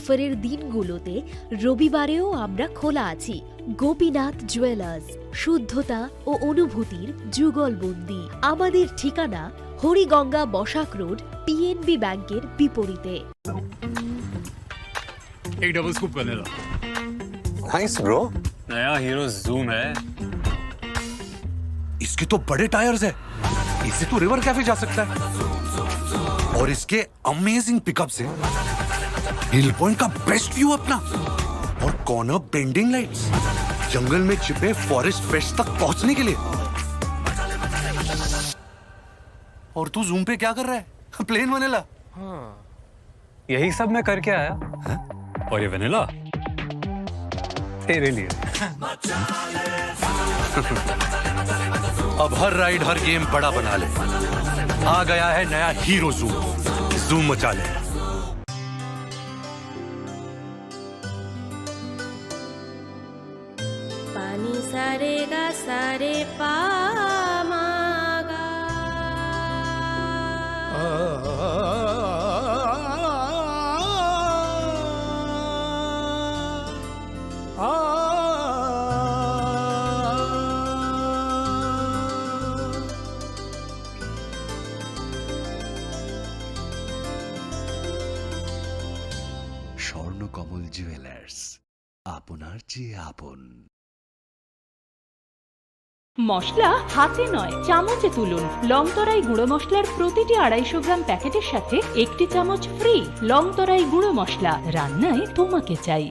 অফারের দিনগুলোতে রবিবারেও আমরা খোলা আছি। গোপীনাথ জুয়েলার্স, শুদ্ধতা ও অনুভূতির যুগলবন্দি। আমাদের ঠিকানা হরিগঙ্গা বসাক রোড, পিএনবি ব্যাংকের বিপরীতে। एक डबल स्कूप करने ला। Nice bro. नया हीरो जूम है। इसके तो बड़े टायर्स है, इससे तो रिवर कैफे जा सकता है। और इसके अमेजिंग पिकअप से हिल पॉइंट का बेस्ट व्यू अपना, और कॉर्नर बेंडिंग लाइट्स, जंगल में छिपे फॉरेस्ट फेस्ट तक पहुंचने के लिए। और तू जूम पे क्या कर रहा है? Plain vanilla. हाँ, यही सब मैं करके आया। है? और ये वनीला तेरे लिए। अब हर राइड हर गेम बड़ा बना ले। आ गया है नया हीरो जूम। जूम मचा ले। पानी सारे गा सारे पा मागा। স্বর্ণকমল জুয়েলার্স, আপনার চেয়ে আপন। মশলা হাতে নয় চামচে তুলুন। লংতরাই গুঁড়ো মশলার প্রতিটি 250 গ্রাম প্যাকেটের সাথে 1 চামচ ফ্রি। লংতরাই গুঁড়ো মশলা, রান্নায় তোমাকে চাই।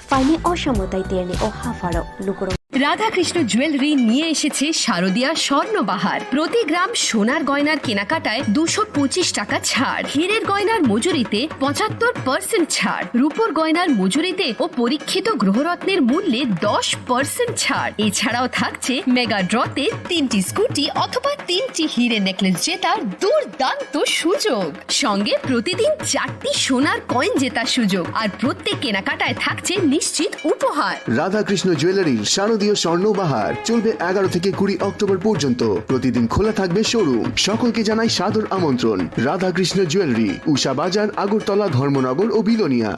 ফাইনে অসমতায় তেরনে ও হাফারো লুকরো। রাধাকৃষ্ণ জুয়েলারি নিয়ে এসেছে শারদীয়া স্বর্ণবাহার। প্রতি গ্রাম সোনার গয়নার কেনাকাটায় 225 টাকা ছাড়, হীরের গয়নার মজুরিতে 75% ছাড়, রূপোর গয়নার মজুরিতে ও পরীক্ষিত গ্রহরত্নের মূল্যে 10% ছাড়। এছাড়াও থাকছে মেগা ড্রতে 3টি স্কুটি অথবা 3টি হীরের নেকলেস জেতার দুর্দান্ত সুযোগ। সঙ্গে প্রতিদিন 4টি সোনার কয়েন জেতার সুযোগ, আর প্রত্যেক কেনাকাটায় থাকছে নিশ্চিত উপহার। রাধাকৃষ্ণ জুয়েলারির শারদীয় স্বর্ণবাহার চলবে 11 থেকে 20 অক্টোবর পর্যন্ত। প্রতিদিন খোলা থাকবে শোরুম। সকলকে জানাই সাদর আমন্ত্রণ। রাধাকৃষ্ণ জুয়েলারি, উষা বাজার, আগরতলা, ধর্মনগর ও বিলোনিয়া।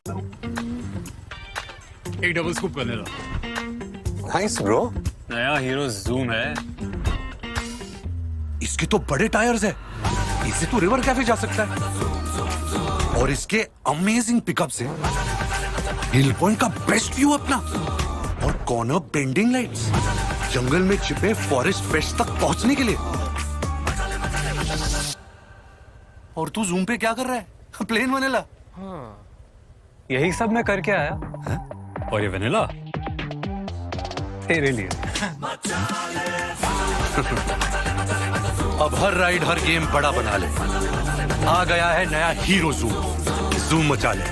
एक डबल स्कूप करने ला। Nice bro. नया हीरो जूम है। इसके तो बड़े टायर्स है, इससे तो रिवर कैफे जा सकता है। और इसके अमेजिंग पिकअप से हिल पॉइंट का बेस्ट व्यू अपना, और कॉर्नर बेंडिंग लाइट्स, जंगल में छिपे फॉरेस्ट फेस्ट तक पहुंचने के लिए। और तू जूम पे क्या कर रहा है? Plain vanilla. हाँ, यही सब मैं करके आया। है? और ये वनीला तेरे लिए। अब हर राइड हर गेम बड़ा बना ले। आ गया है नया हीरो जूम। जूम मचा ले।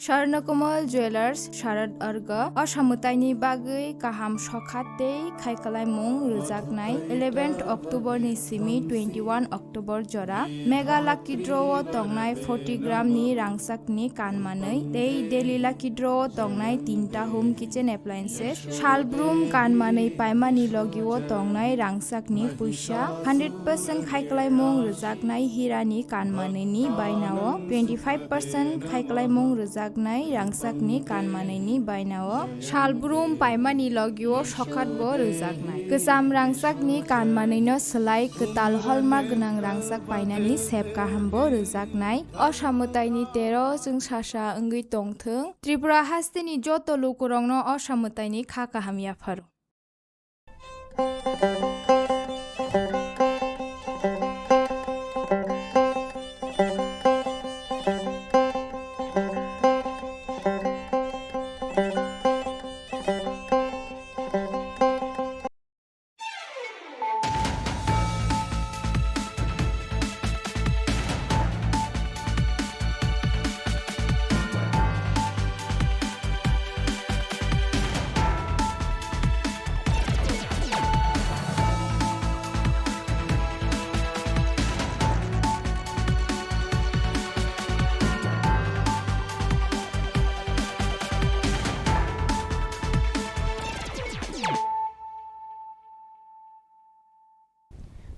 স্বর্ণকমল জুয়েলার্স শারদ अर्ग असामुताइनि बागै गाहाम सखाते खायखालायमुं रोजागनाय 11 अक्ट'बरनि सिमि 21 अक्ट'बर जरा मेगा लाकी ड्र'आव तंनाय 40 ग्रामनि रांसाकनि कानमानै दै डेलि लाकी ड्र'आव तंनाय 3टा होम किचेन एप्लायेन्सेस शालब्रुम कानमानै पाइमानि लगिव तंनाय रांसाकनि पैसा 100% खायखालायमुं रोजागनाय हिरानि कानमानैनि बायनाव 25% खायखालायमुं रोजाग रांसाकनि कानमानैनि बायनाव शालब्रुम पाइमानि लगिव सखातबो रोजागनाय गोजाम रांसाकनि कानमानैनो सोलाय गोताल हलमार्क गोनां रांसाक बायनानि सेब गाहामबो रोजागनाय असामुताइनि 13 जों सासा ओंगै तंथों त्रिपुरा हास्तिनि जत लुकुरंनो असामुताइनि खा गाहामियाफोर।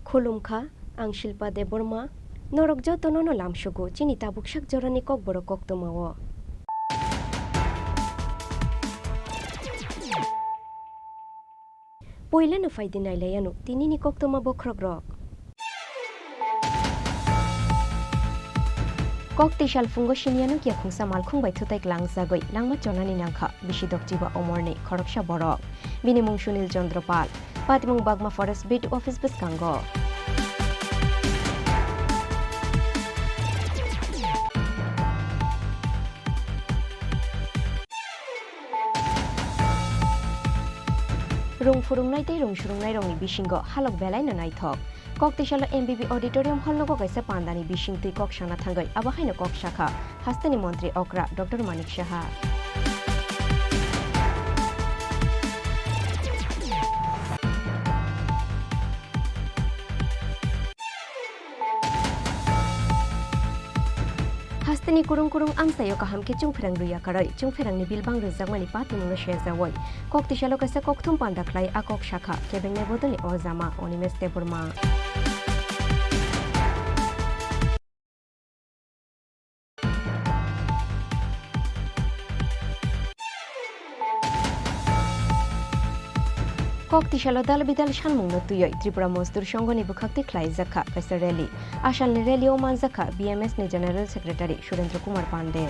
खुलुमखा आं शिल्पा देबरमा नरक जतननो लामसुगु चिनि ताबुकसाक जरानि kokborok koktomao Poilano faidinai layanu tinini koktoma bokrogrok Koktishal fungo shinianu kia khungsa malkhung bai thutai klang jagoi langma chonani nangkha bisidok jiba omorni khoroksha borok bini mung Sunil Chandropal Patimung Bagma Forest Bid Office Biskango Rung furungnai tei rung surungnai rongni bisingo halok belai na naithok Koktishala MBB Auditorium Hall nogo kaisa pandani bising tui kok shana thangai abahaino kok shakha hastani mantri okra Dr. Manik Shaha Hastani kurung angsayo kaham ke chungferang ruya karai chungferang ni bilbang rejangmani patimung shezawoi Koktishalo kaisa kokthum pandaklai akok shakha kebengnai bodoni ozama onimes teburma Koktishalo dal bidal shanmung no tuyoi Tripura Mosdur Shongoni bukhakti khlai zakha kaisa rally ashal ni rally o manjakha BMS ni General Secretary Surendra Kumar Pande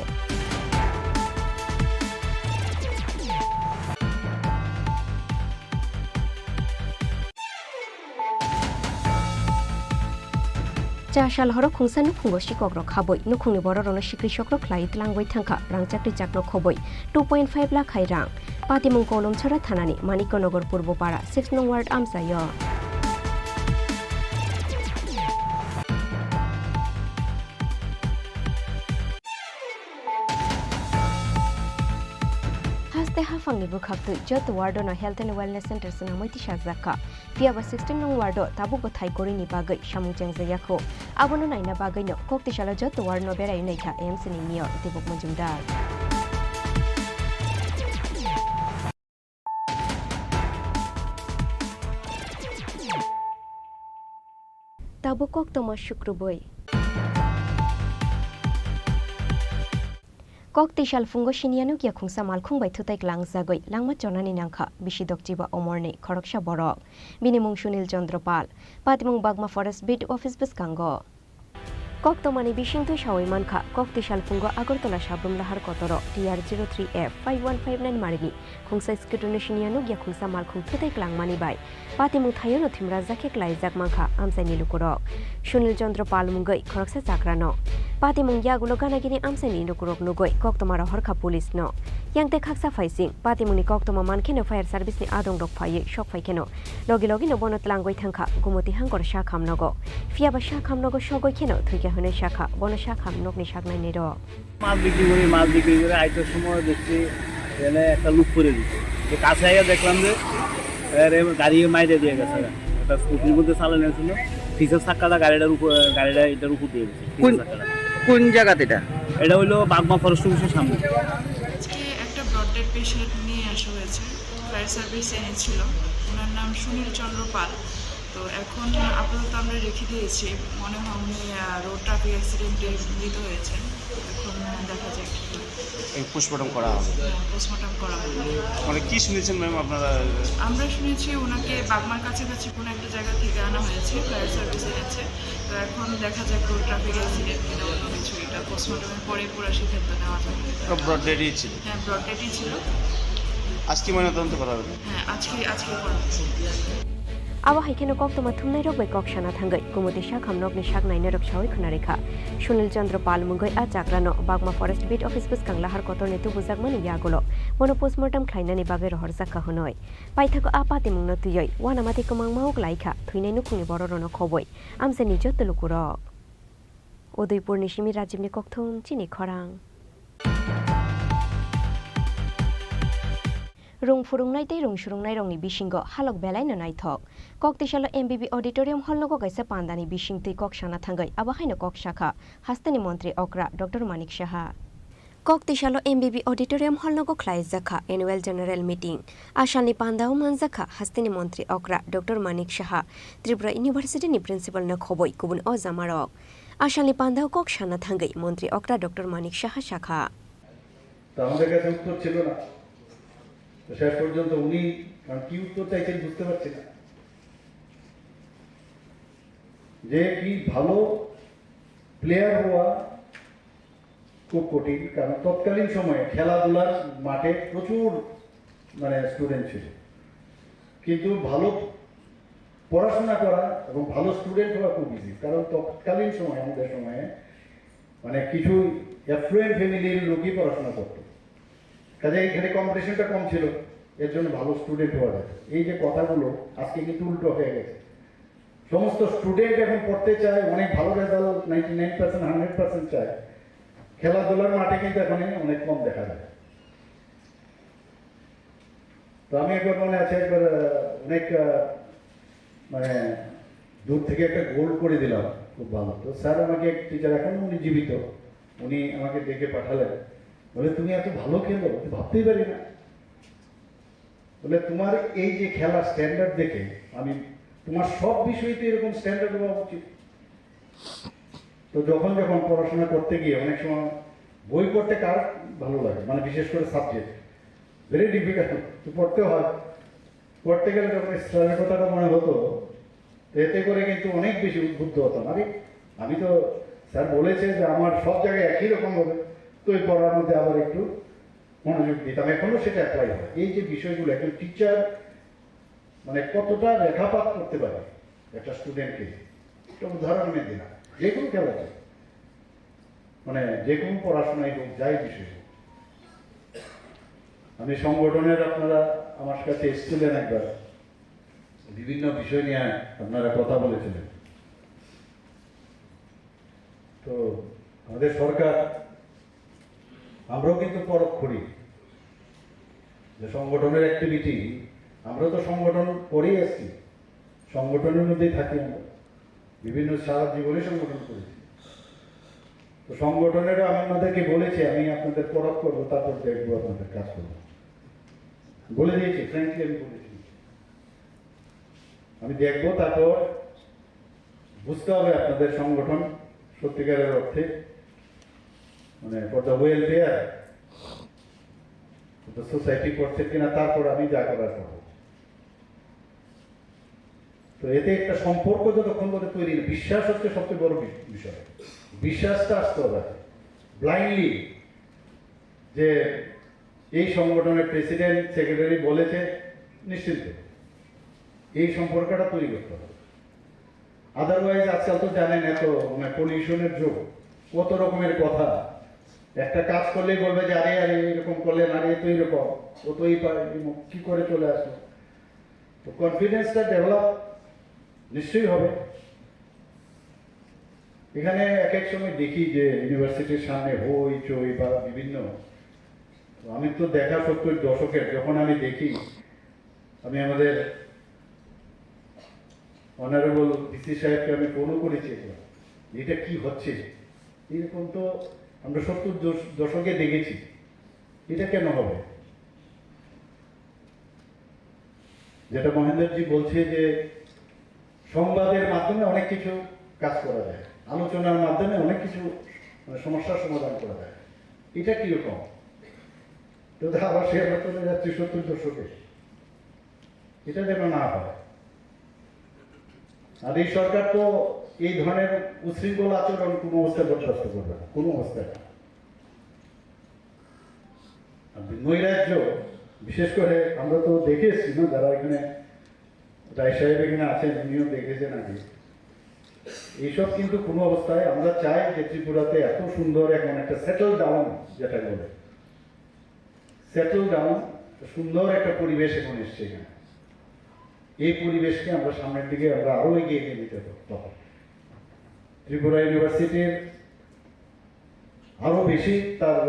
Chashal horo khungsa nukhungo shikokrok khaboi nukhungni bororono sikrishokrok khlai tlangbai thangkha rangchakri chakno khoboi 2.5 lakh hai rang Patimung kolom chhara thanani Manikonogar Purbopara 6 nong ward amsayo Haste hafangni bukhaktu jot wardono health and wellness center sina moiti shazakha Fiaba 16 nong wardo tabu bothai korini bagai samung chengjayakho abono naina bagai no Koktishala jot warno berai naikha AMC ni mio tibuk majumdar Tabu koktoma shukruboi Koktishal fungo shinianu kia khungsa malkhung bai thutai klang jagoi langma chonani nangkha bisidok jiba omorni khoroksha borok bini mung Sunil Chandropal Patimung Bagma Forest Bid Office Biskango Koktomani bisingtu shawai mankha Koktishal fungo Agartala Shabrum Lahar Kotoro TR03F 5159 marini khungsa skitunu shinianu kia khungsa malkhung thutai klang mani bai Patimung thayono thimra jakhe klai jak mankha amsai nilukurok Sunil Chandropal mungai khoroksa chakrano Patimung yagulo ganagini amsai nilukurok nugoi Koktomara horkha police no Yangte khaksa faising Patimungni Koktoma mankheno fire service ni adong rok phaiye shok phaikeno logi no bonot langoi thangkha gumoti hangor sha khamnogo fiaba sha khamnogo shogoi kheno thuike hone shakha bono sha khamnokni shagnai niro মাল বিক্রি করে আইটার সময় দেখছি এখানে একটা look করে দিচ্ছে তো কাছে আগে দেখলাম যে গাড়ি মাইরে দিয়ে গেছে একটা স্কুটির মধ্যে চালানো ছিল ফিসের চাক্কাটা গাড়িটা এটার উপর দিয়ে গেছে কোন জায়গাতে এটা হলো বাগমা ফরেস্ট অফিসের সামনে আজকে একটা ব্রডডেড পেশেন্ট নিয়ে আসা হয়েছে ফায়ার সার্ভিস এনেছিল ওনার নাম সুনীল চন্দ্রপাল তো এখন আপাতত আমরা রেখে দিয়েছি মনে হয় উনি রোড ট্রাফিক অ্যাক্সিডেন্টে মৃত হয়েছেন এখন দেখা যাক পোস্টমর্টম করা হবে পোস্টমর্টম করা হবে মানে কি শুনেছেন ম্যাম আপনারা আমরা শুনেছি ওনাকে বাগমার কাছাকাছি কোনো একটা জায়গা থেকে আনা হয়েছে ফায়ার সার্ভিস এনেছে তো এখন দেখা যাক রোড ট্রাফিক অ্যাক্সিডেন্ট কিনা অন্য কিছু এটা পোস্টমর্টমের পরে পুরো সিদ্ধান্ত নেওয়া যাবে ব্রড ডেডই ছিল হ্যাঁ ব্রড ডেডই ছিল আজকে ময়নাতদন্ত করা হবে হ্যাঁ আজকে করা হবে Awa haikeno koktoma thumnai rok bai kokshana thangai kumoti sha khamnokni shak naina rok shawai khnarekha Sunil Chandropal mungai a chakrano Bagma Forest Bid Office Biskang lahar kotorni tu bujagmani yagulo mono postmortem khlainani bagai rohor jakha honoi paithako apati mungno tuyoi wanamati komang mauk laikha thuinai nukhungni bororono khoboi amse nijot lukurok Udaipur ni Simi Rajibni kokthum Chini Khorang Rung furungnai tei rung surungnai rongni bisingo halok belai na naithok Koktishala MBB Auditorium Hall nogo kaisa pandani bising tui kok shana thangai abahaino kok shakha hastani mantri okra Dr. Manik Shaha Kok Tishalo MBB Auditorium Hall Nogo Klai Zakha Annual General Meeting. Ashani Pandao Manzakha Hastini Montri Okra Dr. Manik Shaha Tripura University ni Principal na Khoboi Kubun O Zamarok. Ashani Pandao Kok Shana Thangai Montri Okra Dr. Manik Shaha Shakha. আমাদের কাছে উত্তর ছিল না, তো শেষ পর্যন্ত উনি কি উত্তর চাইছেন বুঝতে পারছি না, যে কি ভালো প্লেয়ার হওয়া খুব কঠিন, কারণ তৎকালীন সময়ে খেলাধুলার মাঠে প্রচুর স্টুডেন্ট ছিল, কিন্তু ভালো পড়াশোনা করা এবং ভালো স্টুডেন্ট হওয়া খুব ইজি, কারণ তৎকালীন সময় আমাদের সময়ে কিছু অ্যাফ্লুয়েন্ট ফ্যামিলির লোকই পড়াশোনা করতো, কাজে এখানে কম্পিটিশনটা কম ছিল, এর জন্য ভালো স্টুডেন্ট হওয়া যায়। এই যে কথাগুলো আজকে কিন্তু উল্টো হয়ে গেছে, সমস্ত স্টুডেন্ট এখন পড়তে চায়, অনেক ভালো রেজাল্ট 99% 100% চায়, খেলাধুলার মাঠে কিন্তু এখন অনেক কম দেখা যায়। তো আমি একবার মনে আছে, একবার অনেক দূর থেকে একটা গোল করে দিলাম, খুব ভালো। তো স্যার আমাকে এক টিচার, এখন উনি জীবিত, উনি আমাকে ডেকে পাঠালেন, বলে তুমি এত ভালো খেলো, ভাবতেই পারি না, বলে তোমার এই যে খেলার স্ট্যান্ডার্ড দেখে আমি তোমার সব বিষয়তে এরকম স্ট্যান্ডার্ড হওয়া উচিত। তো যখন যখন পড়াশোনা করতে গিয়ে অনেক সময় বই পড়তে কার ভালো লাগে, বিশেষ করে সাবজেক্ট ভেরি ডিফিকাল্ট, তো পড়তে হয়, পড়তে গেলে যখন স্যারের কথাটা মনে হতো, এতে করে কিন্তু অনেক বেশি উদ্বুদ্ধ হতাম। আমি তো স্যার বলেছে যে আমার সব জায়গায় একই রকম হবে, তো এই পড়ার মধ্যে আবার একটু মনোযোগ দিতাম, এখনো সেটা অ্যাপ্লাই হয়। এই যে বিষয়গুলো একজন টিচার কতটা রেখাপাত করতে পারে একটা স্টুডেন্টকে, একটা উদাহরণ আমি দিলাম, যে কোনো খেলাতে যে কোনো পড়াশোনায় হোক, যাই বিষয় হোক। আমি সংগঠনের, আপনারা আমার কাছে এসেছিলেন একবার, বিভিন্ন বিষয় নিয়ে আপনারা কথা বলেছিলেন। তো আমাদের সরকার, আমরাও কিন্তু পরখ করি যে সংগঠনের অ্যাক্টিভিটি, আমরাও তো সংগঠন করেই আসছি, সংগঠনের মধ্যেই থাকি, আমরা বিভিন্ন সারা জীবনে সংগঠন করেছি। তো সংগঠনেরও আমি আপনাদেরকে বলেছি, আমি আপনাদের পরখ করবো, তারপর দেখবো আপনাদের কাজ করবো, বলে দিয়েছি, ফ্র্যাঙ্কলি আমি বলেছি, আমি দেখবো, তারপর বুঝতে হবে আপনাদের সংগঠন সত্যিকারের অর্থে for the welfare the society করছে কিনা, তারপর আমি যা করার করবো। তো এতে একটা সম্পর্ক যতক্ষণ পর্যন্ত তৈরি, বিশ্বাস হচ্ছে সবচেয়ে বড় বিষয়, বিশ্বাসটা আসতে হবে ব্লাইন্ডলি, যে এই সংগঠনের প্রেসিডেন্ট সেক্রেটারি বলেছে, নিশ্চিত এই সম্পর্কটা তৈরি করতে হবে। আদারওয়াইজ আজকাল তো জানেন, এত পলিউশনের যুগ, কত রকমের কথা, একটা কাজ করলেই বলবে যে আরে আরে এরকম করলে, আরে তো এইরকম, ও তো এই কি করে চলে আসলো। তো কনফিডেন্সটা ডেভেলপ নিশ্চয়ই হবে। এখানে এক এক সময় দেখি যে ইউনিভার্সিটির সামনে হই চই বা বিভিন্ন, আমি তো দেখা 70 দশকের, যখন আমি দেখি, আমি আমাদের অনারেবল ডিসি সাহেবকে আমি ফোনও করেছি, এটা কি হচ্ছে, এরকম তো আমরা 70 দশকে দেখেছি, এটা কেন হবে? যেটা মহেন্দ্রজি বলছে যে সংবাদের মাধ্যমে অনেক কিছু কাজ করা যায়, আলোচনার মাধ্যমে অনেক কিছু সমস্যার সমাধান করা যায়, এটা কিরকম? তো আবার সে আমরা চলে যাচ্ছি 70 দশকে, এটা যেন না হয়। আর এই সরকার তো এই ধরনের উশৃঙ্খল আচরণ কোনো অবস্থায় বরদাস্ত করবে না, কোনো অবস্থায় না। নৈরাজ্য, বিশেষ করে আমরা তো দেখে এসছি না, যারা এখানে রায় সাহেব এখানে আছেন, উনিও দেখেছেন আগে, এইসব কিন্তু কোনো অবস্থায়, আমরা চাই যে ত্রিপুরাতে এত সুন্দর এখন একটা সেটেল ডাউন, যেটা বলে সেটেল ডাউন, সুন্দর একটা পরিবেশ এখন এসছে এখানে। এই পরিবেশকে আমরা সামনের দিকে আমরা আরো এগিয়ে নিয়ে যেতে পারব। ত্রিপুরা ইউনিভার্সিটির আরো বেশি তার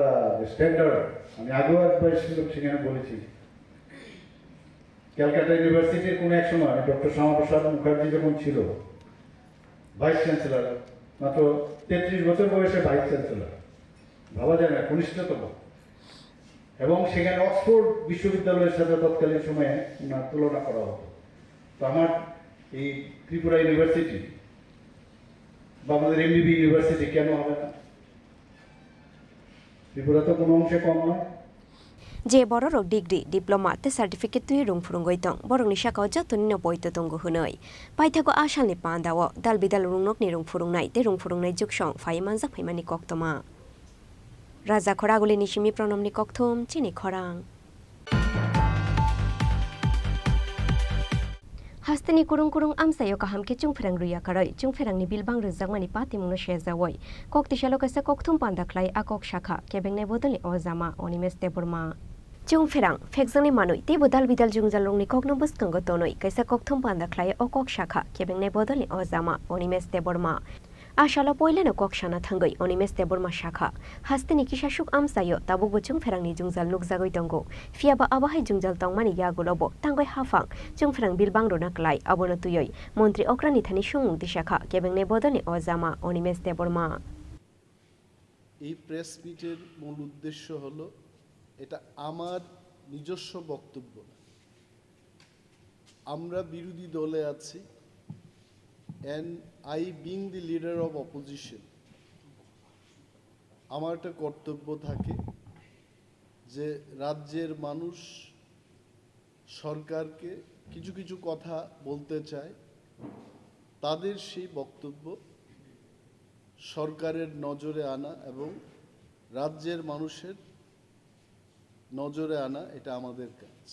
স্ট্যান্ডার্ড, আমি আগেও একবার সেখানে বলেছি, ক্যালকাটা ইউনিভার্সিটির কোন এক সময় ডক্টর শ্যামাপ্রসাদ মুখার্জি যখন ছিল ভাইস চ্যান্সেলর, মাত্র 33 বছর বয়সে ভাইস চ্যান্সেলর, ভাবা যায় না, ঘনিষ্ঠতম। এবং সেখানে অক্সফোর্ড বিশ্ববিদ্যালয়ের সাথে তৎকালীন সময়ে ওনার তুলনা করা হতো। তো আমার এই ত্রিপুরা ইউনিভার্সিটি বা আমাদের এমবিবি ইউনিভার্সিটি কেন হবে না? ত্রিপুরা তো কোনো অংশে কম নয়। যে বড়রক ডিগ্রি ডিপ্লোমা te সার্টিফিকেট তুই রুং ফুরুঙ্গই তং বরংনি সাকাও যতনি বইতো তঙ্গু হুনই পাইথাগো আসালনি পান্দাও দাল বিদাল রুংনক ni rung furungnai te rung furungnai juksong faimanjak faimani koktoma Raja Khoraguli Nishimi Pronomni Kokthum Chini Khorang Hastani kurung kurung amsayo kaham ke chungferang ruya karai chungferang ni bilbang rejangmani patimungno shejawoi kokti shalo kaisa kokthum pandaklai akok shakha kebengnai bodolni ozama onimes teburma chungferang phekjangni manui te bodal bidal jungjalongni kokno buskango tonoi kaisa kokthum pandaklai okok shakha kebengnai bodolni ozama onimes teburma Ashala poileno kokshana thangai onimes teburma shakha hastini kishashuk amsayo tabuk buchung ferangni jungjal nukjagoi tongo fiaba abahai jungjal tongmani yagulobo tangoi hafang chungferang bilbang rona klai abono tuyoi মন্ত্রী অক্রানি Thani সুমুক্তি শাখা কেবেংনে বদনে অজামা অনিমেষ দেবর্মা এই press মিটের মূল উদ্দেশ্য হলো এটা আমার নিজস্ব বক্তব্য না আমরা বিরোধী দলে আছি and I being the leader of opposition আমার একটা কর্তব্য থাকে যে রাজ্যের মানুষ সরকারকে কিছু কিছু কথা বলতে চায় তাদের সেই বক্তব্য সরকারের নজরে আনা এবং রাজ্যের মানুষের নজরে আনা এটা আমাদের কাজ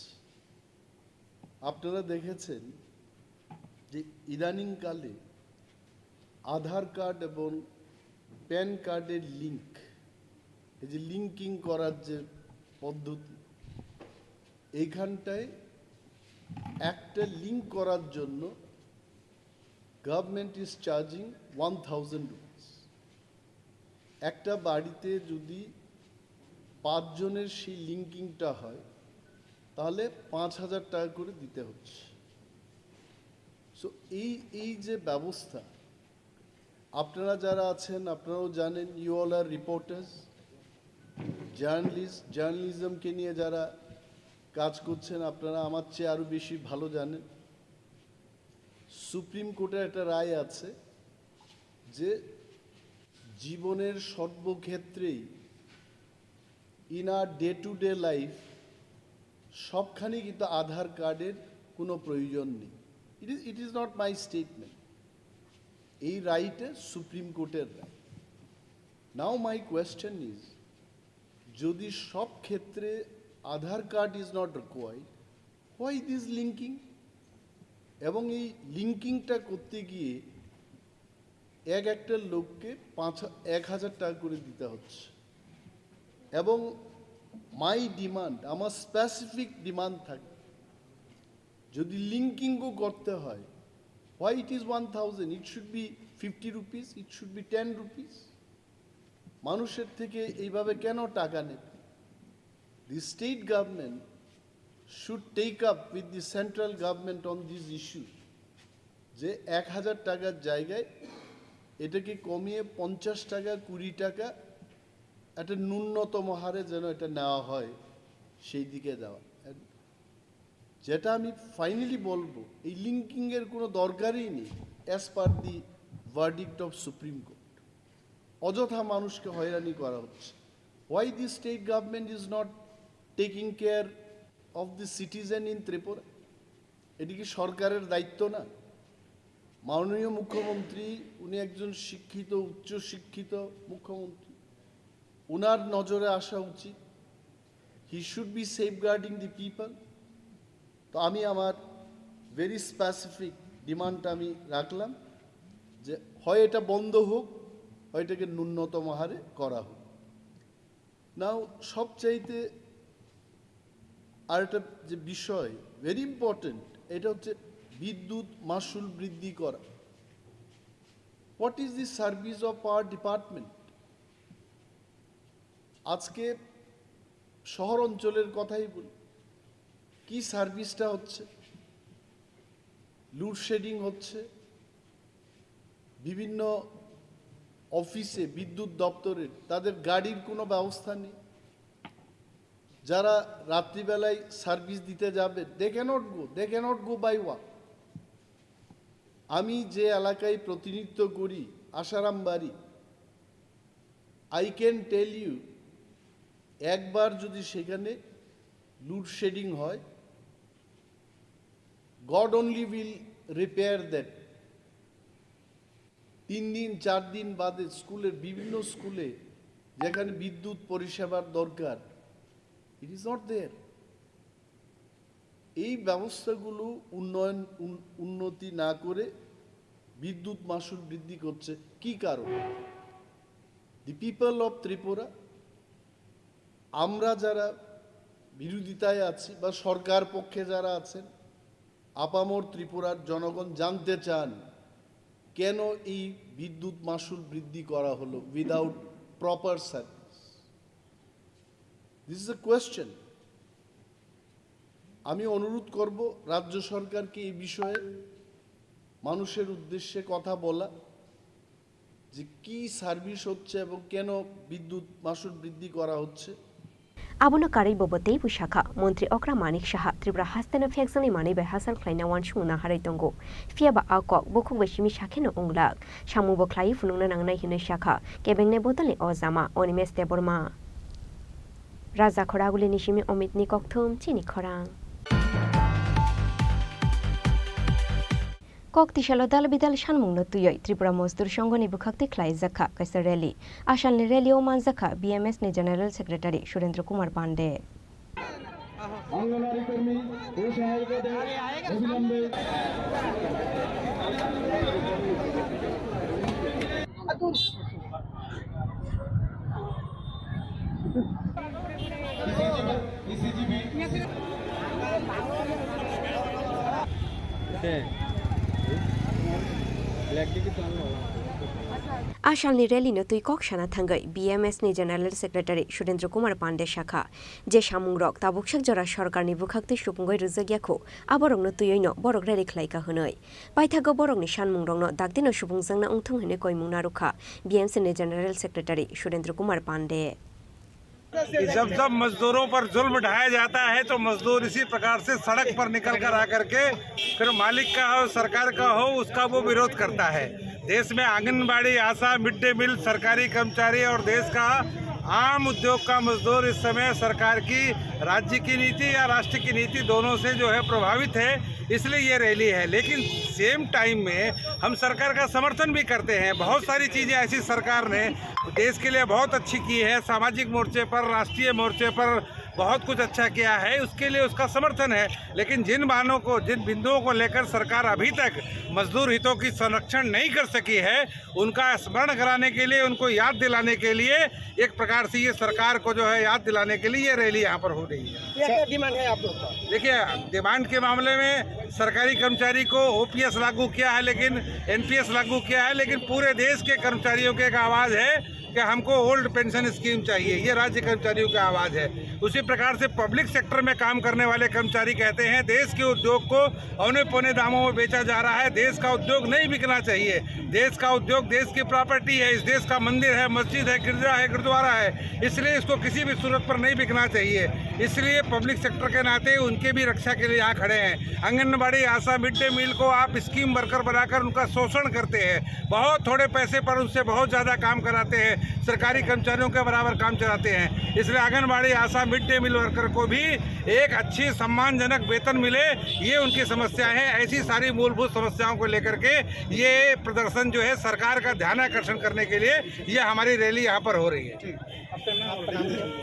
আপনারা দেখেছেন যে ইদানিংকালে আধার কার্ড এবং প্যান কার্ডের লিঙ্ক এই যে লিঙ্কিং করার যে পদ্ধতি এইখানটায় একটা লিঙ্ক করার জন্য গভর্নমেন্ট ইজ চার্জিং 1000 রুপিস একটা বাড়িতে যদি 5 জনের সেই লিঙ্কিংটা হয় তাহলে 5000 টাকা করে দিতে হচ্ছে সো এই যে ব্যবস্থা আপনারা যারা আছেন আপনারাও জানেন ইউ অল আর রিপোর্টার্স জার্নালিজমকে নিয়ে যারা কাজ করছেন আপনারা আমার চেয়ে আরও বেশি ভালো জানেন সুপ্রিম কোর্টের একটা রায় আছে যে জীবনের সর্বক্ষেত্রেই in our day to day life সবখানেই কিন্তু আধার কার্ডের কোনো প্রয়োজন নেই it is not my statement এই রাইটে সুপ্রিম কোর্টের রায় নাও মাই কোয়েশ্চেন ইজ যদি সব ক্ষেত্রে Aadhaar card is not required why this linking এবং এই লিঙ্কিংটা করতে গিয়ে একটা লোককে 1000 টাকা করে দিতে হচ্ছে এবং মাই ডিমান্ড আমার স্পেসিফিক ডিমান্ড থাকে যদি লিঙ্কিংও করতে হয় why it is 1000 it should be 50 rupees it should be 10 rupees মানুষের থেকে এইভাবে কেন টাকা নেবে the state government should take up with the central government on this issue যে 1000 টাকার জায়গায় এটাকে কমিয়ে 50 টাকা 20 টাকা একটা ন্যূনতম হারে যেন এটা নেওয়া হয় সেই দিকে যাওয়া যেটা আমি ফাইনালি বলবো এই লিঙ্কিংয়ের কোনো দরকারই নেই as per the verdict of supreme court অযথা মানুষকে হয়রানি করা হচ্ছে why the state government is not taking care of the citizen in Tripura এটি কি সরকারের দায়িত্ব না মাননীয় মুখ্যমন্ত্রী উনি একজন শিক্ষিত উচ্চশিক্ষিত মুখ্যমন্ত্রী উনার নজরে আসা উচিত he should be safeguarding the people তো আমি আমার ভেরি স্পেসিফিক ডিমান্ডটা আমি রাখলাম যে হয় এটা বন্ধ হোক হয় এটাকে ন্যূনতম হারে করা হোক নাও সবচাইতে আর একটা যে বিষয় ভেরি ইম্পর্টেন্ট এটা হচ্ছে বিদ্যুৎ মাশুল বৃদ্ধি করা what is the service of our department আজকে শহর অঞ্চলের কথাই বলি কি সার্ভিসটা হচ্ছে লোডশেডিং হচ্ছে বিভিন্ন অফিসে বিদ্যুৎ দপ্তরের তাদের গাড়ির কোনো ব্যবস্থা নেই। যারা রাত্রিবেলায় সার্ভিস দিতে যাবে they can't go by walk. আমি যে এলাকায় প্রতিনিধিত্ব করি আসারাম বাড়ি, আই ক্যান টেল ইউ, একবার যদি সেখানে লোডশেডিং হয়, god only will repair that. 3 দিন 4 দিন বাদে স্কুলের বিভিন্ন স্কুলে যেখানে বিদ্যুৎ পরিষেবার দরকার, ইট ইজ নট দেয়ার। এই ব্যবস্থাগুলো উন্নতি না করে বিদ্যুৎ মাশুল বৃদ্ধি করছে কি কারণ? দি পিপল অফ ত্রিপুরা, আমরা যারা বিরোধিতায় আছি বা সরকার পক্ষে যারা আছেন, আপামর ত্রিপুরার জনগণ জানতে চান কেন এই বিদ্যুৎ মাশুল বৃদ্ধি করা হলো without proper service. This is a question. আমি অনুরোধ করব রাজ্য সরকারকে এই বিষয়ে মানুষের উদ্দেশ্যে কথা বলা, যে কি সার্ভিস হচ্ছে এবং কেন বিদ্যুৎ মাশুল বৃদ্ধি করা হচ্ছে। আবনো কারি ববতে বুশাখা মন্ত্রী অক্রা মানিক সাহা ত্রিপুরা হাস্তেনা ফেকজনি মানি বে হাসান খ্লাইনা ওয়ানসুনা হারাই দঙ্গো ফিয়াবা আকক বখুক বেশিমি শাখেনো উংলাক সামু বख्लाइ ফুনুংনা নাংনাই হিनै শাখা কেবেংনে बोतलनि अजामा अनिमेस देबरमा राजा खरागुली निशिमी अमितनि कक्थुम चिनी खरां कक्तिशालो दाल बिदाल सानमुंनो तुयै त्रिपुरा मजदुर संघनि बुखाक्ति ख्लाइ जाखा कैसा रैली आसालनि रैलियाव मानजाखा बीएमएस नि जनरल सेक्रेटारि सुरेंद्र कुमार पांडे आंगनवाड़ी कर्मी अभिनंदन आसालनि रैलिनो तुई कक्साना थांगै बीएमएस नि जनरल सेक्रेटारि सुरेंद्र कुमार पांडे शाखा जे सामुंग्रक ताबुकसाक जरा सरकारनि बुखाक्ति सुपुंगै रुजगियाखौ आबरंनो तुयैनो बरक रैलि ख्लाइका होनै पाइथागो बरकनि सानमुंग्रंनो दागदिनो सुबुंजोंनो उंथुं होनो कयमुंना रुखा बीएमएस नि जनरल सेक्रेटारि सुरेंद्र कुमार पांडे। जब जब मजदूरों पर जुल्म ढाया जाता है तो मजदूर इसी प्रकार से सड़क पर निकल कर आकर के फिर मालिक का हो सरकार का हो उसका वो विरोध करता है। देश में आंगनबाड़ी, आशा, मिड डे मील, सरकारी कर्मचारी और देश का आम उद्योग का मजदूर इस समय सरकार की राज्य की नीति या राष्ट्र की नीति दोनों से जो है प्रभावित है, इसलिए ये रैली है। लेकिन सेम टाइम में हम सरकार का समर्थन भी करते हैं। बहुत सारी चीज़ें ऐसी सरकार ने देश के लिए बहुत अच्छी की है, सामाजिक मोर्चे पर, राष्ट्रीय मोर्चे पर बहुत कुछ अच्छा किया है, उसके लिए उसका समर्थन है। लेकिन जिन बिंदुओं को लेकर सरकार अभी तक मजदूर हितों की संरक्षण नहीं कर सकी है, उनका स्मरण कराने के लिए, उनको याद दिलाने के लिए एक प्रकार से ये सरकार को जो है याद दिलाने के लिए ये रैली यहाँ पर हो रही है। क्या डिमांड है आप लोग का? देखिए, डिमांड के मामले में सरकारी कर्मचारी को ओपीएस लागू किया है, लेकिन एनपीएस लागू किया है, लेकिन पूरे देश के कर्मचारियों की एक आवाज़ है कि हमको ओल्ड पेंशन स्कीम चाहिए, ये राज्य कर्मचारियों की आवाज़ है। उसी प्रकार से पब्लिक सेक्टर में काम करने वाले कर्मचारी कहते हैं देश के उद्योग को औने पौने दामों में बेचा जा रहा है, देश का उद्योग नहीं बिकना चाहिए। देश का उद्योग देश की प्रॉपर्टी है, इस देश का मंदिर है, मस्जिद है, गिरजा है, गुरुद्वारा है, इसलिए इसको किसी भी सूरत पर नहीं बिकना चाहिए। इसलिए पब्लिक सेक्टर के नाते उनके भी रक्षा के लिए यहाँ खड़े हैं। आंगनबाड़ी, आशा, मिड डे मील को आप स्कीम वर्कर बनाकर उनका शोषण करते हैं, बहुत थोड़े पैसे पर उनसे बहुत ज़्यादा काम कराते हैं, सरकारी कर्मचारियों के बराबर काम चलाते हैं। इसलिए आंगनबाड़ी, आशा, मिड डे मील वर्कर को भी एक अच्छी सम्मानजनक वेतन मिले, ये उनकी समस्या है। ऐसी सारी मूलभूत समस्याओं को लेकर के ये प्रदर्शन जो है सरकार का ध्यान आकर्षण करने के लिए ये हमारी रैली यहाँ पर हो रही है।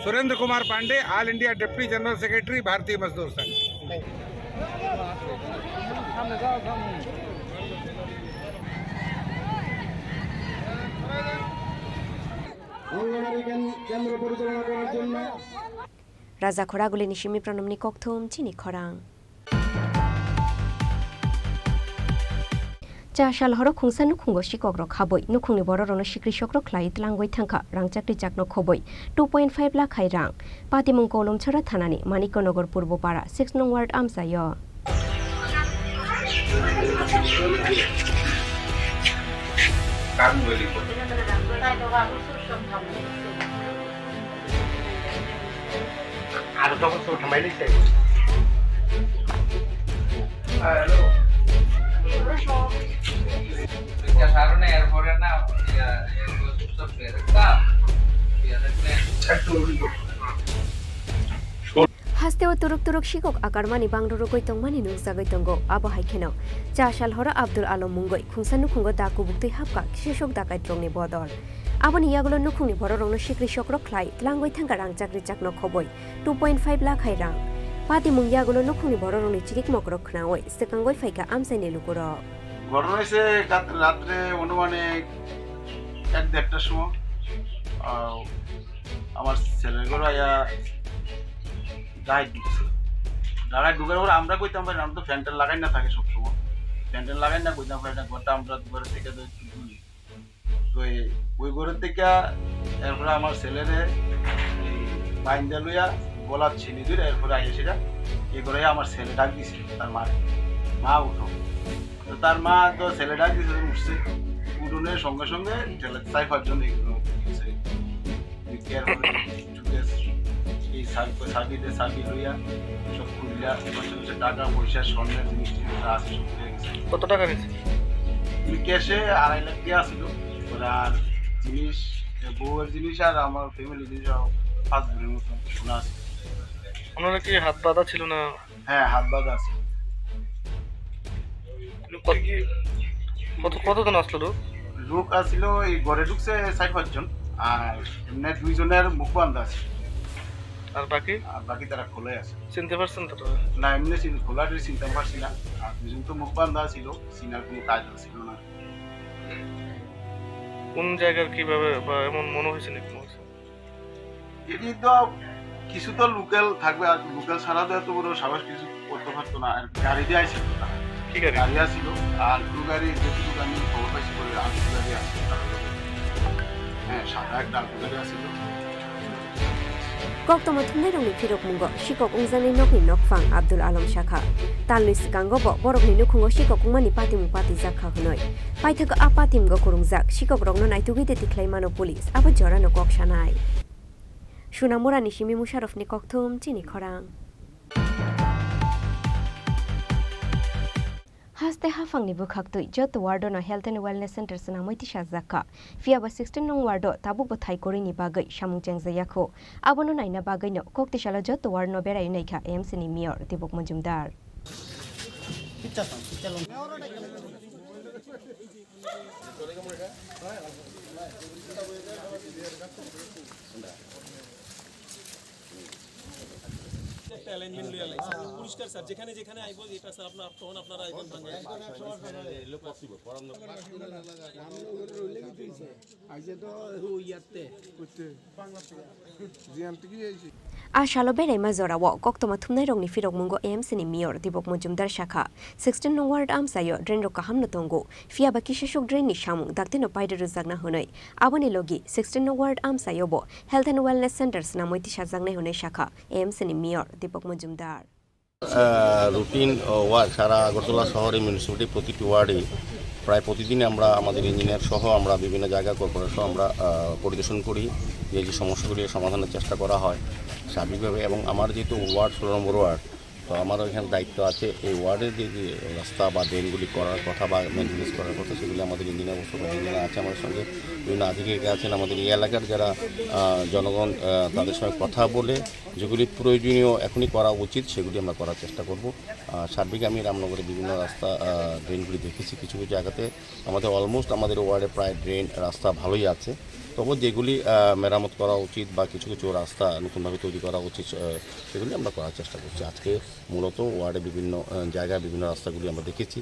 Surendra Kumar Pandey, all India deputy general secretary, Bharatiya Mazdoor संघ। राजा खरागुली निशिमी प्रणमनि कक्थुम चिनी खरां चाशाल हर खुंसा नुखुंगो शिकक रक हाबै नुखुंनि बररनो शिकृषक रक ख्लाइ तलांगै थांखा रांचाक्रि जाकनो खबै 2.5 लाख खाइ रां पातिमुं कलमछरा थानानि मानिकनगर पूर्वपारा 6 नं वार्ड आमसायो कान আরো তখন তো থামাই দিছে হাস্তেও তুরুক তুরুক শিকক আকারমানি বাংরো গৈতংমানি নুকজাগৈ তঙ্গো আবো হাইখেনাও চাশাল হরা আব্দুল আলম মুঙ্গৈ খুংসা নুখুঙ্গো দাকু বুকতৈ হাবকা কৃষক দাকাইত রংনি বদর আবনি ইয়াগুলো নুখুংনি বড় রংনো সিকৃষক রখ্লাই ত্লাঙ্গৈ থাঙ্গা রাং চাকরি চাকনো খবই 2.5 লাখ হাই রাং পাতি মুং ইয়াগুলো নুখুংনি বড় রংনি চিরিক মকরক খনাওই সেকাঙ্গৈ ফাইকা আমসাইনে লুকুর ঘটনা হয়েছে রাত্রে অনুমানিক 1-1:30টার সময় আমার ছেলের ঘরে আয়া গায়ে ঢুকছে গায়ে ঢুকার পর আমরা কইতাম পারি আমরা তো ফ্যানটা লাগাই না থাকে সবসময় ফ্যানটা লাগাই না কইতাম পারি না ঘরটা আমরা ঘরের থেকে তো ওই ঘরের থেকে এরপরে আমার ছেলেরে বাইন্দা লইয়া গলা ছিনি দিল এরপরে আইয়া সেটা এই করে আমার ছেলে ডাক দিছে তার মা উঠো তো তার মা তো ছেলে ডাক দিছে উঠছে উঠোনের সঙ্গে সঙ্গে ছেলে 4-5 এগুলো এই সাবি লইয়া সব খুলিয়া টাকা পয়সা স্বর্ণের জিনিস আছে সব হয়ে গেছে। কত টাকা নিয়েছে? ক্যাশে 2.5 লাখ টাকা ছিল আর জিনিস বউয়ের জিনিস আর আমার ফ্যামিলি জিনিস 5 ভরির মতো সোনা আছে। ওনারা কি হাত বাঁধা ছিল না? হ্যাঁ হাত বাঁধা আছে। কতজন আসলো লোক আসছিল এই ঘরে ঢুকছে 4-5 জন আর এমনি 2 জনের মুখ বান্ধা আছে আর বাকি তারা খোলে আছে। চিনতে পারছেন তো? না এমনি খোলার চিনতে পারছি না আর 2 জন তো মুখ বান্ধা ছিল চিনার কোনো কাজ ছিল না। কোন জায়গার কিভাবে বা এমন মনে হয়েছে নাকি? এটি তো কিছু তো লোকাল থাকবে আর লোকাল ছাড়া তো এত বড় সাহস কিছু করতে পারতো না। আর গাড়ি দিয়ে আসছিল কি গাড়ি আসছিল আর টু গাড়ি যেটুকু আমি খবর পাইছি করে আলটু গাড়ি আসছিল হ্যাঁ সাদা একটা আলটু গাড়ি আসছিল। Koktomo thumnai rongni phirok mungo sikok ungjani nokni nokfang Abdul Alam Shakha talni sikango bo borokni nukhungo sikok ungmani patimung pati jakha hunoi paithago apatimgo kurungjak sikok rokno naitugui de tiklaimano police abo jorano koksanai Sunamurani Shimi Musharofni kokthum Chini Khorang Haste hafangni bukhaktui jot wardono health and wellness center sana moiti shazaka fiaba 16 nong wardo tabu bothai korini bagai samung chengjayakho abono naina bagai no koktishala jot warno berai naikha AMC ni mayor Dibok Majumdar alignment লইয়া লাইছে পরিষ্কার sir যেখানে যেখানে আইবো এটা sir আপনারা তখন আপনারা আইবেন ভাঙে এলো পসিবল পরাম আমি রইলে দিছে আইছে তো ইয়াতে করতে বাংলা থেকে জিএম থেকে আইছি Ashalo berai mazorawo koktoma thumnai rongni firok mungo AMC ni mayor Dibok Majumdar Shakha 16 nong ward amsayo drain ro kahamno tongo fiaba kisheshok drain ni samung dakteno paide rujagna honoi aboni logi 16 nong ward amsayo bo health and wellness centers na moiti sajangnai honai Shakha AMC ni mayor Dibok Majumdar routine work সারা আগরতলা শহরে municipality প্রতিটি ওয়ার্ডে প্রায় প্রতিদিন আমরা আমাদের engineer সহ আমরা বিভিন্ন জায়গা কর্পোরেশন আমরা পরিদর্শন করি যে যে সমস্যাগুলি সমাধানের চেষ্টা করা হয় স্বাভাবিকভাবে এবং আমার যেহেতু ওয়ার্ড 16 নম্বর ওয়ার্ড তো আমার এখানে দায়িত্ব আছে এই ওয়ার্ডের যে রাস্তা বা ড্রেনগুলি করার কথা বা মেনটেন্যান্স করার কথা সেগুলি আমাদের ইঞ্জিনিয়ার ইঞ্জিনিয়ার আছে আমার সঙ্গে বিভিন্ন আধিকারিক আছেন আমাদের এই এলাকার যারা জনগণ তাদের সঙ্গে কথা বলে যেগুলি প্রয়োজনীয় এখনই করা উচিত সেগুলি আমরা করার চেষ্টা করব। সার্বিক আমি রামনগরে বিভিন্ন রাস্তা ড্রেনগুলি দেখেছি কিছু কিছু জায়গাতে আমাদের অলমোস্ট আমাদের ওয়ার্ডে প্রায় ড্রেন রাস্তা ভালোই আছে তবু যেগুলি মেরামত করা উচিত বা কিছু কিছু রাস্তা নতুনভাবে তৈরি করা উচিত সেগুলি আমরা করার চেষ্টা করছি। আজকে মূলত ওয়ার্ডে বিভিন্ন জায়গায় বিভিন্ন রাস্তাগুলি আমরা দেখেছি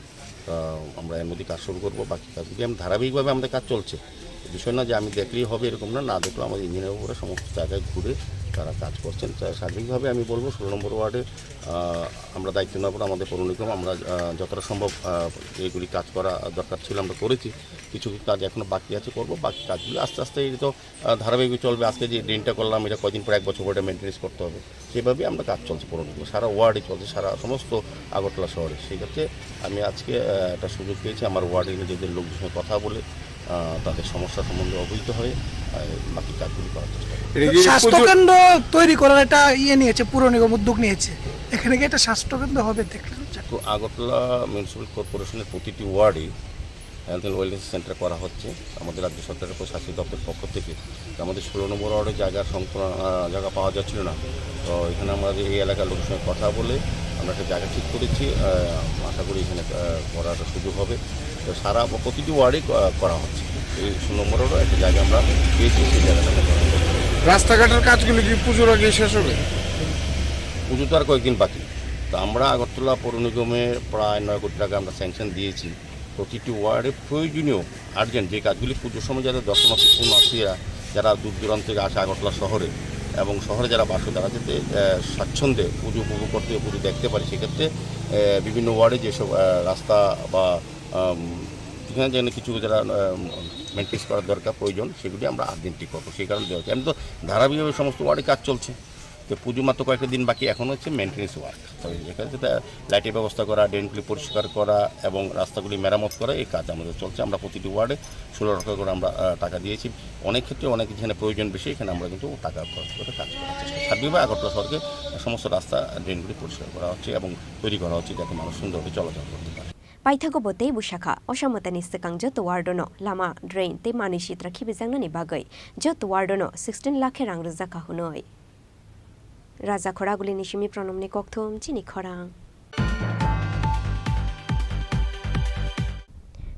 আমরা এর মধ্যে কাজ শুরু করবো বাকি কাজগুলি আমি ধারাবাহিকভাবে আমাদের কাজ চলছে বিষয় না যে আমি দেখলেই হবে এরকম না দেখলেও আমাদের ইঞ্জিনিয়ার উপরে সমস্ত জায়গায় ঘুরে তারা কাজ করছেন সার্বিকভাবে আমি বলবো 16 নম্বর ওয়ার্ডে আমরা দায়িত্ব নেওয়ার পর আমাদের পৌরনিগম আমরা যতটা সম্ভব এইগুলি কাজ করা দরকার ছিল আমরা করেছি কিছু কাজ এখনও বাকি আছে করবো বাকি কাজগুলি আস্তে আস্তে এই তো ধারাবাহিক চলবে আজকে যে ড্রেনটা করলাম এটা কয়দিন পর 1 বছর পরে মেনটেন্যান্স করতে হবে সেভাবেই আমরা কাজ চলছে পৌরনিগম সারা ওয়ার্ডে চলছে সারা সমস্ত আগরতলা শহরে সেই ক্ষেত্রে আমি আজকে একটা সুযোগ পেয়েছি আমার ওয়ার্ডে নিজেদের লোকদের সঙ্গে কথা বলে তাদের সমস্যা সম্বন্ধে অবহিত হয়ে বাকি কাজগুলি করার চেষ্টা করি। স্বাস্থ্যকেন্দ্র তৈরি করার একটা নিয়েছে, পুর নিগম উদ্যোগ নিয়েছে, এখানে কি একটা স্বাস্থ্যকেন্দ্র হবে দেখলেন? তো আগরতলা মিউনিসিপ্যাল কর্পোরেশনের প্রতিটি ওয়ার্ডে হেলথ অ্যান্ড ওয়েলনেস সেন্টার করা হচ্ছে আমাদের রাজ্য সরকারের প্রশাসনিক দপ্তরের পক্ষ থেকে। আমাদের 16 নম্বর ওয়ার্ডে জায়গা পাওয়া যাচ্ছিল না, তো এখানে আমাদের এই এলাকার লোকের সঙ্গে কথা বলে আমরা একটা জায়গা ঠিক করেছি। আশা করি এখানে করার সুযোগ হবে। তো প্রতিটি ওয়ার্ডে করা হচ্ছে। এই 16 নম্বর ওয়ার্ডে একটা জায়গা আমরা পেয়েছি, সেই জায়গাটা করা হচ্ছে। রাস্তাঘাটের কাজগুলো কি পুজোর আগে শেষ হবে? পুজো তো আর কয়েকদিন বাকি। তো আমরা আগরতলা পৌর নিগমে প্রায় 9 কোটি টাকা আমরা স্যাংশন দিয়েছি। প্রতিটি ওয়ার্ডে প্রয়োজনীয় আর্জেন্ট যে কাজগুলি পুজোর সময় যাতে দর্শনার্থী পূর্ণার্থীরা যারা দূর দূরান্ত থেকে আসে আগরতলা শহরে এবং শহরে যারা বাস তারা যাতে স্বাচ্ছন্দ্যে পুজো উপভোগ করতে পুজো দেখতে পারে, সেক্ষেত্রে বিভিন্ন ওয়ার্ডে যেসব রাস্তা বা যেখানে যেখানে কিছু যারা মেনটেন্স করার দরকার প্রয়োজন সেগুলি আমরা আর্জেন্টলি করবো। সেই কারণে দেওয়া হচ্ছে। আমি তো ধারাবাহিকভাবে সমস্ত ওয়ার্ডে কাজ চলছে। তো পুজো মাত্র কয়েকটা দিন বাকি, এখন হচ্ছে মেনটেন্স ওয়ার্ক। তো এখানে লাইটের ব্যবস্থা করা, ড্রেনগুলি পরিষ্কার করা এবং রাস্তাগুলি মেরামত করা, এই কাজ আমাদের চলছে। আমরা প্রতিটি ওয়ার্ডে 16 টাকা করে আমরা টাকা দিয়েছি। অনেক ক্ষেত্রে অনেক যেখানে প্রয়োজন বেশি এখানে আমরা কিন্তু টাকা খরচ করে কাজ করার চেষ্টা করি। সার্বিকভাবে আগরতলা শহরকে সমস্ত রাস্তা ড্রেনগুলি পরিষ্কার করা হচ্ছে এবং তৈরি করা হচ্ছে যাতে মানুষ সুন্দরভাবে চলাচল করতে পারে। पाइथागोबोतै बुशाखा असामतानि सिगां जत वार्डनो लामा ड्रेन ते मानि सित्रा खिबिजांनानि बागै जत वार्डनो 16 लाख रां रोजाखा हुनै राजा खरागुली निशिमी प्रनमनि कक्थुम चिनि खरां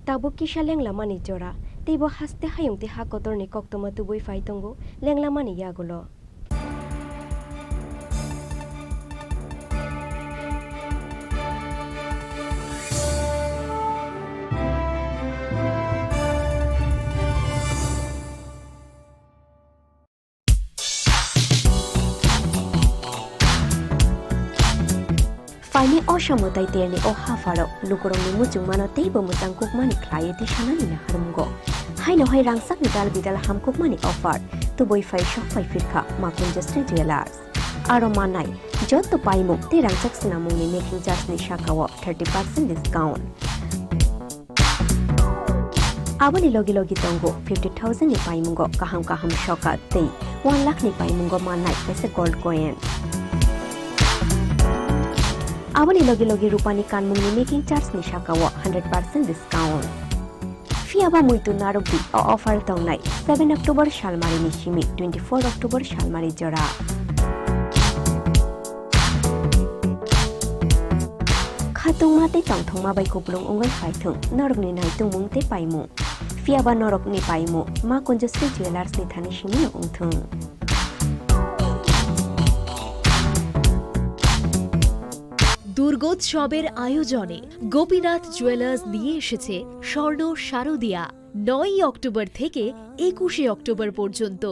ताबुकी लेंलामानि जरा तेबो हास्ते हायुंते हाकतरनि कक्तमा तुबुइ फाइतंगो लेंलामानि यागुलो Faini osamutai terni ohafaro lukurongni muchungmano teibo mutangkukmani klayeti shanani na harumgo. Haino hai rangsak ni dal bidal hamkukmani offer tuboi fai shop fai firka Makunjasri Jewelers. Aro manai jotto paimu te rangsak sinamuni making charge ni shakawo 30% discount. Abani logi tongo 50,000 ni paimungo kaham shoka tei 1 lakh ni paimungo manai pese gold coin. Abani logi rupani kanmungni making charge ni shakawo 100% discount. Fiaba muitu narobi offer tongnai 7 October shalmari ni shimi 24 October shalmari jora. Khatung mate tongthongma bai kuplung ongai phaithung norokni naitung mungte paimu. Fiaba norokni paimu Makunjasri Jewelers ni thani shimi no ungthung. দুর্গোৎসবের আয়োজনে Gopinath jewellers নিয়ে এসেছে স্বর্ণ শারদিয়া 9 October থেকে 21 October পর্যন্ত।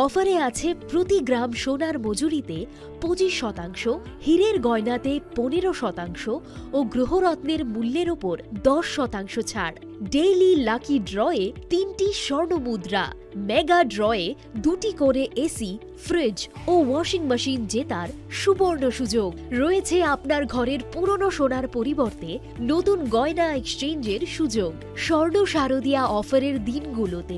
অফারে আছে প্রতি গ্রাম সোনার মজুরিতে 25%, হীরের গয়নাতে 15% ও গ্রহরত্নের মূল্যের ওপর 10% ছাড়। ডেইলি লাকি ড্রয়ে 3টি স্বর্ণ মুদ্রা, মেগা ড্রয়ে 2টি করে এসি, ফ্রিজ ও ওয়াশিং মেশিন জেতার সুবর্ণ সুযোগ রয়েছে। আপনার ঘরের পুরনো সোনার পরিবর্তে নতুন গয়না এক্সচেঞ্জের সুযোগ। স্বর্ণ শারদিয়া অফারের দিনগুলোতে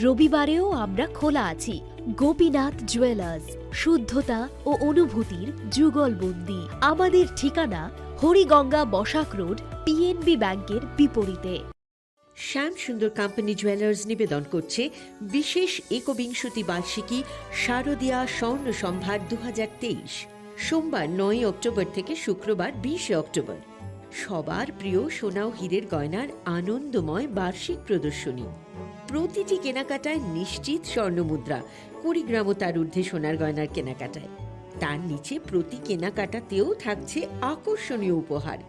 রবিবারেও আমরা খোলা আছি। গোপীনাথ জুয়েলার্স, শুদ্ধতা ও অনুভূতির যুগলবন্দি। আমাদের ঠিকানা হরিগঙ্গা বসাক রোড, পিএনবি ব্যাংকের বিপরীতে। শ্যাম সুন্দর কোম্পানি জুয়েলার্স নিবেদন করছে বিশেষ একবিংশতি বার্ষিকী শারদিয়া স্বর্ণ সম্ভার 2023, সোমবার 9 অক্টোবর থেকে শুক্রবার 20 অক্টোবর। সবার প্রিয় সোনা ও হীরের গয়নার আনন্দময় বার্ষিক প্রদর্শনী। প্রতিটি কেনাকাটায় নিশ্চিত স্বর্ণ মুদ্রা, 20 গ্রাম ও তার ঊর্ধ্বে সোনার গয়নার কেনাকাটায়। তার নিচে প্রতি কেনাকাটাতেও থাকছে আকর্ষণীয় উপহার।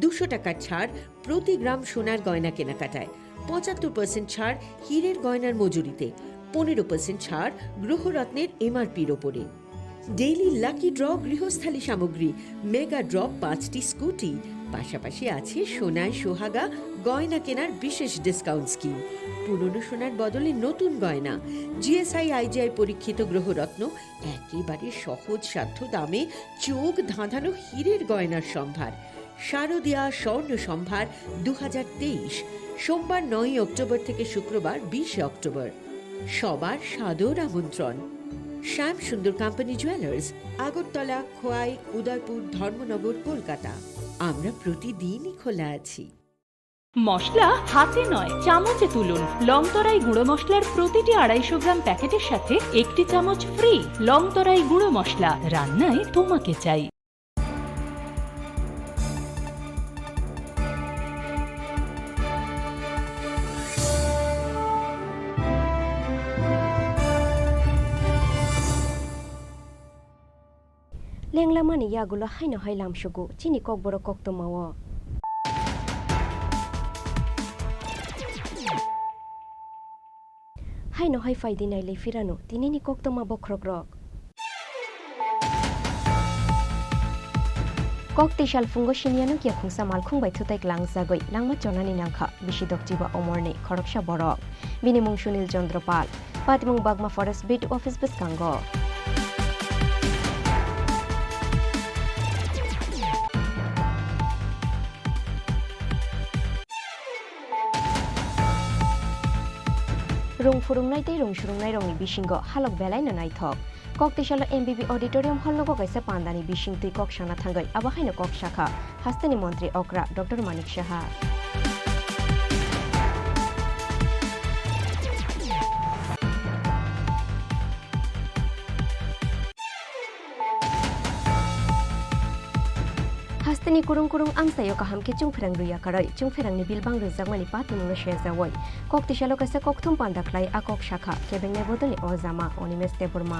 200 টাকার ছাড় প্রতি গ্রাম সোনার গয়না কেনাকাটায়, 75% ছাড় হীরের গয়নার মজুরিতে, 15% ছাড় গ্রহরত্নের এমআরপির ওপরে। ডেইলি লাকি ড্র গৃহস্থালী সামগ্রী, মেগা ড্র 5টি স্কুটি, পাশাপাশি আছে সোনায় সোহাগা গয়না কেনার বিশেষ ডিসকাউন্ট স্কিম। পুরনো সোনার বদলে নতুন গয়না, জিএসআই আইজিআই পরীক্ষিত গ্রহরত্ন, একেবারে সহজ সাধ্য দামে চোখ ধাঁধানো হীরের গয়নার সম্ভার। শারদিয়া স্বর্ণ সম্ভার 2023, সোমবার 9 অক্টোবর থেকে শুক্রবার 20 অক্টোবর। সবার সাদর আমন্ত্রণ। শ্যাম সুন্দর কোম্পানি জুয়েলার্স, আগরতলা, খোয়াই, উদয়পুর, ধর্মনগর, কলকাতা। আমরা প্রতিদিনই খোলা আছি। মশলা হাতে নয় চামচে তুলুন। লংতরাই গুঁড়ো মশলার প্রতিটি 250 গ্রাম প্যাকেটের সাথে 1টি চামচ ফ্রি। লংতরাই গুঁড়ো মশলা, রান্নায় তোমাকে চাই। লেংলামানি ইয়াগুলো হাইনো হাইলাম সুগু চিনি ককবরক কক্তমাও হাইনো হাই ফাইদি নাইলে ফিরানো তিনিনি কক্তমা বক্রক rock kokti shal fungo shiniano kia khungsa mal khungbai thutai klang jagoi langma chonani nangkha bisidok jiba omorne khoroksha borok bini mung sunil chandropal patimung bagma forest bit office biskango rung furungnai tei rung surungnai rongni bisingo halok belai na naithok kokti shalo MBB auditorium hall no kaisa pandani bisingtui kok sana thangai aba haino kok shakha hastani mantri okra Dr. Manik Shaha hastani kurung amsayo kaham ke chungferang ruya karai chungferang ni bilbang rujagmani patimung no shezawoi kokti shalo kaisa kokthum panda khlai akok shakha kebeng ne bodoli ozama onimes teburma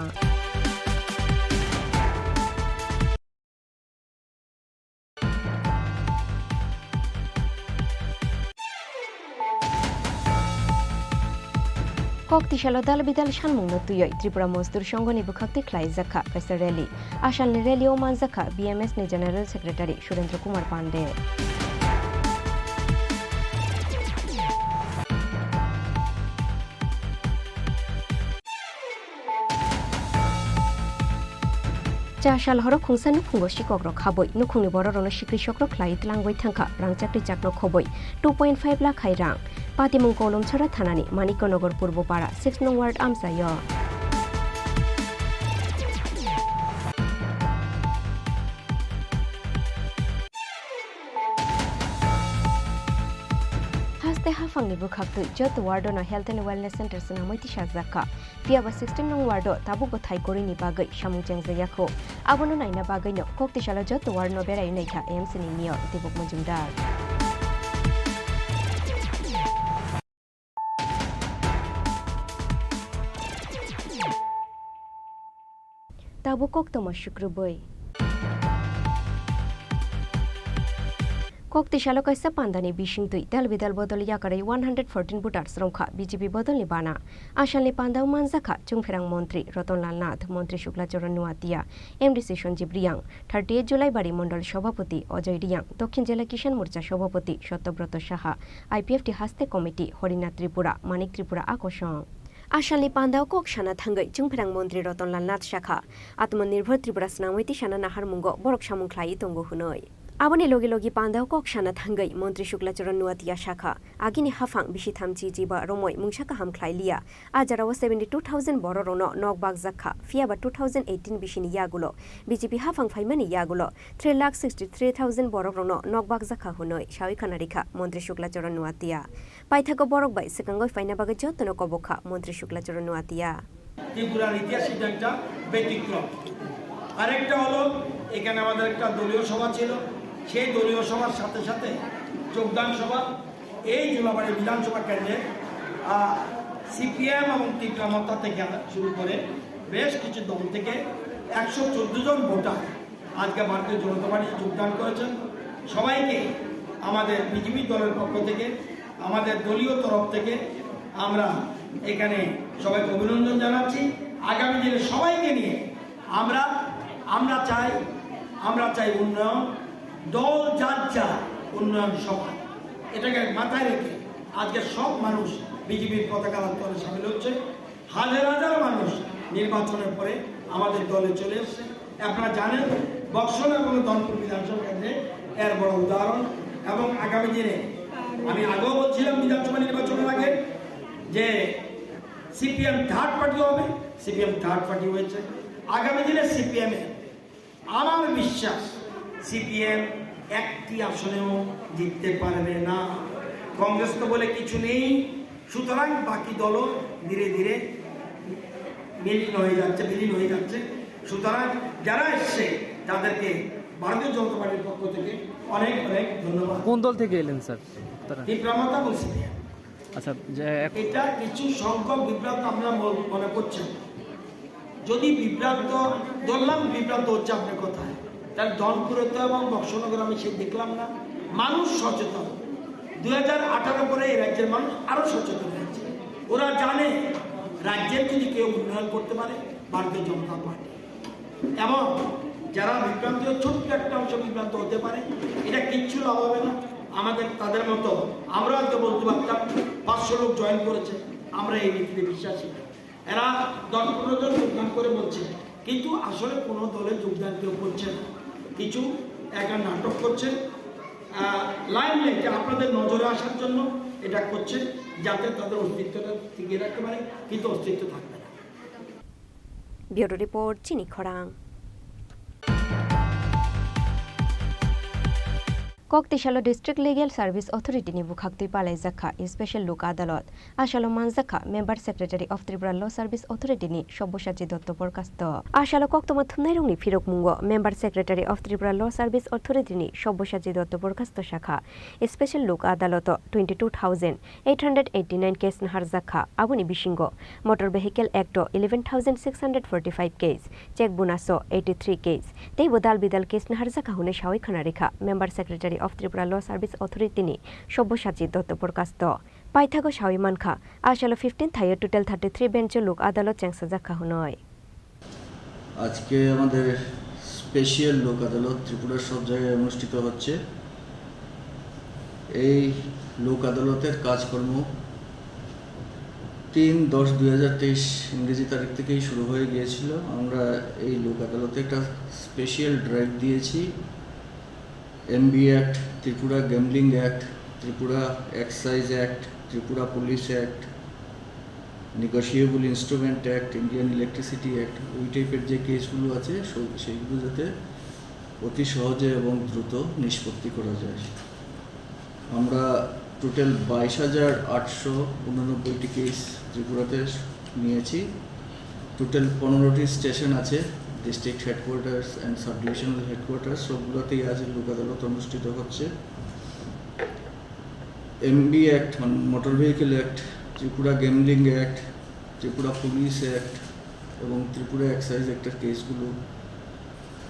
kokti shalo dal bidal shanmung no tuyoi Tripura Mosdur Shongoni bukhakti khlai zakha kaisa rally ashal ni rally o man zakha BMS ni General Secretary Surendra Kumar Pande Chashal horo khungsa nukhungo sikok rok khaboi nukhungni borono sikrisok rok khlai tlangbai thangkha rangchakti chakno khoboi 2.5 lakh khai rang patimung kolom chhara thanani Manikonogor Purbopara 6 nong ward amsayo haste hafangni bukhaktu jot ward no health and wellness center sanamoti shazakha piaba 16 nong ward tabu ko thai korini bagai samung chengjayakho abono naina bagai no kokti shala jot ward no berai naikha AMC ni niyo tibuk mujumdar tabu koktoma shukrubai kokti shalo kaisa pandani bisingtui dal bidal bodol yakarai 114 voters rongkha BJP bodolni bana asalni pandau manjakha chungferang mantri Ratonlal Nath mantri Shukla Charan Nuatia MDC Sanjeev Riyang 38 Julai bari mondol সভাপতি অজয় রিয়াং দক্ষিণ জেলা কিষাণ মোর্চা সভাপতি Satyabrata Saha IPFT হাস্তে committee Harinath Tripura মানিক ত্রিপুরা আকর্ষণ আসালনি পান্দাও cock সানা থাঙ্গৈ চুংফেরাং মন্ত্রী রতনলাল নাথ শাখা আত্মনির্ভর ত্রিপুরা স্নামৈতি সানা নাহার মুঙ্গ বরক সামুংখ্লাই তঙ্গ হুনৈ aboni logi logi pandau kok sana thangai mantri Shukla Charan Nuatia shakha agini hafang bishi thamchi jiba romoi mungshaka hamkhlai lia ajara 72000 borono nokbag zakha fiaba 2018 bishini yagulo BJP hafang phaimani yagulo 363000 borono nokbag zakha hunoi shawi khanarikha mantri Shukla Charan Nuatia paithako borok bai sekangoi faina baga jotno kobokha mantri Shukla Charan Nuatia ত্রিপুরার ইতিহাস এটা একটা ব্যতিক্রম আরেকটা হলো এখানে আমাদের একটা দলীয় সভা ছিল সেই দলীয় সভার সাথে সাথে যোগদান সভা এই জুলাবাড়ি বিধানসভা কেন্দ্রে CPM এবং ত্রিপুরা মতা থেকে শুরু করে বেশ কিছু দল থেকে 114 জন ভোটার আজকে ভারতীয় জনতা পার্টিতে যোগদান করেছেন সবাইকে আমাদের বিজেপি দলের পক্ষ থেকে আমাদের দলীয় তরফ থেকে আমরা এখানে সবাইকে অভিনন্দন জানাচ্ছি আগামী দিনে সবাইকে নিয়ে আমরা চাই উন্নয়ন দল যার যা উন্নয়ন সভা এটাকে মাথায় রেখে আজকে সব মানুষ বিজেপির পতাকা আন্দোলনে সামিল হচ্ছে হাজার হাজার মানুষ নির্বাচনের পরে আমাদের দলে চলে এসছে আপনারা জানেন বক্সনা এবং দনপুর বিধানসভা কেন্দ্রে এর বড় উদাহরণ এবং আগামী দিনে আমি আগেও বলছিলাম বিধানসভা নির্বাচনের আগে যে সিপিএম থার্ড পার্টি হবে, সিপিএম থার্ড পার্টি হয়েছে। আগামী দিনে সিপিএমে আমার বিশ্বাস সিপিএম একটি আসনেও জিততে পারবে না। কংগ্রেস তো বলে কিছু নেই, সুতরাং বাকি দলও ধীরে ধীরে বিলীন হয়ে যাচ্ছে। সুতরাং যারা এসছে তাদেরকে ভারতীয় জনতা পার্টির পক্ষ থেকে অনেক অনেক ধন্যবাদ। কোন দল থেকে এলেন স্যার? ত্রিপুরা বলছি। আচ্ছা, এটা কিছু সংখ্যক বিভ্রান্ত আপনারা মনে করছেন। যদি বিভ্রান্ত ধরলাম বিভ্রান্ত হচ্ছে আপনার কথায়, তাহলে ধনপুরে তো এবং বক্সনগর আমি সে দেখলাম না। মানুষ সচেতন। 2018 পরে এই রাজ্যের মানুষ আরো সচেতন হয়েছে। ওরা জানে রাজ্যের যদি কেউ উন্নয়ন করতে পারে ভারতীয় জনতা পার্টি। এবং যারা বিভ্রান্ত, ছোট্ট একটা অংশ বিভ্রান্ত হতে পারে, এটা কিচ্ছু লাভ হবে না আমাদের। তাদের মতো আমরা হয়তো বলতে পারতাম 500 লোক জয়েন করেছে, আমরা এই নীতিতে বিশ্বাসী। এরা 10-15 জন যোগদান করে বলছে, কিন্তু আসলে কোনো দলে যোগদান কেউ করছে না। কিছু একা নাটক করছে, লাইমলাইটে আপনাদের নজরে আসার জন্য এটা করছে, যাতে তাদের অস্তিত্বটা টিকিয়ে রাখতে পারে, কিন্তু অস্তিত্ব থাকবে না। ব্যুরো রিপোর্ট, চিনি খরাং। কক্তেশাল district legal service authority ni bukhakti palai zakha special Lok Adalat আশালো মানজাখা member secretary of Tripura law service authority ni Sabyasachi Dutta বরখাস্ত আশালো কক্তমা থুমনাই রংনি ফিরক মুঙ্গ member secretary of Tripura law service authority ni Sabyasachi Dutta বরখাস্ত শাখা স্পেশাল লোক আদালত 22,889 কেস নাহার জাখা আবুনি বিশিঙ্গ motor vehicle act 11,645 case check বোনাসো 83 কেস তেই বদাল বিদাল কেস নাহার জাখা হুনে সাওই খানা রেখা member secretary of Tripura law service authority ni Sabyasachi Dutta বরখাস্ত পাইথাগো সাওই মানখা আশালো 15 থাইয়ে টোটাল 33 বেঞ্চ লোক আদালত চেংসা জাখা হুনয়। আজকে আমাদের স্পেশাল লোক আদালত ত্রিপুরার সব জায়গায় অনুষ্ঠিত হচ্ছে। এই লোক আদালতের কাজকর্ম 3/10/2023 ইংরেজি তারিখ থেকেই শুরু হয়ে গিয়েছিল। আমরা এই লোক আদালতে একটা স্পেশাল ড্রাইভ দিয়েছি। MB act, Tripura gambling act, Tripura excise act, Tripura police act, negotiable instrument act, Indian electricity act, ওই টাইপের যে কেসগুলো আছে সেইগুলো যাতে অতি সহজে এবং দ্রুত নিষ্পত্তি করা যায়। আমরা টোটাল 22,889টি কেস ত্রিপুরাতে নিয়েছি। টোটাল 15টি স্টেশন আছে, district headquarters and sub divisional headquarters, সবগুলোতেই আজ লোক আদালত অনুষ্ঠিত হচ্ছে। MB act, motor vehicle act, Tripura gambling act, Tripura police act এবং ত্রিপুরা এক্সাইজ অ্যাক্টের কেসগুলো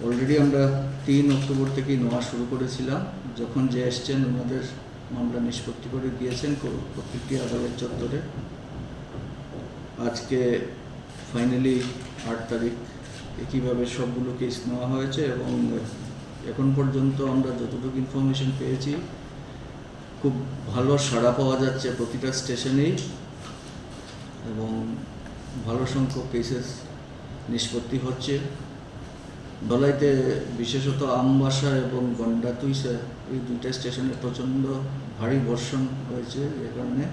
অলরেডি আমরা 3 অক্টোবর থেকেই নেওয়া শুরু করেছিলাম। যখন যে এসছেন ওনাদের মামলা নিষ্পত্তি করে দিয়েছেন প্রত্যেকটি আদালত চত্বরে। আজকে ফাইনালি 8 তারিখ একইভাবে সবগুলো কেস নেওয়া হয়েছে এবং এখন পর্যন্ত আমরা যতটুকু ইনফরমেশন পেয়েছি খুব ভালো সাড়া পাওয়া যাচ্ছে প্রতিটা স্টেশনেই এবং ভালো সংখ্যক কেসেস নিষ্পত্তি হচ্ছে। ধলাইতে বিশেষত আমবাসা এবং গন্ডাতুইসা এই দুইটা স্টেশনে প্রচণ্ড ভারী বর্ষণ হয়েছে, যে কারণে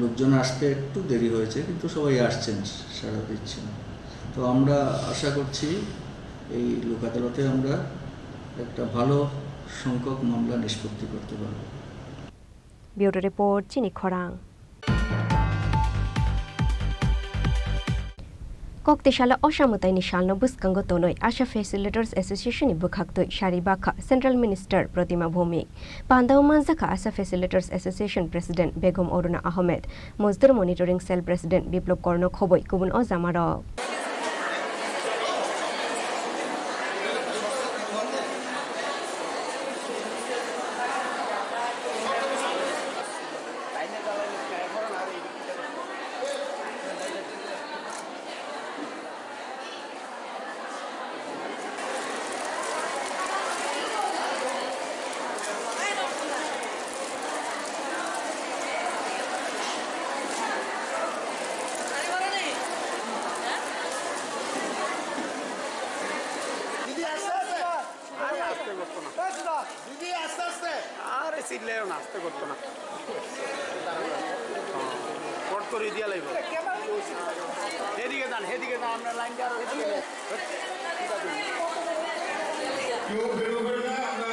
লোকজন আসতে একটু দেরি হয়েছে, কিন্তু সবাই আসছেন, সাড়া দিচ্ছেন। তো আমরা আশা করছি এই লোক আদালতে আমরা একটা ভালো সংখ্যক মামলা নিষ্পত্তি করতে পারব। ব্যুরো রিপোর্ট, চিনি খরাং। কক্তেশালা অসামতাইনি শালনো বুসকাঙ্গ তনয় আশা ফেসিলিটার্স অ্যাসোসিয়েশন বুখাক্তই সারি বাখা সেন্ট্রাল মিনিস্টার প্রতিমা ভৌমিক পান্দাও মানজাখা আশা ফেসিলিটার্স অ্যাসোসিয়েশন প্রেসিডেন্ট বেগম অরুণা আহমেদ মজদুর মনিটরিং সেল প্রেসিডেন্ট বিপ্লব কর্ণ খবই কুবুন অজামারক। আরে চিল্লেও না, আস্তে করতো না। করে দিয়া লাগবে এদিকে যান আমরা লাইনটা আরো এদিকে কেউ বেরোবেন না, আমরা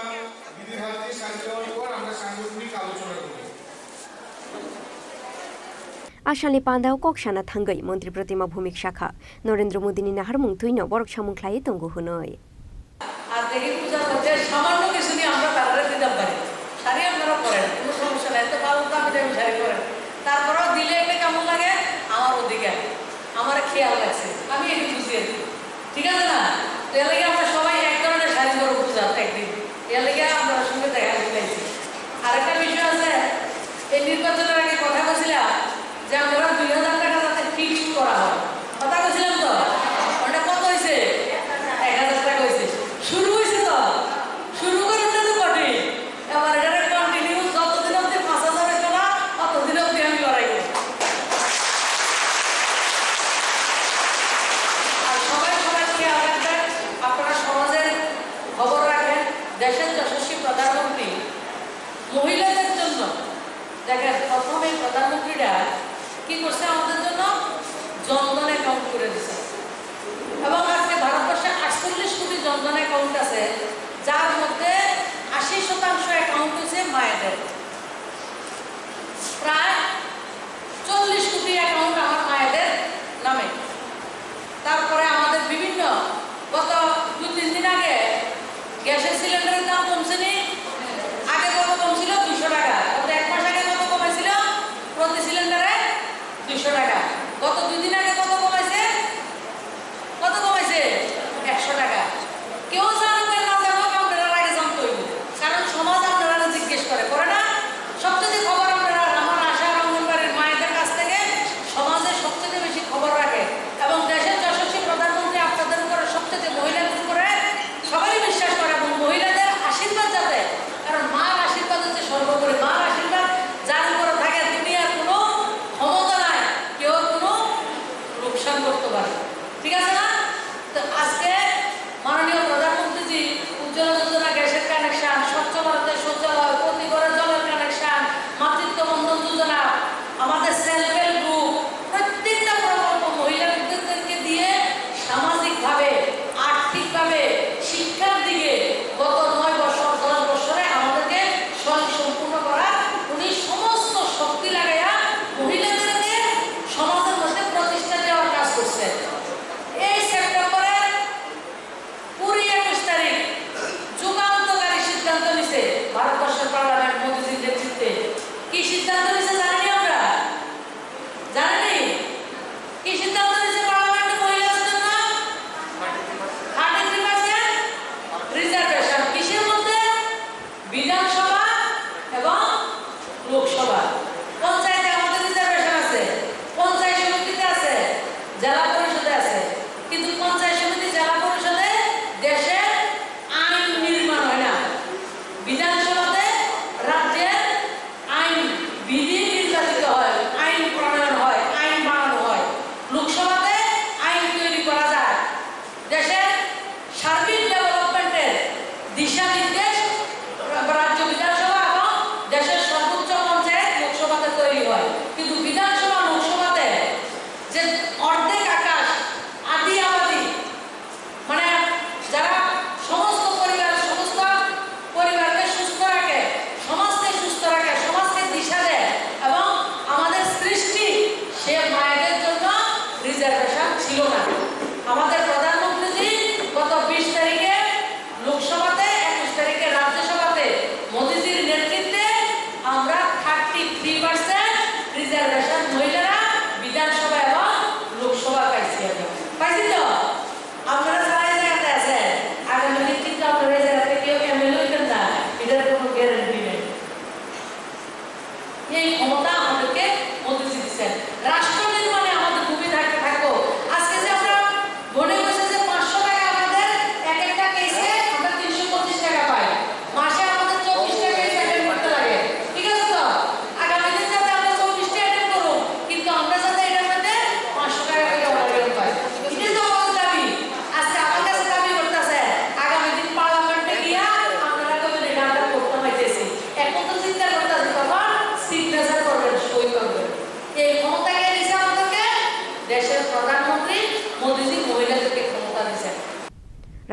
দিদির হাত দিয়ে শান্তি দেওয়ার পর আমরা সাংগঠনিক আলোচনা করব। आसामनि पान्दाव कक्साना थांगै मन्त्री प्रतिमा भूमिक शाखा नरेन्द्र मोदीनि नाहारमुं थुइनो बरक सामुंख्लायै दंगु हुनै আর দেখি পূজার মধ্যে সামান্য কিছু নিয়ে আমরা তারা দিতে পারি শাড়ি আপনারা পরেন কোনো সমস্যা নাই তো ভালো দামি দামি শাড়ি পরেন তারপরেও দিলে একটা কেমন লাগে আমার অধিকার আমার খেয়াল লাগছে আমি এটি বুঝিয়ে দিই ঠিক আছে না তো এর লেগে আমরা সবাই এক ধরনের শাড়ি পরবো পূজা একদিন এর লেগে আপনার সঙ্গে দেখা দিলাইছি আরেকটা বিষয় আছে এই নির্বাচনের আগে কথা বলছিলাম যে আমরা 2000 টাকা যাতে ফিক্স করা হয় কথা বলছিলাম তো ওটা কত হয়েছে 1000 টাকা হয়েছে শুরু হয়েছে তো শুরু করে তো বটে এবার এটা কন্টিনিউ যতদিন অব্দি 5000 টাকা ততদিন অব্দি আমি লড়াই করি আর সবাই খেয়াল রাখবেন আপনারা সমাজের খবর রাখেন দেশের যশস্বী প্রধানমন্ত্রী মহিলাদের জন্য দেখেন প্রথমে প্রধানমন্ত্রীরা কি করছে আমাদের জন্য জনধন অ্যাকাউন্ট করে দিচ্ছে এবং আজকে ভারতবর্ষে 48 কোটি জনধন অ্যাকাউন্ট আছে যার মধ্যে 80% অ্যাকাউন্ট হচ্ছে মায়েদের প্রায় 40 কোটি অ্যাকাউন্ট আমার মায়েদের নামে তারপরে আমাদের বিভিন্ন গত 2-3 দিন আগে গ্যাসের সিলিন্ডারের দাম কমছে নি আগে কত কম ছিল 200 টাকা গত এক মাস আগে কত কমেছিল প্রতি সিলিন্ডারে 200 টাকা গত 2 দিন আগে কত কমাইছে 100 টাকা কেউ জানবে না জানো আপনারা আগে জানতে হইব কারণ সমাজ আপনারা জিজ্ঞেস করে না সবচেয়ে খবর আপনারা আমার আশা অঙ্গনবাড়ির মায়েদের কাছ থেকে সমাজের সবচেয়ে বেশি খবর রাখে এবং দেশের যশস্বী প্রধানমন্ত্রী আপনাদের উপরে সবচেয়ে মহিলাদের উপরে সবাই বিশ্বাস করে এবং মহিলাদের আশীর্বাদ যাতে কারণ মার আশীর্বাদ হচ্ছে সর্বোপরি মার আশীর্বাদ যার উপরে থাকে দুনিয়ার কোনো ক্ষমতা নাই কেউ কোনো লোকসান করতে পারে ঠিক আছে না তো আজকে মাননীয় প্রধানমন্ত্রীজি উজ্জ্বলা যোজনা গ্যাসের কানেকশন স্বচ্ছ ভারতের শৌচালয় প্রতি ঘরে জলের কানেকশন মাতৃত্ব বন্ধন যোজনা আমাদের সেলফ হেল্প গ্রুপ প্রত্যেকটা প্রকল্প মহিলা উদ্যোক্তাদেরকে দিয়ে সামাজিকভাবে আর্থিকভাবে শিক্ষার দিকে গত 9 বছর 10 বছরে আমাদেরকে স্বয়ংসম্পূর্ণ করা উনি সমস্ত শক্তি লাগাইয়া মহিলাদেরকে সমাজের মধ্যে প্রতিষ্ঠা দেওয়ার কাজ করছেন এই সেপ্টেম্বরে 20-21 তারিখ যুগান্তকারী সিদ্ধান্ত নিছে ভারতবর্ষের পার্লামেন্ট মোদীজির নেতৃত্বে কি সিদ্ধান্ত নিছে জানেন আমরা জানেন কি সিদ্ধান্ত নিছে পার্লামেন্টে মহিলাদের জন্য 33% রিজার্ভেশন কিসের মধ্যে বিধানসভা এবং লোকসভা পঞ্চায়েতে আমাদের রিজার্ভেশন আছে পঞ্চায়েত সমিতিতে আছে জেলা পরিষদে আছে কিন্তু পঞ্চায়েত সমিতি জেলা পরিষদে দেশের আইন নির্মাণ হয় না বিধানসভাতে রাজ্যের আইন বিধি নির্বাচিত হয় আইন প্রণয়ন হয় আইন বানানো হয় লোকসভাতে আইন তৈরি করা যায় দেশের সার্বিক ডেভেলপমেন্টের দিশা নির্দেশ রাজ্য বিধানসভা এবং দেশের সর্বোচ্চ পঞ্চায়েত লোকসভাতে তৈরি হয় কিন্তু বিধানসভা লোকসভাতে যে অর্ধেক আকাশ আদি আবাদি মানে যারা সমস্ত পরিবারকে সুস্থ রাখে সমাজকে সুস্থ রাখে সমাজকে দিশা দেয় এবং আমাদের সৃষ্টি সে মায়েদের জন্য রিজার্ভেশন ছিল না আমাদের প্রধানমন্ত্রীজি গত 20 তারিখে লোকসভাতে 21 তারিখে রাজ্যসভাতে মোদীজির নেতৃত্বে আমরা 33% রিজার্ভেশন মহিলারা বিধানসভা এবং লোকসভা পাইছি তো আপনারা যারা এই জায়গাতে আছেন আগামী দিন কিন্তু আপনারা এই জায়গাতে কেউ এমএলএ হইতেন না এটার কোনো গ্যারান্টি নেই এই ক্ষমতা আমাদেরকে মোদীজি দিচ্ছেন রাষ্ট্র নির্মাণে আমাদের ভূমি থাকবো আজকে যে আমরা মনে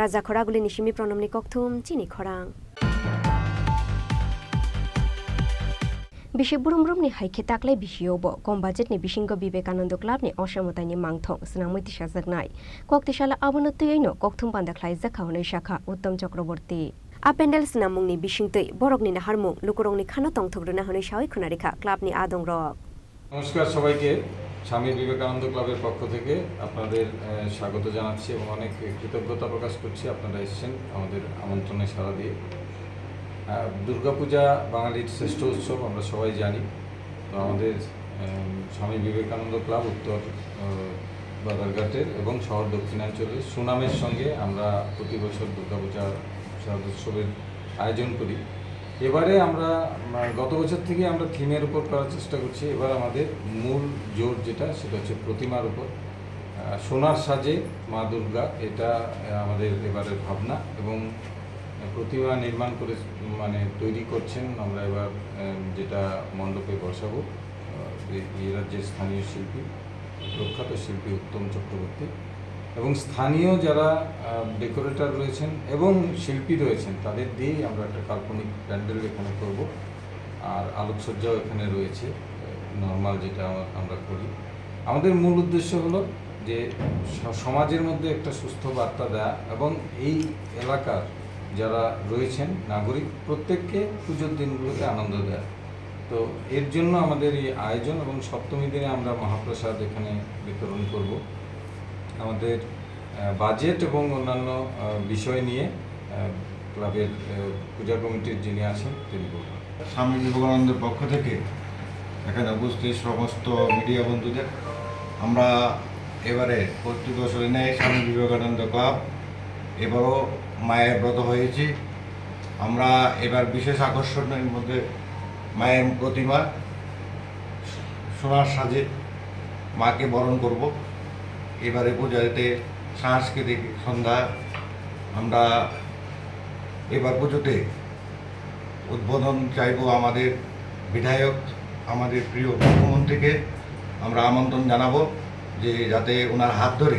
রাজা খরাগুলি নিশিমি প্রণমনি ককথুম চিনি খরাং বিশে বুরুমরুমনি হাইखे ताकलाय बिसियावबो कम बाजेटनि बिसिंग विवेकानंद क्लाबनि असामतायनि मांथं स्नामैति साजागनाय कक्तिशाला आबनतयैनो कक्थुम बान्दाख्लाय जाखावनै शाखा उत्तम चक्रवर्ती आपेन्डेल स्नामुंनि बिसिंतै बरकनि नाहारमुं लुकुरंनि खानो तंथग्रोना हनै सावै खुनारिखा क्लाबनि आदंरक নমস্কার সবাইকে স্বামী বিবেকানন্দ ক্লাবের পক্ষ থেকে আপনাদের স্বাগত জানাচ্ছি এবং অনেক কৃতজ্ঞতা প্রকাশ করছি আপনারা এসেছেন আমাদের আমন্ত্রণে সাড়া দিয়ে দুর্গাপূজা বাঙালির শ্রেষ্ঠ উৎসব আমরা সবাই জানি তো আমাদের স্বামী বিবেকানন্দ ক্লাব উত্তর বাজারঘাটের এবং শহর দক্ষিণাঞ্চলের সুনামের সঙ্গে আমরা প্রতি বছর দুর্গাপূজা উৎসবের আয়োজন করি এবারে আমরা গত বছর থেকে আমরা থিমের উপর করার চেষ্টা করছি এবার আমাদের মূল জোর যেটা সেটা হচ্ছে প্রতিমার উপর সোনার সাজে মা দুর্গা এটা আমাদের এবারের ভাবনা এবং প্রতিমা নির্মাণ করে মানে তৈরি করছেন আমরা এবার যেটা মণ্ডপে বসাবো এই রাজ্যের স্থানীয় শিল্পী প্রখ্যাত শিল্পী উত্তম চক্রবর্তী এবং স্থানীয় যারা ডেকোরেটর রয়েছেন এবং শিল্পী রয়েছেন তাদের দিয়েই আমরা একটা কাল্পনিক প্যান্ডেল এখানে করব আর আলোকসজ্জাও এখানে রয়েছে নর্মাল যেটা আমরা করি আমাদের মূল উদ্দেশ্য হলো যে সমাজের মধ্যে একটা সুস্থ বার্তা দেয়া এবং এই এলাকার যারা রয়েছেন নাগরিক প্রত্যেককে পুজোর দিনগুলোতে আনন্দ দেয় তো এর জন্য আমাদের এই আয়োজন এবং সপ্তমী দিনে আমরা মহাপ্রসাদ এখানে বিতরণ করব আমাদের বাজেট এবং অন্যান্য বিষয় নিয়ে ক্লাবের পূজা কমিটির যিনি আছেন তিনি বলবেন স্বামী বিবেকানন্দের পক্ষ থেকে এখানে উপস্থিত সমস্ত মিডিয়া বন্ধুদের আমরা এবারে প্রতি বছরে নেই স্বামী বিবেকানন্দ ক্লাব এবারও মায়ের ব্রত হয়েছি আমরা এবার বিশেষ আকর্ষণের মধ্যে মায়ের প্রতিমা সোনার সাজে মাকে বরণ করব এবারে পূজাতে সাংস্কৃতিক সন্ধ্যা আমরা এবার পুজোতে উদ্বোধন চাইব আমাদের বিধায়ক আমাদের প্রিয় মুখ্যমন্ত্রীকে আমরা আমন্ত্রণ জানাবো যে যাতে ওনার হাত ধরে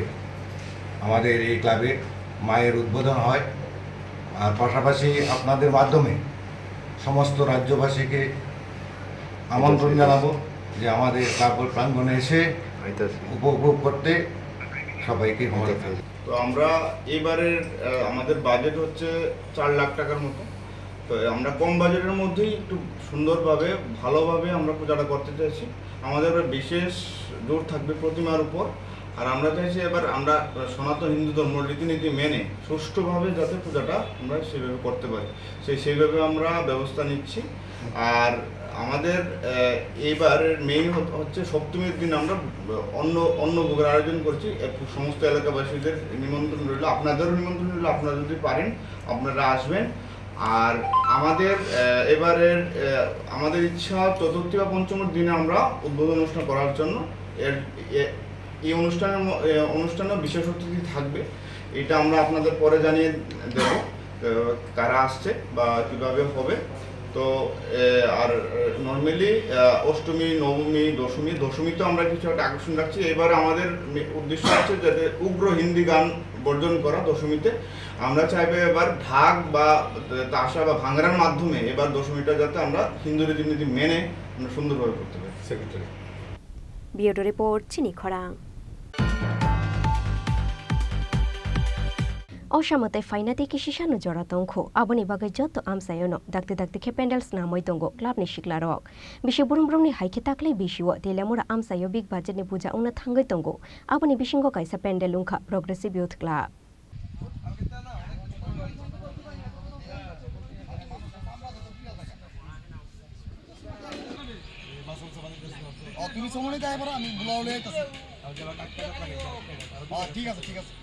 আমাদের এই ক্লাবে মায়ের উদ্বোধন হয় আর পাশাপাশি আপনাদের মাধ্যমে সমস্ত রাজ্যবাসীকে আমন্ত্রণ জানাবো যে আমাদের ক্লাব প্রাঙ্গণে এসে উপভোগ করতে সবাইকে তো আমরা এবারের আমাদের বাজেট হচ্ছে 4 লাখ টাকার মতো তো আমরা কম বাজেটের মধ্যেই একটু সুন্দরভাবে ভালোভাবে আমরা পূজাটা করতে চাইছি আমাদের বিশেষ জোর থাকবে প্রতিমার উপর আর আমরা চাইছি এবার আমরা সনাতন হিন্দু ধর্ম রীতিনীতি মেনে সুষ্ঠুভাবে যাতে পূজাটা আমরা সেভাবে করতে পারি সেইভাবে আমরা ব্যবস্থা নিচ্ছি আর আমাদের এইবারের মেইন হচ্ছে সপ্তমীর দিন আমরা অন্য ভোগের আয়োজন করছি সমস্ত এলাকাবাসীদের নিমন্ত্রণ রইল আপনাদেরও নিমন্ত্রণ রইল আপনারা যদি পারেন আপনারা আসবেন আর আমাদের এবারের আমাদের ইচ্ছা চতুর্থী বা পঞ্চমের দিনে আমরা উদ্বোধন অনুষ্ঠান করার জন্য এই অনুষ্ঠানে বিশেষ অতিথি থাকবে এটা আমরা আপনাদের পরে জানিয়ে দেব কারা আসছে বা কীভাবে হবে তো আর নর্মালি অষ্টমী নবমী দশমীতে আমরা কিছু একটা আকর্ষণ রাখছি এবারে আমাদের উদ্দেশ্য আছে যাতে উগ্র হিন্দি গান বর্জন করা দশমীতে আমরা চাইবে এবার ঢাক বা তাসা বা ভাঙড়ার মাধ্যমে এবার দশমীটা যাতে আমরা হিন্দু রীতিনীতি মেনে আমরা সুন্দরভাবে করতে পারি সেক্রেটারি বিউরো রিপোর্ট চিনি খরাং असामते फाइनाते किसिसानो जरा तंखो आबनि बागै जत आमसायनो दाक्ते दाक्ते खे पेन्डेल्स नामै दंगो क्लाबनि सिक्लारक बिसि बुरुमब्रुमनि हाइखे ताक्लै बिसिव तेलामुरा आमसायो बिग बाजेटनि पूजा उना थांगै दंगो आबनि बिसिंगो काइसा पेन्डेल उंखा प्रोग्रेसिभ युथ क्लाब তুমি সময় যাই বড় আমি বুলাওলে আইতাছি ঠিক আছে ঠিক আছে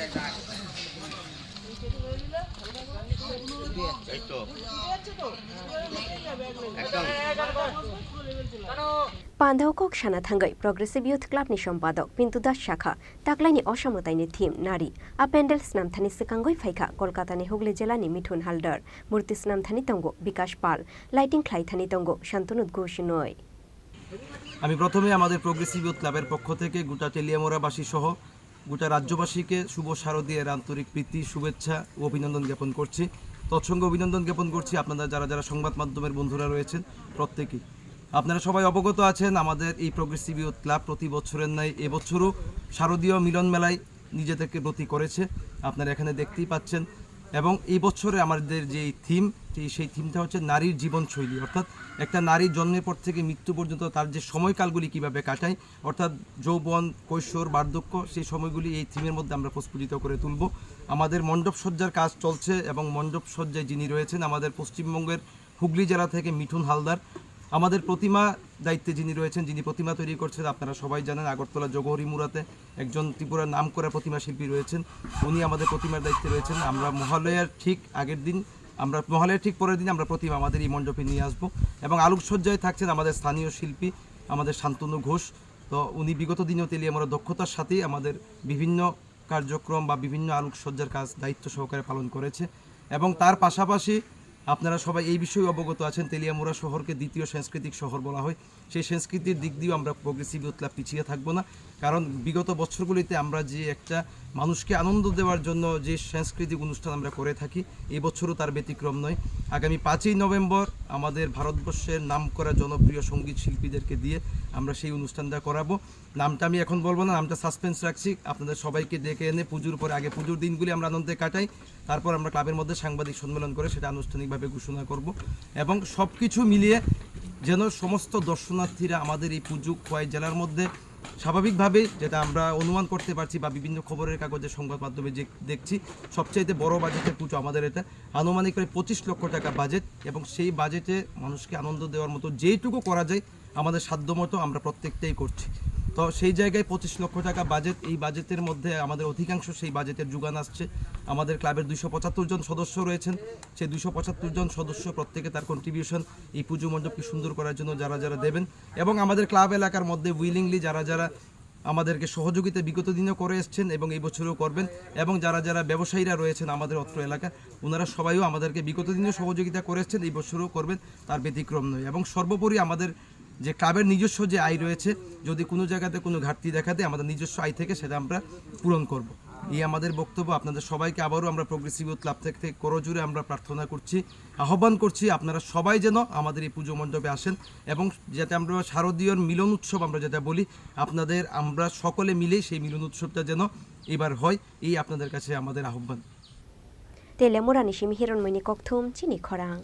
এটা पान्दाव कक साना थांगै प्रोग्रेसिव यूथ क्लाबनि सम्पादक पिन्तु दास शाखा ताक्लाइनि असमताइनि थीम नारी आपेन्डेल स्नामथानि सिकांगै फाइखा कलकातानि हुगली जिल्लानि मिथुन हालदार मूर्ति स्नामथानि तंगो विकास पाल लाइटिं ख्लाइथानि तंगो शान्तनु घोषनय। আমি প্রথমে আমাদের প্রোগ্রেসিভ ইউথ ক্লাবের পক্ষ থেকে গোটা তেলিয়ামোড়াবাসী সহ গোটা রাজ্যবাসীকে শুভ শারদীয়ের আন্তরিক প্রীতি শুভেচ্ছা ও অভিনন্দন জ্ঞাপন করছি। তৎসঙ্গে অভিনন্দন জ্ঞাপন করছি আপনারা যারা যারা সংবাদ মাধ্যমের বন্ধুরা রয়েছেন প্রত্যেকেই। আপনারা সবাই অবগত আছেন আমাদের এই প্রোগ্রেসিভ ইউথ ক্লাব প্রতি বছরের ন্যায় এবছরও শারদীয় মিলন মেলায় নিজেদেরকে ব্রতী করেছে, আপনারা এখানে দেখতেই পাচ্ছেন। এবং এই বছরে আমাদের যে থিম সেই থিমটা হচ্ছে নারীর জীবনশৈলী, অর্থাৎ একটা নারীর জন্মের পর থেকে মৃত্যু পর্যন্ত তার যে সময়কালগুলি কীভাবে কাটায়, অর্থাৎ যৌবন কৈশোর বার্ধক্য, সেই সময়গুলি এই থিমের মধ্যে আমরা প্রস্ফুটিত করে তুলব। আমাদের মণ্ডপসজ্জার কাজ চলছে এবং মণ্ডপসজ্জায় যিনি রয়েছেন আমাদের পশ্চিমবঙ্গের হুগলি জেলা থেকে মিঠুন হালদার। আমাদের প্রতিমা দায়িত্বে যিনি রয়েছেন, যিনি প্রতিমা তৈরি করছেন আপনারা সবাই জানেন আগরতলা জগহরি মুরাতে একজন ত্রিপুরার নামকরা প্রতিমা শিল্পী রয়েছেন, উনি আমাদের প্রতিমার দায়িত্বে রয়েছেন। আমরা মহালয়ার ঠিক আগের দিন, আমরা মহালয়ার ঠিক পরের দিন আমরা প্রতিমা আমাদের এই মণ্ডপে নিয়ে আসবো। এবং আলোকসজ্জায় থাকছেন আমাদের স্থানীয় শিল্পী আমাদের শান্তনু ঘোষ। তো উনি বিগত দিনেও তেলিয়ামোড়া দক্ষতার সাথেই আমাদের বিভিন্ন কার্যক্রম বা বিভিন্ন আলোকসজ্জার কাজ দায়িত্ব সহকারে পালন করেছে। এবং তার পাশাপাশি আপনারা সবাই এই বিষয়ে অবগত আছেন তেলিয়ামোড়া শহরকে দ্বিতীয় সাংস্কৃতিক শহর বলা হয়, সেই সংস্কৃতির দিক দিয়েও আমরা প্রোগ্রেসিভ ইউথ ক্লাব পিছিয়ে থাকবো না। কারণ বিগত বছরগুলিতে আমরা যে একটা মানুষকে আনন্দ দেওয়ার জন্য যে সাংস্কৃতিক অনুষ্ঠান আমরা করে থাকি, এই বছরও তার ব্যতিক্রম নয়। আগামী 5ই নভেম্বর আমাদের ভারতবর্ষের নামকরা জনপ্রিয় সঙ্গীত শিল্পীদেরকে দিয়ে আমরা সেই অনুষ্ঠানটা করাবো। নামটা আমি এখন বলবো না, নামটা সাসপেন্স রাখছি। আপনাদের সবাইকে ডেকে এনে পুজোর পরে, আগে পুজোর দিনগুলি আমরা আনন্দে কাটাই, তারপর আমরা ক্লাবের মধ্যে সাংবাদিক সম্মেলন করে সেটা আনুষ্ঠানিকভাবে ঘোষণা করব। এবং সব কিছু মিলিয়ে যেন সমস্ত দর্শনার্থীরা আমাদের এই পুজো খোয়াই জেলার মধ্যে স্বাভাবিকভাবে, যেটা আমরা অনুমান করতে পারছি বা বিভিন্ন খবরের কাগজে সংবাদ মাধ্যমে যে দেখছি, সবচাইতে বড় বাজেটের পুজো আমাদের এটা। আনুমানিক প্রায় 25 লক্ষ টাকা বাজেট, এবং সেই বাজেটে মানুষকে আনন্দ দেওয়ার মতো যেইটুকু করা যায় আমাদের সাধ্যমতো আমরা প্রত্যেকটাই করছি। তো সেই জায়গায় 25 লক্ষ টাকা বাজেট, এই বাজেটের মধ্যে আমাদের অধিকাংশ সেই বাজেটের যোগান আসছে আমাদের ক্লাবের 275 জন সদস্য রয়েছেন। সেই 275 জন সদস্য প্রত্যেকে তার কন্ট্রিবিউশন এই পুজো মণ্ডপকে সুন্দর করার জন্য যারা যারা দেবেন, এবং আমাদের ক্লাব এলাকার মধ্যে উইলিংলি যারা যারা আমাদেরকে সহযোগিতা বিগত দিনেও করে এসছেন এবং এই বছরেও করবেন, এবং যারা যারা ব্যবসায়ীরা রয়েছেন আমাদের অত্র এলাকা, ওনারা সবাইও আমাদেরকে বিগত দিনেও সহযোগিতা করে এসছেন, এই বছরও করবেন, তার ব্যতিক্রম নয়। এবং সর্বোপরি আমাদের যে ক্লাবের নিজস্ব যে আয় রয়েছে, যদি কোনো জায়গাতে কোনো ঘাটতি দেখা দেয় আমাদের নিজস্ব আয় থেকে সেটা আমরা পূরণ করব। এই আমাদের বক্তব্য। আপনাদের সবাইকে আবারও আমরা প্রোগ্রেসিভ ইউথ ক্লাব থেকে করজোড়ে আমরা প্রার্থনা করছি, আহ্বান করছি আপনারা সবাই যেন আমাদের এই পুজো মণ্ডপে আসেন, এবং যাতে আমরা শারদীয় মিলন উৎসব আমরা যেটা বলি, আপনাদের আমরা সকলে মিলে সেই মিলন উৎসবটা যেন এবার হয়, এই আপনাদের কাছে আমাদের আহ্বান। তেলিয়ামোড়াनि हिरनमयनि ककथुम चिनी खरां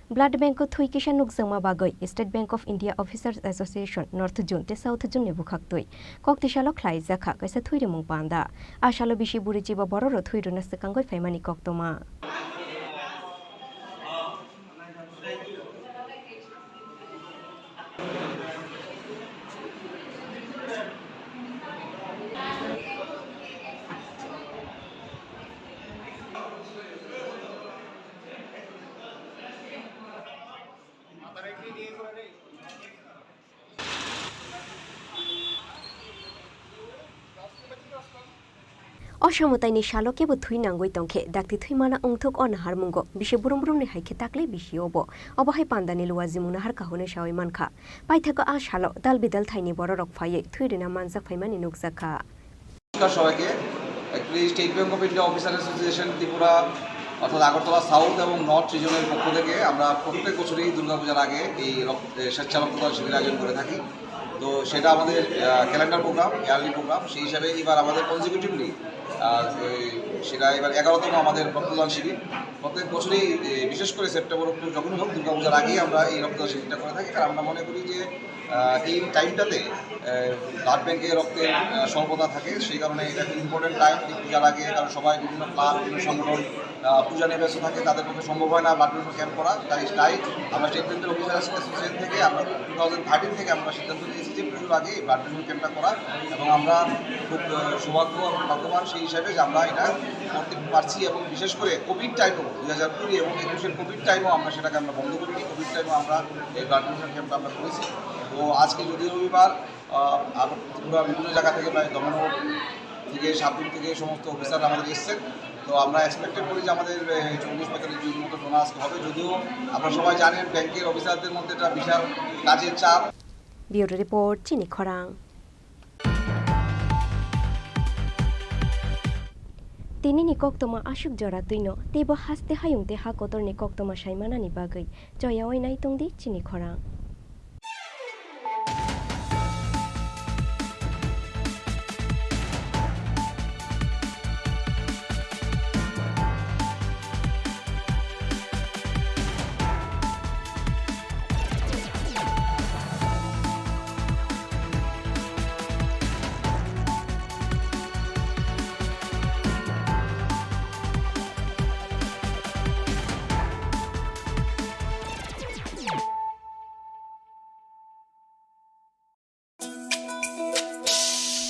ब्लाड बैंक थुई किसान नुकजोंमा बागै state bank of India officers association north zone ते साउथ जोन ने बुखाक्तुई कक्तिशालो ख्लाई जाखा कैसे थुइरे मुं पांदा आशालो बिसि बुरि जिबा बररो थुइरुना सकांगै फाइमानि कक्तमा असामताइनि शालकेबो थुइ नांगै तंखे दाक्ति थुइमाना अंथुक अनहार मुंगो बिसे बुरुम बुरुमनि हाइखे ताकले बिसि अबो अबहाय पान्दानि लुवाजि मुनाहार काहुने सावै मानखा पाइथाको आ शालो दाल बिदाल थाइनि बड़ रक फायै थुइरेना मानजा फाइमानि नुकजाखा नमस्कार সবাইকে actually state bank of India officer association Tripura অর্থাৎ আগরতলা সাউথ এবং নর্থ রিজনের পক্ষ থেকে আমরা প্রত্যেক বছরই দুর্গাপূজার আগে এই স্বেচ্ছা রক্তদান শিবির আয়োজন করে থাকি। তো সেটা আমাদের ক্যালেন্ডার প্রোগ্রাম, ইয়ারলি প্রোগ্রাম, সেই হিসাবে এবার আমাদের কনজিকিউটিভলি সেটা এবার 11তম আমাদের রক্তদান শিবির। প্রত্যেক বছরই বিশেষ করে সেপ্টেম্বর অক্টোবর যখনই হোক দুর্গাপূজার আগেই আমরা এই রক্তদান শিবিরটা করে থাকি, কারণ আমরা মনে করি যে এই টাইমটাতে ব্লাড ব্যাঙ্কে রক্তের স্বল্পতা থাকে, সেই কারণে এটা খুব ইম্পর্টেন্ট টাইম এই পূজার আগে, কারণ সবাই বিভিন্ন ক্লাব বিভিন্ন সংগঠন পূজা নিয়ে ব্যস্ত থাকে, তাদের পক্ষে সম্ভব হয় না ব্লাড ডোনেশন ক্যাম্প করা। তাই আমরা স্টেট বেঙ্গল অফিসার অ্যাসোসিয়েশন থেকে আমরা 2013 থেকে আমরা সিদ্ধান্ত নিয়েছি যে পুজোর আগে এই ব্লাড ডোনেশন ক্যাম্পটা করা, এবং আমরা খুব সৌভাগ্য এবং ভাগ্যবান সেই হিসাবে যে আমরা এটা করতে পারছি। এবং বিশেষ করে কোভিড টাইমেও 2020 এবং 21 কোভিড টাইমেও আমরা সেটাকে আমরা বন্ধ করিনি। কোভিড টাইমেও আমরা এই ব্লাড ডোনেশন ক্যাম্পটা আমরা করেছি। তো আজকে যদিও রবিবার, ত্রিপুরা বিভিন্ন জায়গা থেকে প্রায় দমনগর থেকে সাতদিন থেকে সমস্ত অফিসার আমাদের এসছেন। তো আমরা এক্সপেক্টেড করি যে আমাদের 40-45 জন মতো ডোনার আজকে হবে। যদিও আপনারা সবাই জানেন ব্যাংকের অফিসারদের মধ্যে একটা বিশাল কাজের চাপ। ব্যুরো রিপোর্ট চিনি খরাং। তিনি নিকক তোমা আশুক জরা তুইনো তেব হাসতে হায়ুংতে হা কতর নিকক তোমা সাইমানানি বাগৈ জয়া ওইনাই তংদি চিনি খরাং।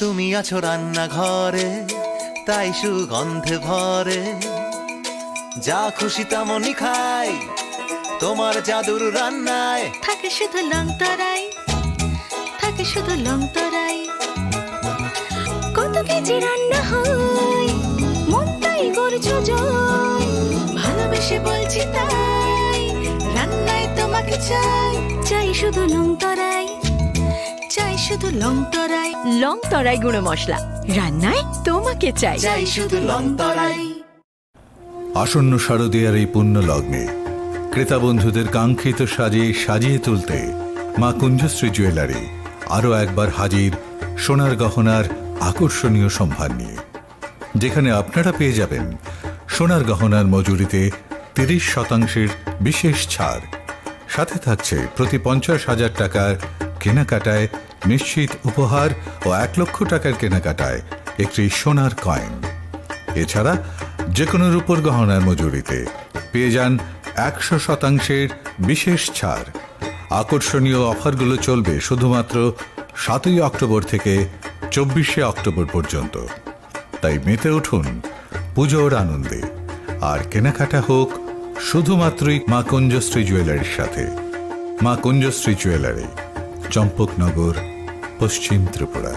তুমি আছো রান্নাঘরে, তাই সুগন্ধে ভরে, যা খুশি তেমনই খাই তোমার জাদুর রান্নায়। থাকে শুধু লং তরাই, থাকে শুধু লং তরাই, কত কেজি রান্না হয় মনটাই করছো জয়, ভালোবেসে বলছি তাই রান্নায় তোমাকে চাই, চাই শুধু লং তরাই, চাই শুধু লং তরাই। লং তরাই গুঁড়ো মশলা, রান্নায় তোমাকে চাই, চাই শুধু লং তরাই। আসন্ন শারদীয়ার এই পুণ্য লগ্নে ক্রেতা বন্ধুদের কাঙ্ক্ষিত সাজে সাজিয়ে তুলতে মা কুঞ্জশ্রী জুয়েলারি আরও একবার হাজির সোনার গহনার আকর্ষণীয় সম্ভার নিয়ে, যেখানে আপনারা পেয়ে যাবেন সোনার গহনার মজুরিতে 30% বিশেষ ছাড়। সাথে থাকছে প্রতি 50,000 টাকার কেনাকাটায় নিশ্চিত উপহার ও 1 লক্ষ টাকার কেনাকাটায় একটি সোনার কয়েন। এছাড়া যে কোনো রূপোর গহনার মজুরিতে পেয়ে যান 100% বিশেষ ছাড়। আকর্ষণীয় অফারগুলো চলবে শুধুমাত্র 7ই অক্টোবর থেকে 24শে অক্টোবর পর্যন্ত। তাই মেতে উঠুন পুজোর আনন্দে, আর কেনাকাটা হোক শুধুমাত্রই মা কুঞ্জশ্রী জুয়েলারির সাথে। মা কুঞ্জশ্রী জুয়েলারি, চম্পকনগর, পশ্চিম ত্রিপুরা।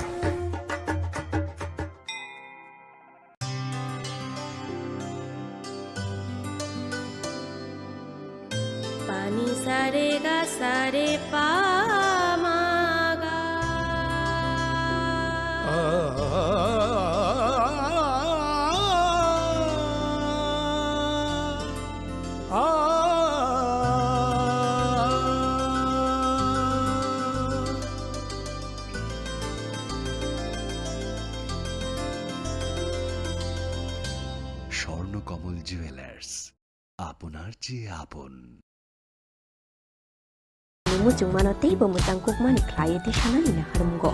পানি সারে গা সারে পা মা গা, স্বর্ণকমল জুয়েলার্স, আপনার চেয়ে আপন। Mujung mano teibo mutangkuk mani klai di sana ni harumgo.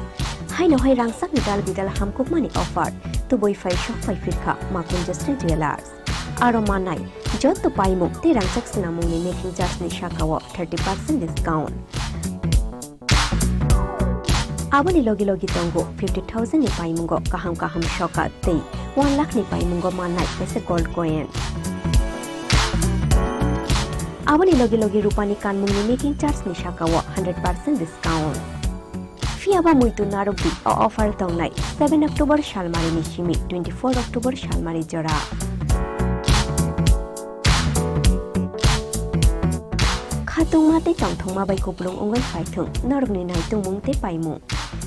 Hai no hai rangsak ni dal bidal hamkuk mani offer. Tu boy fai shop fai firka ma Kunjশ্রী Jewelers. Aro manai jot to paimu ti rangsak sinamung ni making charge ni shakawo 30% discount. Abani logi logi tongo 50,000 ni paimungo kaham shoka tei 1 lakh ni paimungo manai pese gold coin. Abani logi rupani kanmung ni making charge ni shakawo 100% discount. Fiaba muitu narubi o offer tongnai 7 October shalmari ni shimi 24 October shalmari jora. Khatung mate tongthong ma bai kuplung ongai phaithung norok ni naitung mungte paimu.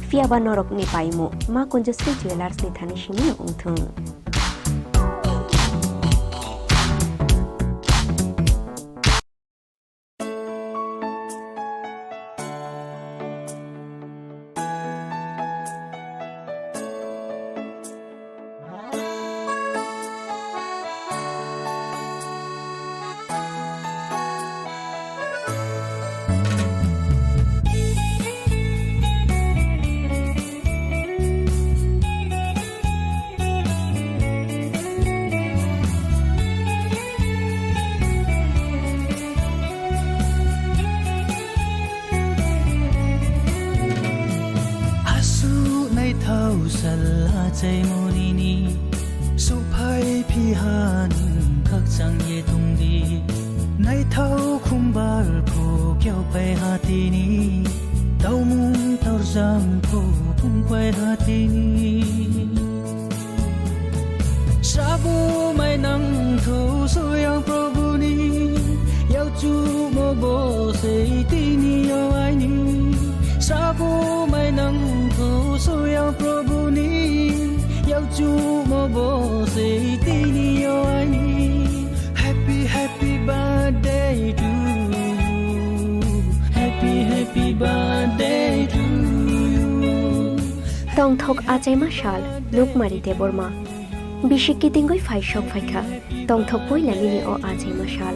Fiaba norok ni paimu ma Kunjশ্রী Jewelers ni thani shimi no ungthung. 살라 제모니니 소파의 피하는 각장의 동디 나이 타오 쿵발 포격배 하티니 다우문 타르장포 붕괴 하티니 사부 마이 낭토 소양 프로부니 야우주 모보세 티니 여아이니 사부 마이 낭토 소양 프로부니 야우주 모보세 티니 여아이니 Happy happy birthday to you Happy happy birthday to you Tongthok Ajema Shal Lukmari Deborma Bishiki Tingoi Faishok Faika Tongthok Poi Lamini O Ajema Shal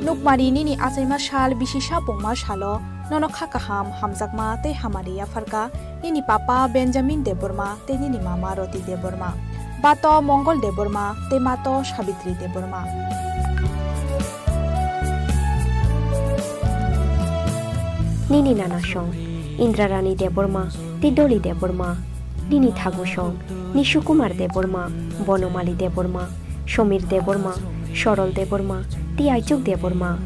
Lukmari Nini Ajema Shal Bishisha Pongma Shalo Nono Khakaham Hamzakma Te Hamaria Farka Nini Papa Benjamin Deborma Te Nini Mama Roti Deborma Bato Mongol Deborma Te Mato Shabitri Deborma Nini Nana Shong Indrarani Deborma Te Doli Deborma Nini Thagu Shong Nishukumar Deborma Bonomali Deborma Shomir Deborma Shorol Deborma Te Aichuk Deborma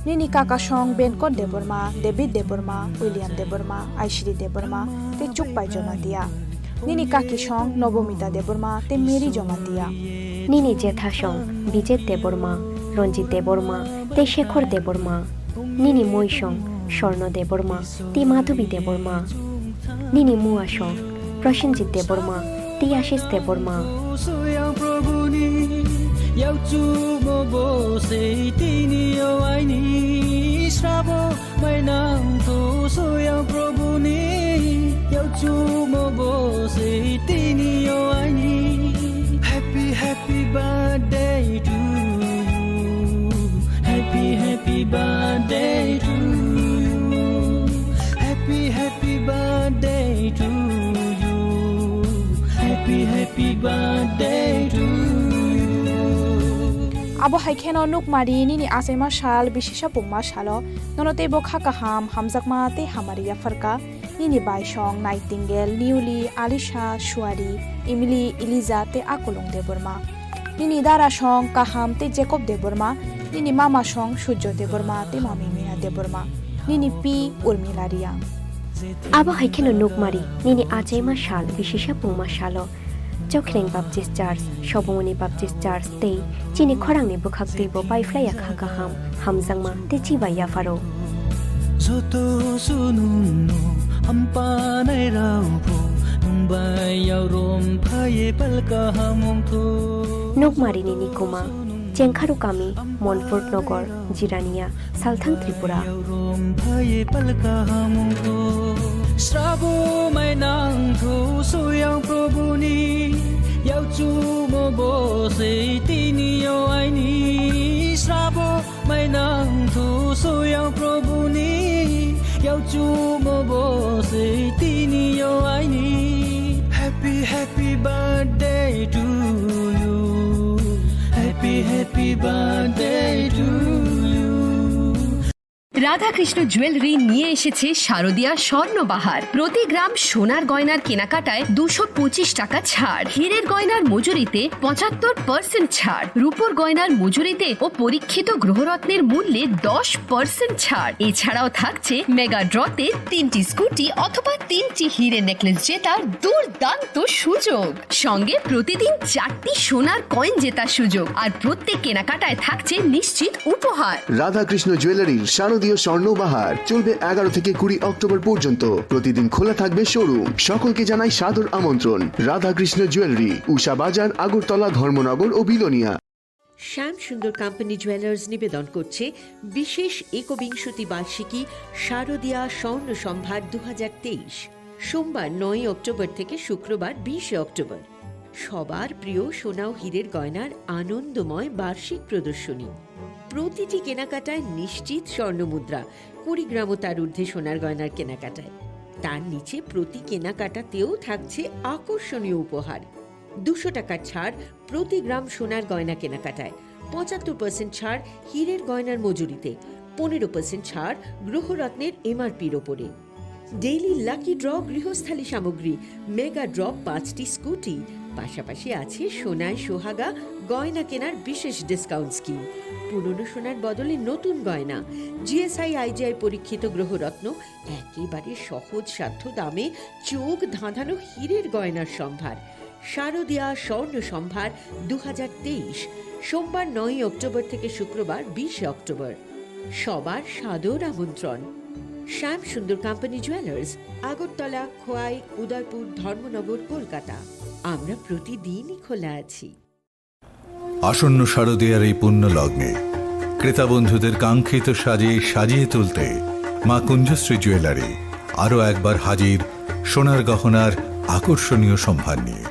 Nini Kakashong Benkot Deborma David Deborma William Deborma Aishri Deborma Te Chukpai Jomatia Nini Kakishong Nobomita Deborma Te Meri Jomatia Nini Jetha Shong Bijet Deborma Ronjit Deborma Te Shekhor Deborma Nini Moishong Shorno Deborma Te Madhubi Deborma Nini Muashong Prashanjit Deborma Te Ashish Deborma 소양 프로부니 야우주 모보세 티니 여아이니 스라보 마이낭토 소양 프로부니 야우주 모보세 티니 여아이니 Happy happy birthday to you Happy happy birthday to you Happy happy birthday to you Happy happy birthday to you Abo Haikeno Nukmari Nini Ajema Shal Bishisha Pongma Shalo Nonote Bo Khakaham Hamzakma Te Hamaria Farka Nini Baishong Nightingale Niuli Alisha Shuari Emily Eliza Te Akolong Deborma Nini Dara Shong Kaham Te Jacob Deborma Nini Mama Shong Shujo Deborma Te Mami Mina Deborma Nini P Urmilaria Abo Haikeno Nukmari Nini Ajema Shal Bishisha Pongma Shalo Chokhreng Baptist Church Shobomoni Baptist Church Te Chini Khorang ni Bukhak Tibo Pai Flaya Khakaham Hamzangma Te Chiba Yafaro Soto sununno ampanai raupo numbai yaurom phaye palka hamongtho Nukmari ni Nikuma Chengkharu Kami Monfort Nogor Jirania Salthang Tripura yaurom phaye palka hamongtho Srabo mai nangtho soyang probuni yauchu mobose tini yoaini Srabo mai nangtho soyang probuni yauchu mobose tini yoaini Happy happy birthday to you Happy happy birthday to you Radhakrishna jewellery নিয়ে এসেছে শারদীয়া স্বর্ণবাহার প্রতি গ্রাম সোনার গয়নার কেনাকাটায় 225 টাকা ছাড় হীরের গয়নার মজুরিতে 75% ছাড় রূপোর গয়নার মজুরিতে ও পরীক্ষিত গ্রহরত্নের মূল্যে 10% ছাড় এছাড়াও থাকছে মেগা ড্রতে 3টি স্কুটি অথবা 3টি হীরের নেকলেস জেতার দুর্দান্ত সুযোগ সঙ্গে প্রতিদিন 4টি সোনার কয়েন জেতার সুযোগ আর প্রত্যেক কেনাকাটায় থাকছে নিশ্চিত উপহার রাধাকৃষ্ণ জুয়েলারির শারদীয় স্বর্ণবাহার চলবে 11 থেকে 20 অক্টোবর পর্যন্ত প্রতিদিন খোলা থাকবে শোরুম সকলকে জানাই সাদর আমন্ত্রণ রাধাকৃষ্ণ জুয়েলারি উষা বাজার আগরতলা ধর্মনগর ও বিলোনিয়া শ্যাম সুন্দর কোম্পানি জুয়েলার্স নিবেদন করছে বিশেষ একবিংশতি বার্ষিকী শারদীয়া স্বর্ণ সম্ভার 2023 সোমবার 9 অক্টোবর থেকে শুক্রবার 20 অক্টোবর সবার প্রিয় সোনা ও হীরের গয়নার আনন্দময় বার্ষিক প্রদর্শনী প্রতিটি কেনাকাটায় নিশ্চিত স্বর্ণমুদ্রা 20 গ্রাম ও তার ঊর্ধ্বে সোনার গয়নার কেনাকাটায় তার নিচে প্রতি কেনাকাটাতেও থাকছে আকর্ষণীয় উপহার 200 টাকার ছাড় প্রতি গ্রাম সোনার গয়না কেনাকাটায় 75% ছাড় হীরের গয়নার মজুরিতে 15% ছাড় গ্রহরত্নের এমআরপির ওপরে ডেইলি লাকি ড্র গৃহস্থালী সামগ্রী, মেগা ড্র 5টি স্কুটি, পাশাপাশি আছে সোনায় সোহাগা গয়না কেনার বিশেষ ডিসকাউন্ট স্কিম, পুরনো সোনার বদলে নতুন গয়না, জিএসআই আইজিআই পরীক্ষিত গ্রহরত্ন, একেবারে সহজ সাধ্য দামে চোখ ধাঁধানো হীরের গয়নার সম্ভার। শারদীয়া স্বর্ণ সম্ভার 2023, সোমবার 9 অক্টোবর থেকে শুক্রবার 20 অক্টোবর। সবার সাদর আমন্ত্রণ। শ্যাম সুন্দর কোম্পানি জুয়েলার্স, আগরতলা, খোয়াই, উদয়পুর, ধর্মনগর, কলকাতা। আমরা প্রতিদিনই খোলা আছি। আসন্ন শারদীয়ার এই পুণ্য লগ্নে ক্রেতা বন্ধুদের কাঙ্ক্ষিত সাজে সাজিয়ে তুলতে মা কুঞ্জশ্রী জুয়েলারি আরও একবার হাজির সোনার গহনার আকর্ষণীয় সম্ভার নিয়ে,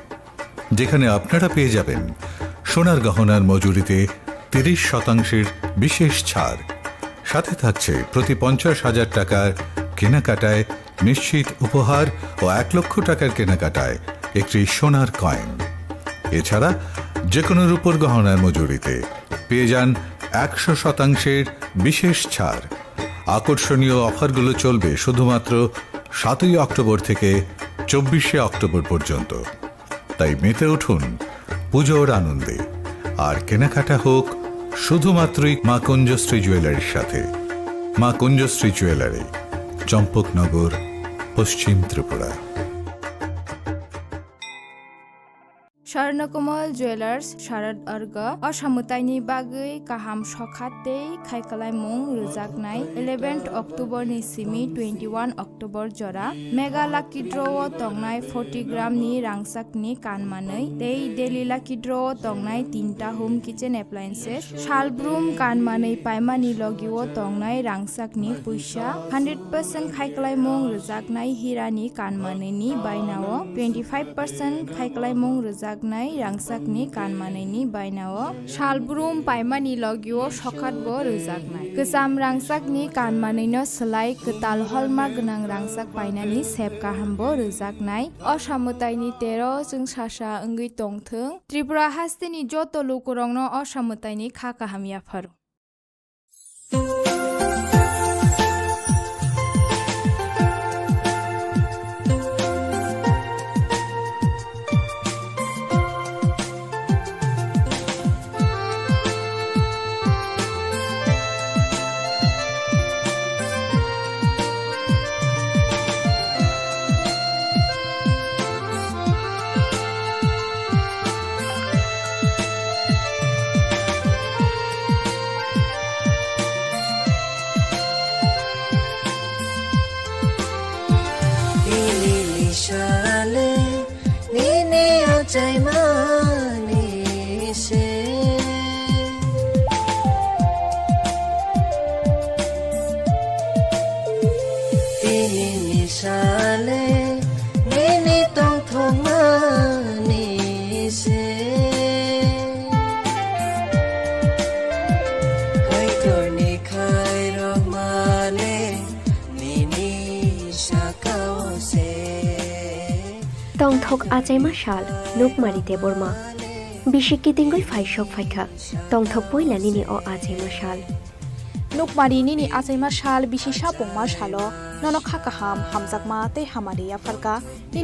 যেখানে আপনারা পেয়ে যাবেন সোনার গহনার মজুরিতে 30% বিশেষ ছাড়, সাথে থাকছে প্রতি 50,000 টাকার কেনাকাটায় নিশ্চিত উপহার ও 1 লক্ষ টাকার কেনাকাটায় একটি সোনার কয়েন। এছাড়া যে কোনো রূপোর গহনার মজুরিতে পেয়ে যান 100% বিশেষ ছাড়। আকর্ষণীয় অফারগুলো চলবে শুধুমাত্র 7 অক্টোবর থেকে 24 অক্টোবর পর্যন্ত। তাই মেতে উঠুন পুজোর আনন্দে, আর কেনাকাটা হোক শুধুমাত্রই মা কুঞ্জশ্রী জুয়েলারির সাথে। মা কুঞ্জশ্রী জুয়েলারি, চম্পকনগর, পশ্চিম ত্রিপুরা। স্বর্ণকমল জুয়েলার্স শারদ अर्ग असामुताइनि बागै गाहाम सखातै खायखालायमुं रोजागनाय 11 अक्ट'बरनि सिमी 21 अक्ट'बर जरा मेगा लाकी ड्र'आव तंनाय 40 ग्रामनि रांसाकनि कानमानै दै डेली लाकी ड्र'आव तंनाय 3टा होम किचेन एप्लायेन्सेस शालब्रुम कानमानै पाइमानि लगिआव तंनाय रांसाकनि पैसा 100% खायखालायमुं रोजागनाय हिरानि कानमानैनि बायनाव 25% खायखालायमुं रोजाग रांसाकनि कानमानैनि बायनाव शालब्रुम पाइमानि लगियो सखातबो रोजागनाय गोजाम रांसाकनि कानमानैनो सोलाय गोताल हलमार्क गोनां रांसाक बायनानि सेब गाहामबो रोजागनाय असामुताइनि 13 जों सासा ओंगै तंथों त्रिपुरा हास्तेनि जत लोकरंनो असामुताइनि खा काहामियाफोर। Tongthok ajaima shal nukmari deborma bishiki tingoi faishok faikha tongthok poilani ni o ajaima shal nukmari ni ajaima shal bishisha pongma shalo nono khakaham hamjakma te hamariya farka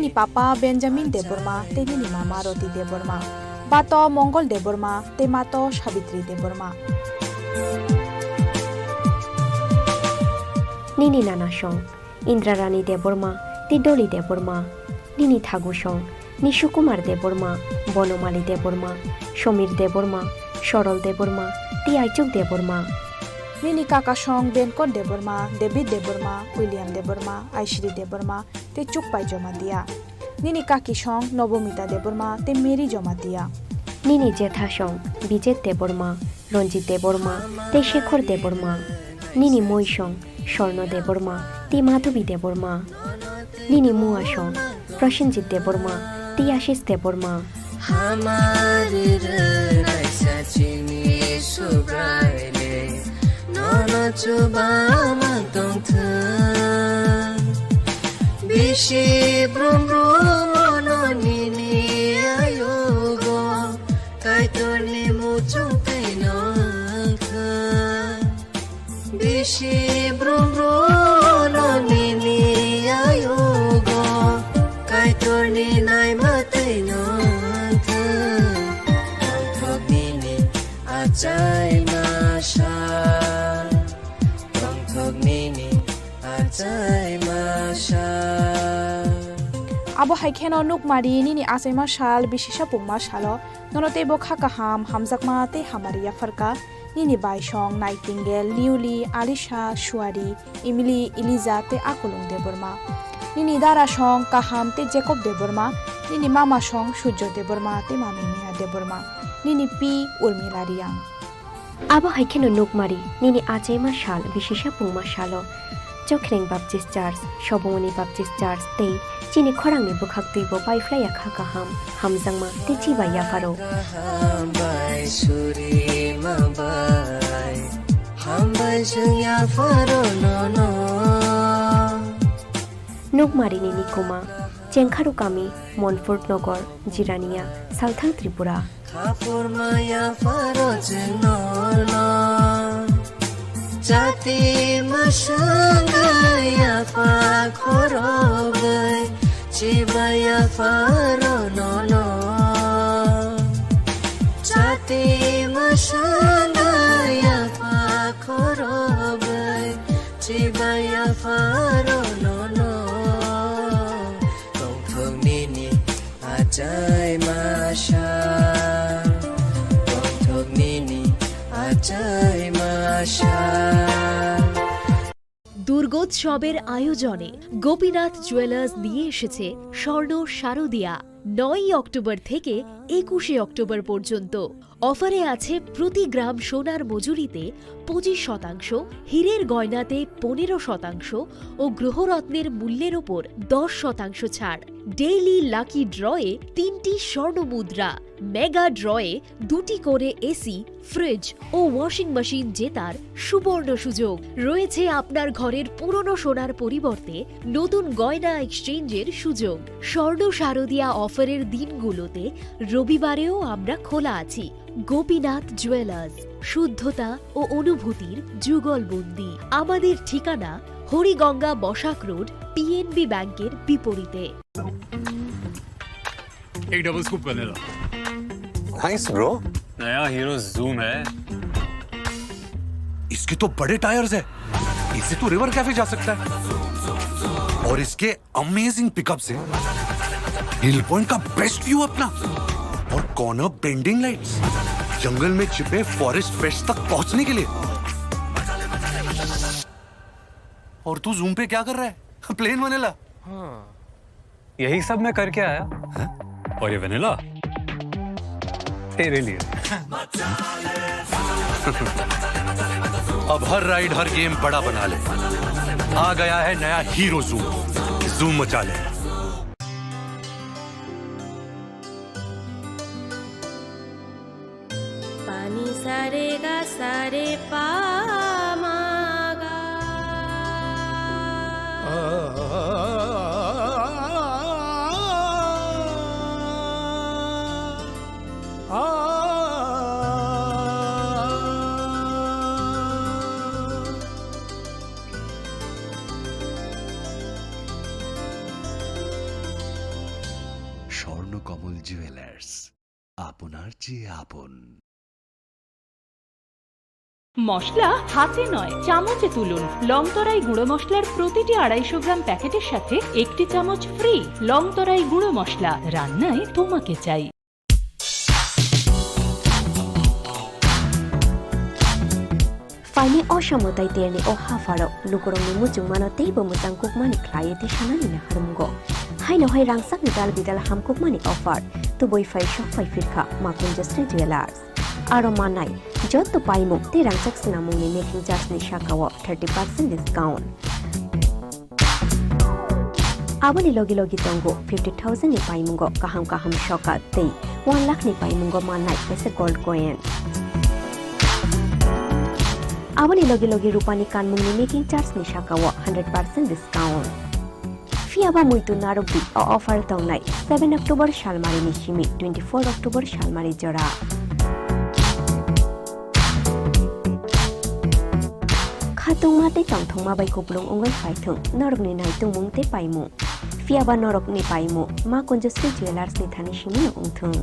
ni papa Benjamin deborma te ni mama Roti deborma bato Mongol deborma te mato Savitri deborma nini nana shong Indrarani deborma te Doli deborma Nini Thagusong, Nishukumar Deborma, Bonomali Deborma, Shomir Deborma, Shorol Deborma, Tiaichuk Deborma. Nini Kakashong, Benkon Deborma, David Deborma, William Deborma, Aishri Deborma, Te Chukpai Jomatia. Nini Kakishong, Nobomita Deborma, Te Mary Jomatia. Nini Jethashong, Bijet Deborma, Ronjit Deborma, Te Shekhor Deborma. Nini Moishong, Shorno Deborma, Te Madhubi Deborma. Nini Muashong, Prashanjit Deborma, Tiashis Deborma. Hamari raisa chini subraile, nono chubama tongthang. Bishi brum brum no nini ayogo, kaitorni muchung kainong. Bishi brum brum no nini ayogo. tây non thơ thuộc nini a chai ma sha thuộc nini a chai ma sha abo haikeno nukmari nini asema shal bishisha pumma shalo nonote bo khaka hamjakma te hamaria farka nini baishong nightingale newly alisha shuari emily eliza te akulung deborma nini dara shong kaham te jacob deborma nini mama shong shujo deborma te mami mia deborma nini pi urmilaria abo haikeno nukmari nini achema shal bishisha pumma shalo Chokhreng Baptist Church, Shobomoni Baptist Church, Te, Chini Khorang ni bukhak tuibo pai flaya khaka hamjangma te chiba ya faro. Hambai suri mabai, hambai jungya faro no no. Nukmari ni Nikuma, Chengkharu Kami, Montfort Nogor, Jirania, Southern Tripura. Khapur maya faro no no. Jati masangaya fa khorogai chibaya faro no no Jati masangaya fa khorogai chibaya faro no no Tong thong nini ajai masha Tong thong nini ajai masha দুর্গোৎসবের আয়োজনে Gopinath jewellers দিয়ে এসেছে স্বর্ণ শারদিয়া 9 October থেকে 21 October পর্যন্ত অফারে আছে প্রতি গ্রাম সোনার মজুরিতে 25%, হীরের গয়নাতে 15% ও গ্রহরত্নের মূল্যের ওপর 10% ছাড়। ডেইলি লাকি ড্রয়ে 3টি স্বর্ণ মুদ্রা, মেগা ড্রয়ে 2টি করে এসি, ফ্রিজ ও ওয়াশিং মেশিন জেতার সুবর্ণ সুযোগ রয়েছে। আপনার ঘরের পুরনো সোনার পরিবর্তে নতুন গয়না এক্সচেঞ্জের সুযোগ। স্বর্ণ শারদিয়া অফারের দিনগুলোতে রবিবারেও আমরা খোলা আছি। গোপীনাথ জুয়েলার্স, শুদ্ধতা ও অনুভূতির যুগলবন্দি। আমাদের ঠিকানা হরিগঙ্গা বসাক রোড, পিএনবি ব্যাংকের বিপরীতে। एक डबल स्कूप करने लो। Nice bro. नया हीरो जूम है। इसके तो बड़े टायर्स है, इससे तो रिवर कैफे जा सकता है। और इसके अमेजिंग पिकअप से हिल पॉइंट का बेस्ट व्यू अपना, और कॉर्नर बेंडिंग लाइट्स, जंगल में छिपे फॉरेस्ट फेस्ट तक पहुंचने के लिए। और तू जूम पे क्या कर रहा है? Plane vanilla. हाँ, यही सब मैं करके आया। है? और ये वनीला तेरे लिए। अब हर राइड हर गेम बड़ा बना ले। आ गया है नया हीरो जूम, जूम मचा ले। पानी सारे गा सारे पा मागा স্বর্ণকমল জুয়েলার্স, আপনার চেয়ে আপন। মশলা হাতে নয় চামচে তুলুন। লংতরাই গুঁড়ো মশলার প্রতিটি 250 গ্রাম প্যাকেটের সাথে 1টি চামচ ফ্রি। লংতরাই গুঁড়ো মশলা, রান্নায় তোমাকে চাই। Faini oshamotai tiani o hafaro lukurong ni muchung mano teibo musang kukmani klayeti shanani na harumgo. Haino hai rangsak ni dal bidal ham kukmani offer tu boy fai shop fai firka Makunjasri Jewelers. Aro manai jot to paimu te rangsak sinamung ni making charge ni shakawo 30% discount. Abani logi logi tongo 50,000 ni paimungo kaham shoka tei 1 lakh ni paimungo manai pese gold coin. Abani logi logi rupani kanmung ni making charge ni shakawo 100% discount. Fiaba muito narubi o offer tongnai 7 October shalmari ni shimi 24 October shalmari jora. Khatung mate tongthong ma bai kuplung ongoi phaithung norog ni nai tungmung te paimung Fiaba norok ni paimu ma Kunjasri Jewelers ni thani shimi ungthung.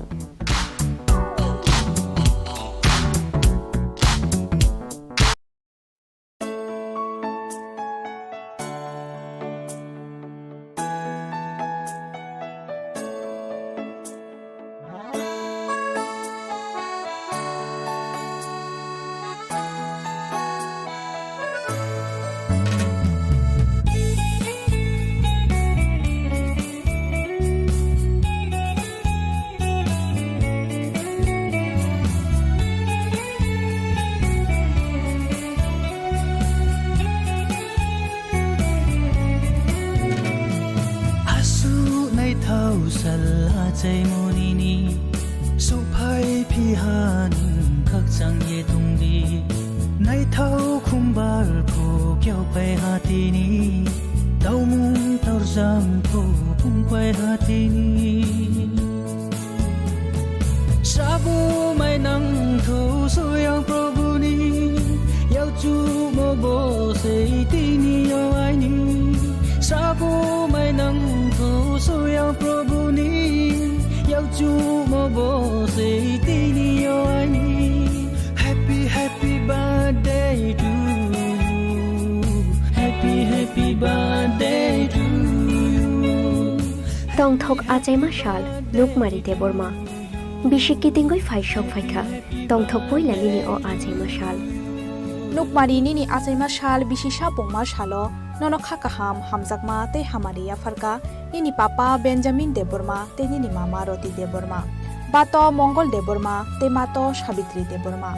Say monini su phai phi han khak chang ye tung di nai thau khum bar phu kyau pai ha ti ni tau mung tau jam phu phum pai ha ti ni sabu mai nang thu su yang prabhu ni yau chu mo bo sei ti ni yo ai ni sabu mai nang thu su yang prabhu ni Happy, happy birthday to you. Happy, happy birthday to you. Tong thok ajai mashal luk mari de borma. Bishiki tingoi phai shok phaikha. Tong thok poi la nini o ajai mashal. Luk mari nini ajai mashal bishisha pongma shalo. Nono khakaham hamjakma te hamariya farka nini papa Benjamin Deborma te nini mama Roti Deborma bato Mongol Deborma te mato Sabitri Deborma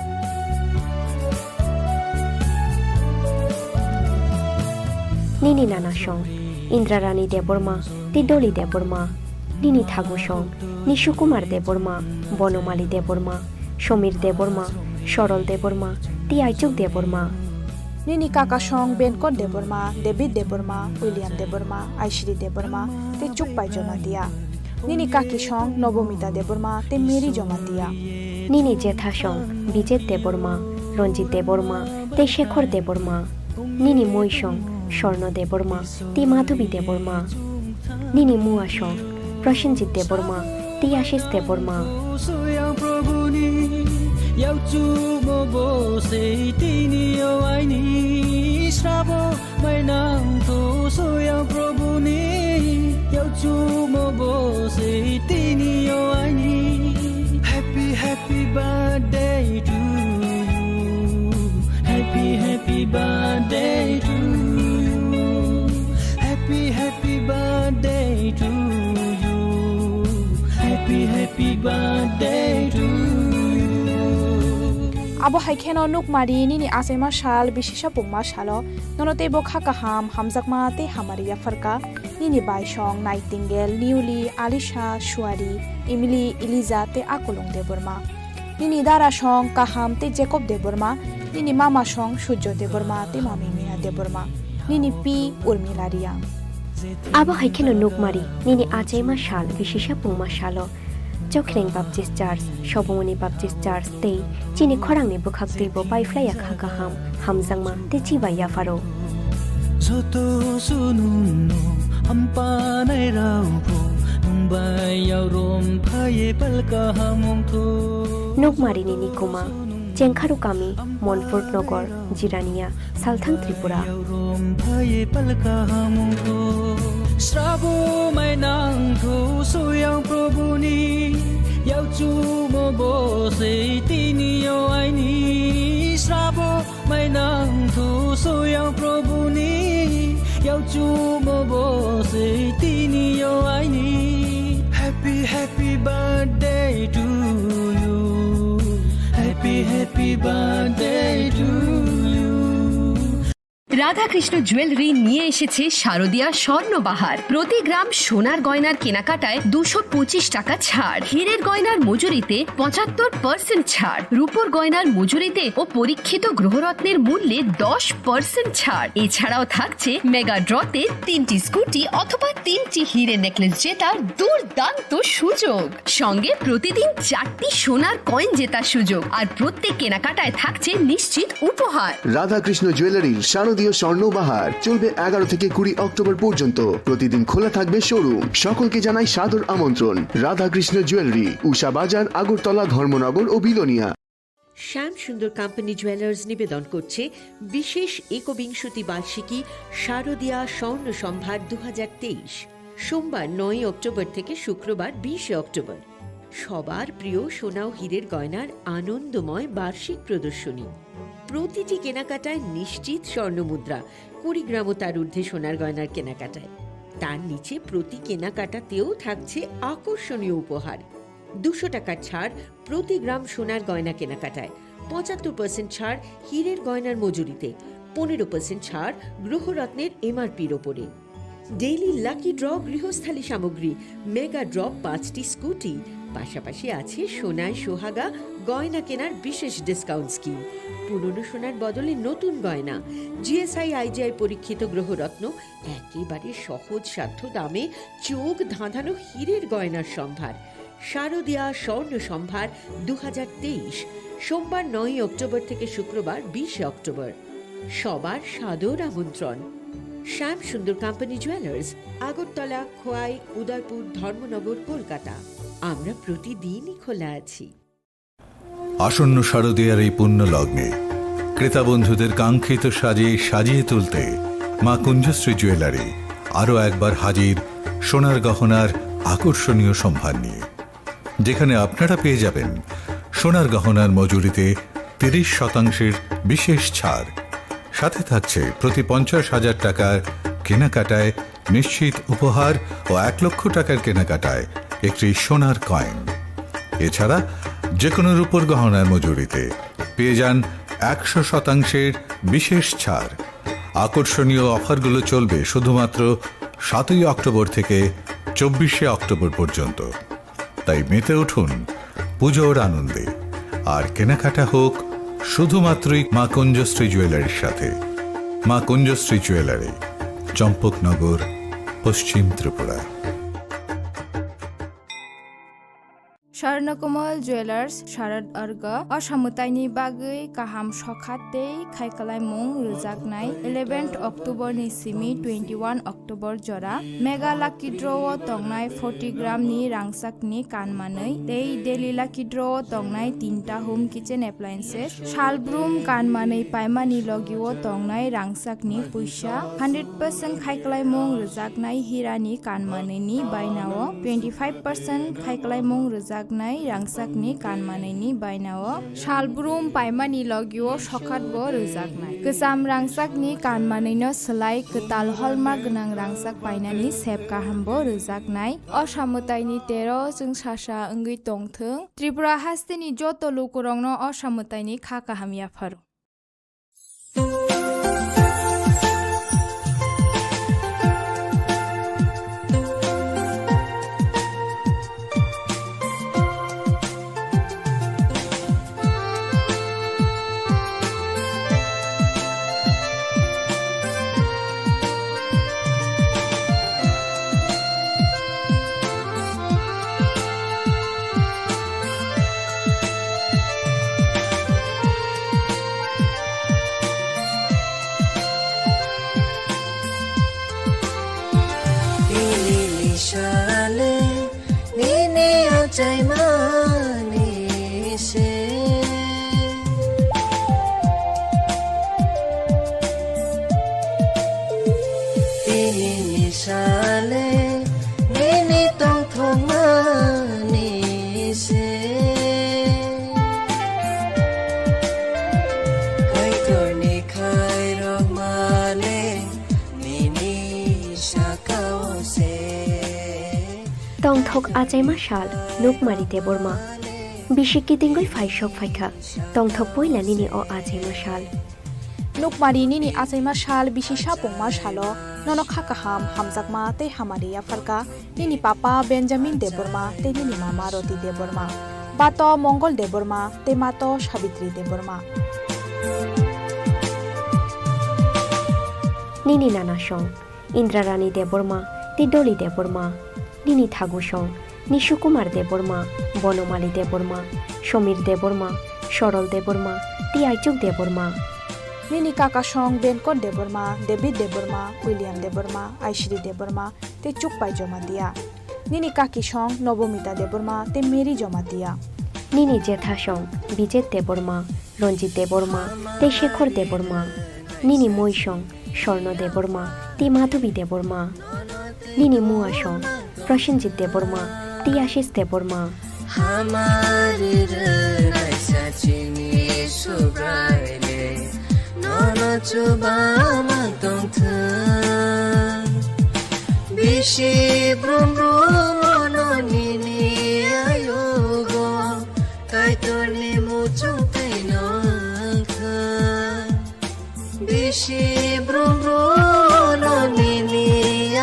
Nini Nana Shong Indrarani Deborma te Doli Deborma Nini Thagu Shong Nishukumar Deborma Bonomali Deborma Shomir Deborma Shorol Deborma te Aichuk Deborma Nini Kakashong Benkot Deborma, David Deborma, William Deborma, Aishri Deborma, te Chukpai Jonatia. Nini Kakishong Nobomita Deborma, te Mary Jonatia. Nini Jethashong Bijet Deborma, Ronjit Deborma, te Shekhor Deborma. Nini Moishong Shorno Deborma, te Madhubi Deborma. Nini Muashong Prashanjit Deborma, te Ashish Deborma. Yau chu mo bo sei ti ni yo ai ni srabo mai nang tu so yang prabhu ni yau chu mo bo sei ti ni yo ai ni Happy, happy birthday to you. Happy, happy birthday to you. Happy, happy birthday to you. Happy, happy birthday to you. Abo haikeno nuk mari nini asema shal bishisha pungma shalo nonote bo khakaham hamjakma te hamariya farka nini baishong Nightingale Newly Alisha Shuari Emily Eliza te Akolong Deborma nini Dara shong Kaham te Jacob Deborma nini mama shong Shujjo Deborma te mami Mina Deborma nini P Urmilaria Abo haikeno nuk mari nini ajema shal bishisha pungma shalo Jokreng Baptist Church, Shobomoni Baptist Church, te Chini Khorang ni bukhak tibo bai flya khakaham hamjangma te chiba ya faro. Zoto sununno ampa nai raubo numbai yau rom phaye palka hamong tho. Nuk marini nikuma Chengkharu kami Monfort Nogor Jirania Salthang Tripura. Phaye palka hamong tho. Srabo mai nang tho so yang prabhu ni yau chu mo bo sei ti ni yo ai ni Srabo mai nang tho so yang prabhu ni yau chu mo bo sei ti ni yo ai ni Happy, happy birthday to you. Happy, happy birthday to you. Radhakrishna jewellery নিয়ে এসেছে শারদীয়া স্বর্ণবাহার। প্রতি গ্রাম সোনার গয়নার কেনাকাটায় 225 টাকা ছাড়, হীরের গয়নার মজুরিতে 75% ছাড়, রূপোর গয়নার মজুরিতে ও পরীক্ষিত গ্রহরত্নের মূল্যে 10% ছাড়। এছাড়াও থাকছে মেগা ড্রতে 3টি স্কুটি অথবা 3টি হীরের নেকলেস জেতার দুর্দান্ত সুযোগ, সঙ্গে প্রতিদিন 4টি সোনার কয়েন জেতার সুযোগ, আর প্রত্যেক কেনাকাটায় থাকছে নিশ্চিত উপহার। রাধাকৃষ্ণ জুয়েলারির শারদীয় স্বর্ণবাহার চলবে 11 থেকে 20 অক্টোবর পর্যন্ত। প্রতিদিন খোলা থাকবে শোরুম। সকলকে জানাই সাদর আমন্ত্রণ। রাধাকৃষ্ণ জুয়েলারি, উষা বাজার, আগরতলা, ধর্মনগর ও বিলোনিয়া। শ্যাম সুন্দর কোম্পানি জুয়েলার্স নিবেদন করছে বিশেষ একবিংশতি বার্ষিকী শারদীয়া স্বর্ণ সম্ভার 2023, সোমবার 9 অক্টোবর থেকে শুক্রবার 20 অক্টোবর। সবার প্রিয় সোনা ও হীরের গয়নার আনন্দময় বার্ষিক প্রদর্শনী। প্রতিটি কেনাকাটায় নিশ্চিত স্বর্ণমুদ্রা, 20 গ্রাম ও তার ঊর্ধ্বে সোনার গয়নার কেনাকাটায়। তার নিচে প্রতি কেনাকাটাতেও থাকছে আকর্ষণীয় উপহার। 200 টাকার ছাড় প্রতি গ্রাম সোনার গয়না কেনাকাটায়, 75% ছাড় হীরের গয়নার মজুরিতে, 15% ছাড় গ্রহরত্নের MRPর ওপরে। ডেইলি লাকি ড্র গৃহস্থালী সামগ্রী, মেগা ড্র 5টি স্কুটি, পাশাপাশি আছে সোনায় সোহাগা গয়না কেনার বিশেষ ডিসকাউন্ট স্কিম। পুরনো সোনার বদলে নতুন গয়না, GSI IGI পরীক্ষিত গ্রহরত্ন, একেবারে সহজ সাধ্য দামে চোখ ধাঁধানো হীরের গয়নার সম্ভার। শারদীয়া স্বর্ণ সম্ভার 2023, সোমবার 9 অক্টোবর থেকে শুক্রবার 20 অক্টোবর। সবার সাদর আমন্ত্রণ। শ্যাম সুন্দর কোম্পানি জুয়েলার্স, আগরতলা, খোয়াই, উদয়পুর, ধর্মনগর, কলকাতা। আমরা প্রতিদিনই খোলা আছি। আসন্ন শারদীয়ার এই পুণ্য লগ্নে ক্রেতা বন্ধুদের কাঙ্ক্ষিত সাজে সাজিয়ে তুলতে মা কুঞ্জশ্রী জুয়েলারি আরও একবার হাজির সোনার গহনার আকর্ষণীয় সম্ভার নিয়ে, যেখানে আপনারা পেয়ে যাবেন সোনার গহনার মজুরিতে 30% বিশেষ ছাড়। সাথে থাকছে প্রতি 50,000 টাকার কেনাকাটায় নিশ্চিত উপহার ও 1 লক্ষ টাকার কেনাকাটায় একটি সোনার কয়েন। এছাড়া যে কোনো রূপোর গহনার মজুরিতে পেয়ে যান 100% বিশেষ ছাড়। আকর্ষণীয় অফারগুলো চলবে শুধুমাত্র 7 অক্টোবর থেকে 24 অক্টোবর পর্যন্ত। তাই মেতে উঠুন পুজোর আনন্দে, আর কেনাকাটা হোক শুধুমাত্রই মা কুঞ্জশ্রী জুয়েলারির সাথে। মা কুঞ্জশ্রী জুয়েলারি, চম্পকনগর, পশ্চিম ত্রিপুরা। স্বর্ণকমল জুয়েলার্স শারদ अर्ग असामुताइनि बागै गाहाम सखाते खायखालायमुं रोजागनाय 11 अक्ट'बरनि सिमी 21 अक्ट'बर जरा मेगा लाकी ड्र'आव तंनाय 40 ग्रामनि रांसाकनि कानमानै दै डेली लाकी ड्र'आव तंनाय 3टा होम किचेन एप्लायेन्सेस शालब्रुम कानमानै पाइमानि लगिआव तंनाय रांसाकनि पैसा 100% खायखालायमुं रोजागनाय हिरानि कानमानैनि बायनाव 25% खायखालायमुं रोजाग रांसाकनि कानमानैनि बायनाव शालब्रुम पाइमानि लगिओ सखातबो रोजागनाय गोजाम रांसाकनि कानमानैनो सोलाय गोताल हलमार्क गोनां रांसाक बायनानि सेब गाहामबो रोजागनाय असामुताइनि 13 जों सासा ओंगै तंथों त्रिपुरा हास्तेनि जत लोकरंनो असामुताइनि खा गाहामियाफोर। Tongthok ajaima shal nukmari te borma bishiki tingoi faishok faikha tongthok poilani ni o ajaima shal nukmari ni ajaima shal bishisha pongma shalo nono khakaham hamjakma te hamariya farka ni papa Benjamin Deborma te ni mama Roti Deborma bato Mongol Deborma te mato Savitri Deborma nini nana shong Indrarani Deborma te Doli Deborma Nini Thagusong, Nishukumar Deborma, Bonomali Deborma, Shomir Deborma, Shorol Deborma, Tiaichuk Deborma, Nini kakasong Benkon Deborma, David Deborma, William Deborma, Aishri Deborma, te Chukpai Jomatia. Nini kakisong Nobomita Deborma, te Mary Jomatia. Nini Jetha Song, Bijet Deborma, Ronjit Deborma, te Shekhor Deborma. Nini Moi Song, Shorno Deborma, te Madhubi Deborma. Nini Mua Song, Prashanjit Deborma, te Ashish Deborma. हमारे रनाइसा चिनी सुब्राइले ननो चुबामा तोंथो बिशी ब्रुम्ब्रु मोनो निनी आयोगो काइतोर्ने मुचुं तैनोंखो बिशी ब्रुम्ब्रु मोनो निनी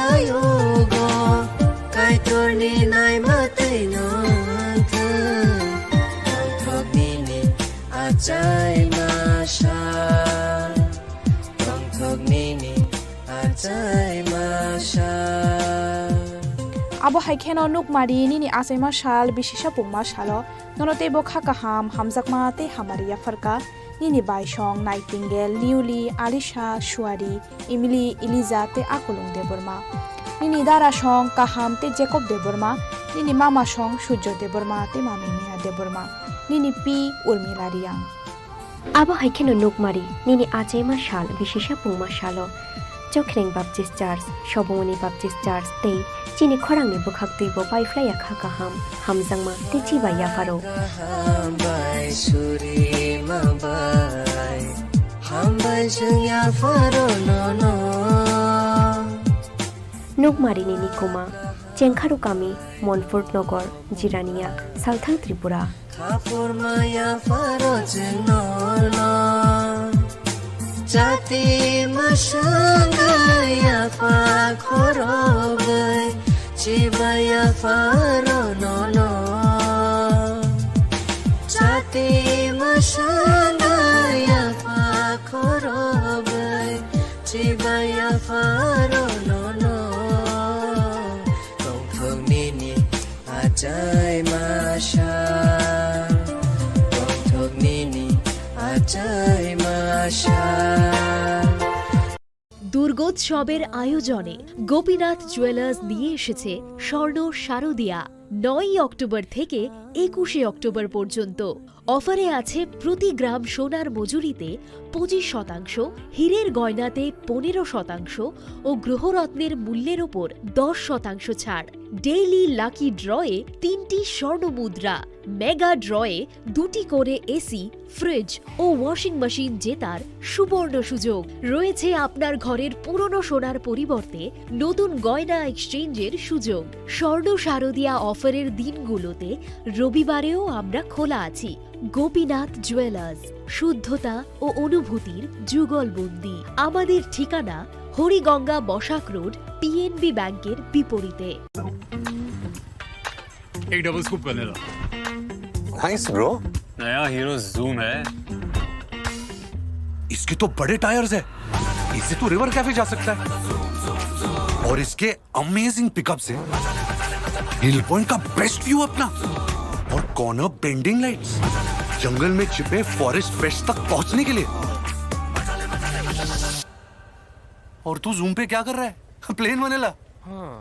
आयोगो काइतोर्ने नाइमा तैनोंखो Ajay masha, tongthok nini ajay masha. Abo haikeno nukmari nini asema shal bishisha pungma shalo nonote bo khakaham hamjakma te hamaria farka nini baishong Nightingale, Newly, Alisha, Shuari, Emily, Eliza te Akulung Deborma. Nini dara shong kaham te Jacob Deborma, nini mama shong Shujo Deborma te mami Mia Deborma. Nini P Urmila Riang. Abo haikeno nukmari nini Ajema Shal Bishisha Pungma Shalo Chokhreng Baptist Church Shobomoni Baptist Church te Chini Khorang ni bukhak tuibo pai flaya khakaham hamjangma te chiba yafaro Hambai suri mabai hambai jeng yafaro no no. Nukmari nini Kuma Chengkharu Kami Montfort Nogor Jirania Southern Tripura Kapur maya faro jenono Jati masangaya fa khorogai Chibaya faro no no Jati masangaya fa khorogai Chibaya faro no no Tongthong nini ajay masha দুর্গোৎসবের আয়োজনে Gopinath jewellers দিয়ে এসেছে স্বর্ণ শারদিয়া 9 October থেকে 21 October পর্যন্ত। অফারে আছে প্রতি গ্রাম সোনার মজুরিতে 25%, হীরের গয়নাতে 15% ও গ্রহরত্নের মূল্যের ওপর 10% ছাড়। ডেইলি লাকি ড্রয়ে 3টি স্বর্ণ মুদ্রা, মেগা ড্রয়ে 2টি করে এসি, ফ্রিজ ও ওয়াশিং মেশিন জেতার সুবর্ণ সুযোগ রয়েছে। আপনার ঘরের পুরনো সোনার পরিবর্তে নতুন গয়না এক্সচেঞ্জের সুযোগ। স্বর্ণ শারদিয়া অফারের দিনগুলোতে রবিবারেও আমরা খোলা আছি। গোপীনাথ জুয়েলার্স, শুদ্ধতা ও অনুভূতির যুগলবন্দি। আমাদের ঠিকানা হরিগঙ্গা বসাক রোড, পিএনবি ব্যাংকের বিপরীতে। एक double scoop vanilla. Nice bro. नया हीरो जूम है। इसके तो बड़े टायर्स है, इससे तो रिवर कैफे जा सकता है। और इसके अमेजिंग पिकअप से हिल पॉइंट का बेस्ट व्यू अपना, और कॉर्नर बेंडिंग लाइट्स, जंगल में छिपे फॉरेस्ट फेस्ट तक पहुंचने के लिए। और तू जूम पे क्या कर रहा है? Plane vanilla. हाँ,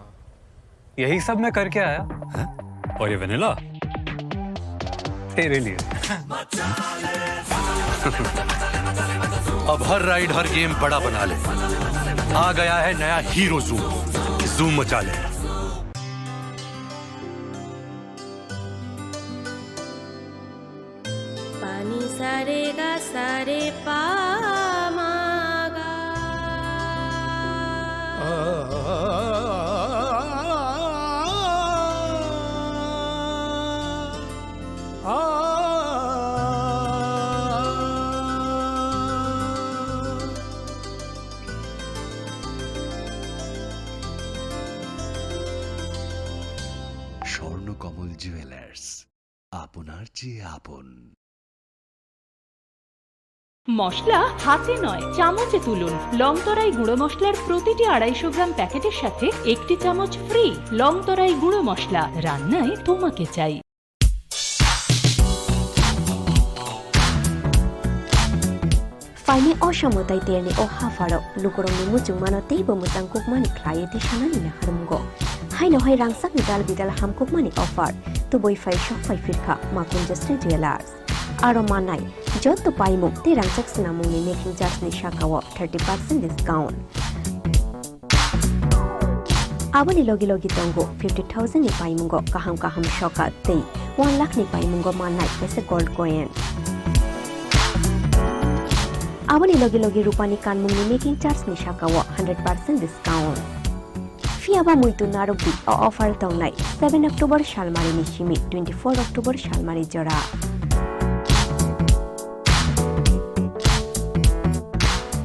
यही सब मैं करके आया। है? और ये वनीला तेरे लिए। अब हर राइड हर गेम बड़ा बना ले। आ गया है नया हीरो जूम, जूम मचा ले। पानी सारे गा सारे पा मागा স্বর্ণকমল জুয়েলার্স, আপনার চেয়ে আপন। মশলা হাতে নয় চামচে তুলুন। লংতরাই গুঁড়ো মশলার প্রতিটি 250 গ্রাম প্যাকেটের সাথে 1টি চামচ ফ্রি। লংতরাই গুঁড়ো মশলা, রান্নায় তোমাকে চাই। Paine Oshamotai Terni O Hafaro, Lukorong Muchumano Table Mutangkukmani Client Shanani Harmungo. Haino Hai Rangsak Vidal Vidal Hamkukmani offer to boy 5 shop 5 Firka, Makunja Street Jewelers. Aromanai, Jot to Paimuk, the Rangsak Sinamuni making just Nishakawa 30% discount. Abani Logi Logi Tongo 50,000 ni Paimungo, Kaham Kaham Shoka, Te 1 lakh ni Paimungo Manai, as a gold coin. Abani Logi Logi Rupani Kanmuni making charge Nishakawa 100% discount. Fiaba Muito Narobi offer Tonai 7 October Shalmari Nishimi 24 October Shalmari Jora.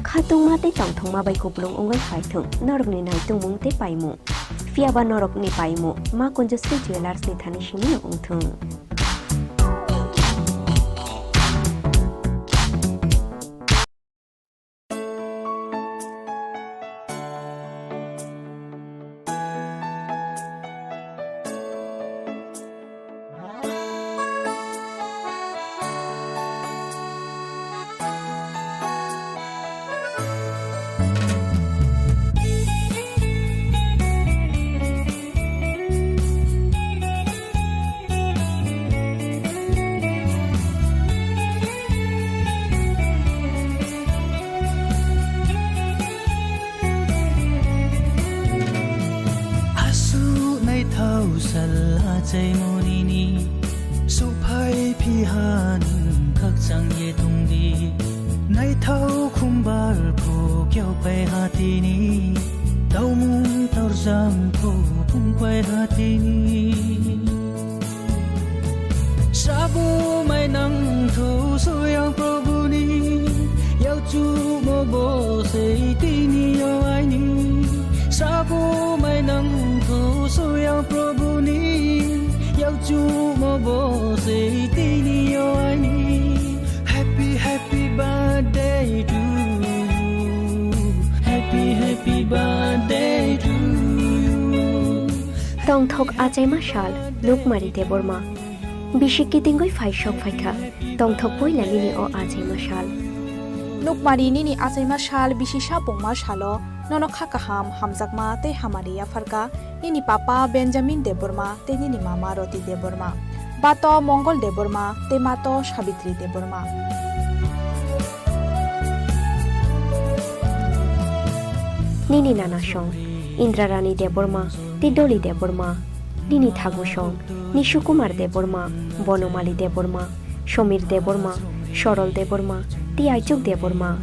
Khatung mate tong thong ma bai kuplung ongoi phai thung norok ni nai tung mung te paimu fiaba norok ni paimu ma Conjustry Jewelers ni thani shimi ong thung Chai monini suphai phihan khak chang ye tungdi nai thau khumbar pho kyau pai hatini taumung tarzam pho phum pai hatini sabu mai nang thu suyang probuni yau chu mo bo sei tini yo ai ni sabu mai nang thu suyang probuni Happy, happy birthday to you. Happy, happy birthday to you. Tong Thok Ajay Mashal, Look Marite Burma. Bishiki Tingoi Fai Shop Faika, Tong Thok Poi Lamini o Ajay Mashal. Look Marini ni Ajay Mashal, Bishisha Pong Mashalo, Nono Kakaham, Hamzakma, Te Hamaria Farka, Nini Papa Benjamin de Burma, Te Nini Mama Roti de Burma. Bato Mongol de Burma, Te Mato Shabitri de Burma. Nini Nana Shong, Indrarani de Burma, Te Doli de Burma, Nini Thagu Shong, Nishukumar de Burma, Bonomali de Burma, Shomir de Burma, Shorol de Burma, Te Aichuk de Burma.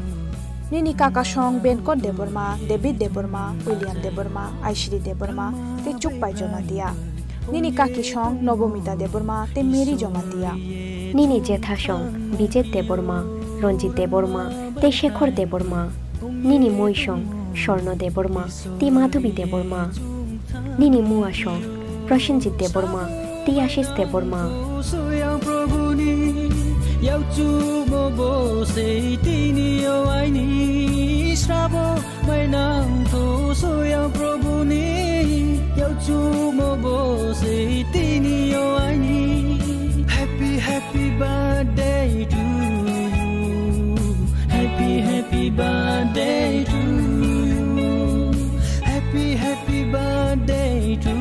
Nini Kakashong, Benkot de Burma, David de Burma, William de Burma, Aishri de Burma, Te Chukpai Jomatia. Nini Kakishong, Nobomita de Burma, Te Mary Jomatia. Nini Jetha Shong, Bijet de Burma, Ronjit de Burma, Te Shekhor de Burma. Nini Moishong, Shorno de Burma, Te Madhubi de Burma. Nini Muashong, Prashanjit de Burma, Te Ashish de Burma. Yau chu mo bo sei tini yo ai ni srabo mai nang tho so yang prabhu ni yau chu mo bo sei tini yo ai ni happy happy birthday to you happy happy birthday to you happy happy birthday to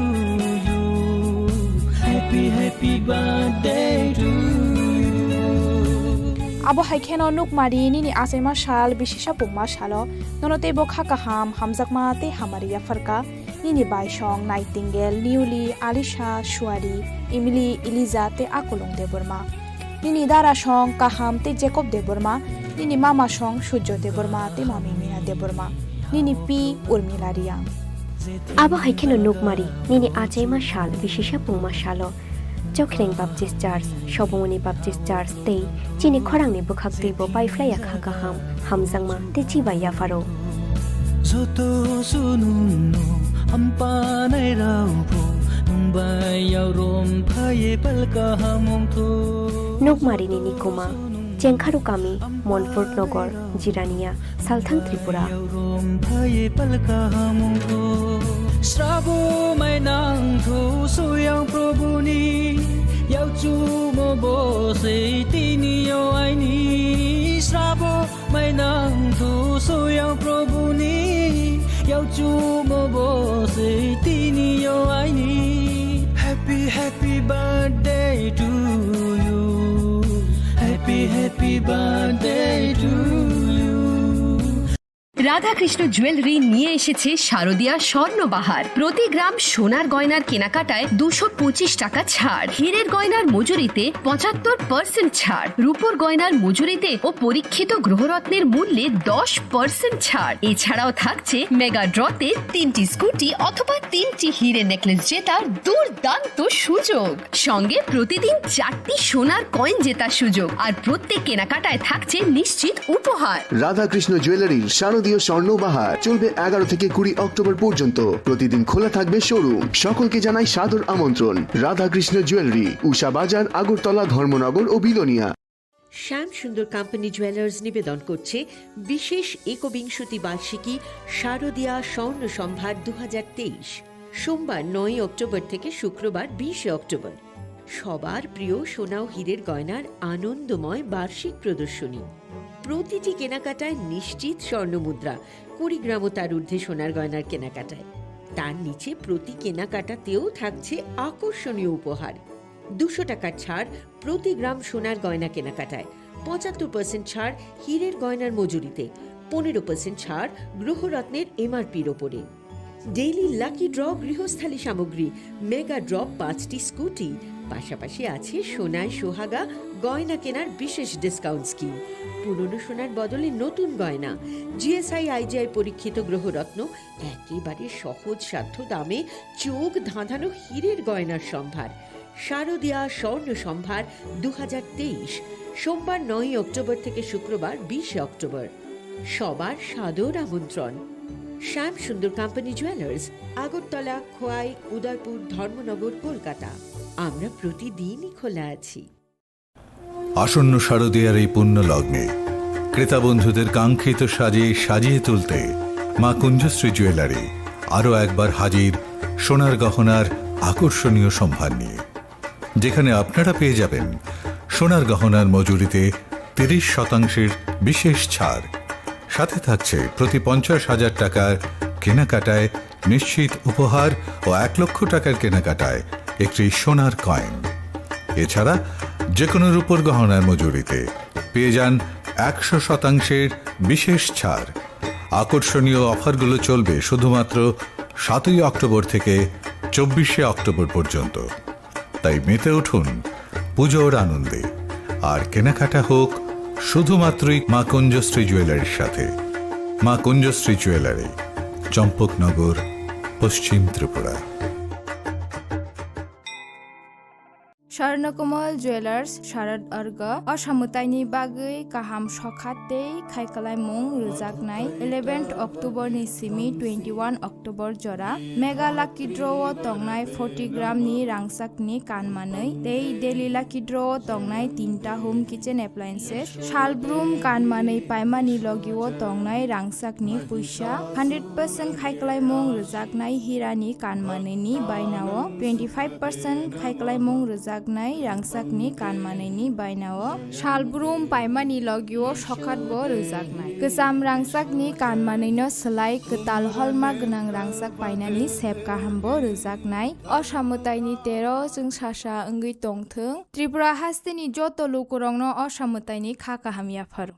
you happy happy birthday to you Abo haikeno nuk mari nini asema shal bishisha puma shalo nonote bo khakaham hamzakma te hamaria farka nini baishong nightingale newly alisha shuari emily eliza te akulong de burma nini dara shong kaham te jacob de burma nini mama shong shujo de burma te mami mina de burma nini p urmila riang Abo haikeno nuk mari nini asema shal bishisha puma shalo Chokring Baptist Church, Shobomoni Baptist Church, Te, Chini Khorang ni Bukhak Tibo, Pai Flaya Khakaham, Hamzangma, Te Chiba Yafaro. Soto Sununo, Ampanai Raupo, Mumbai Yaurom, Paye Palkahamong to Nuk Marini Nikuma, Chenkharukami, Montfort Nogor, Jirania, Salthang Tripura. Paye Palkahamong to Srabo mai nang tho so yang probuni yau chu mo bo sei tini yo ai ni srabo mai nang thu soyang Prabhu ni Yau chu mo bo se tini yo ai ni Happy happy birthday to you Happy happy birthday to you Radhakrishna jewellery নিয়ে এসেছে শারদীয়া স্বর্ণবাহার। প্রতি গ্রাম সোনার গয়নার কেনাকাটায় 225 টাকা ছাড়, হীরের গয়নার মজুরিতে 75% ছাড়, রূপোর গয়নার মজুরিতে ও পরীক্ষিত গ্রহরত্নের মূল্যে 10% ছাড়। এছাড়াও থাকছে মেগা ড্রতে 3টি স্কুটি অথবা 3টি হীরের নেকলেস জেতার দুর্দান্ত সুযোগ, সঙ্গে প্রতিদিন 4টি সোনার কয়েন জেতার সুযোগ, আর প্রত্যেক কেনাকাটায় থাকছে নিশ্চিত উপহার। রাধাকৃষ্ণ জুয়েলারির শারদীয় স্বর্ণবাহার চলবে 11 থেকে 20 অক্টোবর পর্যন্ত। প্রতিদিন খোলা থাকবে শোরুম। সকলকে জানাই সাদর আমন্ত্রণ। রাধাকৃষ্ণ জুয়েলারি, উষা বাজার, আগরতলা, ধর্মনগর ও বিলোনিয়া। শ্যাম সুন্দর কোম্পানি জুয়েলার্স নিবেদন করছে বিশেষ একবিংশতি বার্ষিকী শারদীয়া স্বর্ণ সম্ভার 2023, সোমবার 9 অক্টোবর থেকে শুক্রবার 20 অক্টোবর। সবার প্রিয় সোনা ও হীরের গয়নার আনন্দময় বার্ষিক প্রদর্শনী। প্রতিটি কেনাকাটায় নিশ্চিত স্বর্ণমুদ্রা, 20 গ্রাম ও তার ঊর্ধ্বে সোনার গয়নার কেনাকাটায়। তার নিচে প্রতি কেনাকাটাতেও থাকছে আকর্ষণীয় উপহার। 200 টাকার ছাড় প্রতি গ্রাম সোনার গয়না কেনাকাটায়, 75% ছাড় হীরের গয়নার মজুরিতে, 15% ছাড় গ্রহরত্নের এমআরপির ওপরে। ডেইলি লাকি ড্র গৃহস্থালী সামগ্রী, মেগা ড্র 5টি স্কুটি, পাশাপাশি আছে সোনায় সোহাগা গয়না কেনার বিশেষ ডিসকাউন্ট স্কিম, পুরনো সোনার বদলে নতুন গয়না, জিএসআই আইজিআই পরীক্ষিত গ্রহরত্ন, একেবারে সহজ সাধ্য দামে চোখ ধাঁধানো হীরের গয়নার সম্ভার। শারদীয়া স্বর্ণ সম্ভার 2023, সোমবার 9 অক্টোবর থেকে শুক্রবার 20 অক্টোবর। সবার সাদর আমন্ত্রণ। শ্যাম সুন্দর কোম্পানি জুয়েলার্স, আগরতলা, খোয়াই, উদয়পুর, ধর্মনগর, কলকাতা। আমরা প্রতিদিনই খোলা আছি। আসন্ন শারদীয়ার এই পুণ্য লগ্নে ক্রেতা বন্ধুদের কাঙ্ক্ষিত সাজে সাজিয়ে তুলতে মা কুঞ্জশ্রী জুয়েলারি আরও একবার হাজির সোনার গহনার আকর্ষণীয় সম্ভার নিয়ে, যেখানে আপনারা পেয়ে যাবেন সোনার গহনার মজুরিতে 30% বিশেষ ছাড়, সাথে থাকছে প্রতি 50,000 টাকার কেনাকাটায় নিশ্চিত উপহার ও 1 লক্ষ টাকার কেনাকাটায় একটি সোনার কয়েন। এছাড়া যে কোনো রূপোর গহনার মজুরিতে পেয়ে যান 100% বিশেষ ছাড়। আকর্ষণীয় অফারগুলো চলবে শুধুমাত্র 7 অক্টোবর থেকে 24 অক্টোবর পর্যন্ত। তাই মেতে উঠুন পুজোর আনন্দে, আর কেনাকাটা হোক শুধুমাত্রই মা কুঞ্জশ্রী জুয়েলারির সাথে। মা কুঞ্জশ্রী জুয়েলারি, চম্পকনগর, পশ্চিম ত্রিপুরা। স্বর্ণকমল জুয়েলার্স শারদ अर्घ असामुताइनि बागै गाहाम सखाते खायखालायमुं रोजागनाय 11 अक्ट'बरनि सिमी 21 अक्ट'बर जरा मेगा लाकी ड्र'आव तंनाय 40 ग्रामनि रांसाकनि कानमानै डेली लाकी ड्र'आव तंनाय 3टा होम किचेन एप्लायेन्सेस सालब्रुम कानमानै पाइमानि लगिआव तंनाय रांसाकनि पैसा 100% खायखालायमुं रोजागनाय हिरानि कानमानैनि बायनाव 25% खायखालायमुं रोजाग रांसाकनि कानमानैनि बायनाव सालब्रुम पाइमानि लगियो सखातबो रोजागनाय गोजाम रांसाकनि कानमानैनो सोलाय गोताल हलमार्क गोनां रांसाक बायनानि सेब गाहामबो रोजागनाय असामुताइनि 13 जों सासा ओंगै तंथों त्रिपुरा हास्तेनि जत लोकरंनो असामुताइनि खा गाहामियाफोर।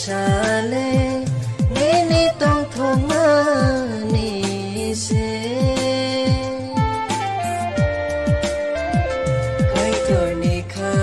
Sale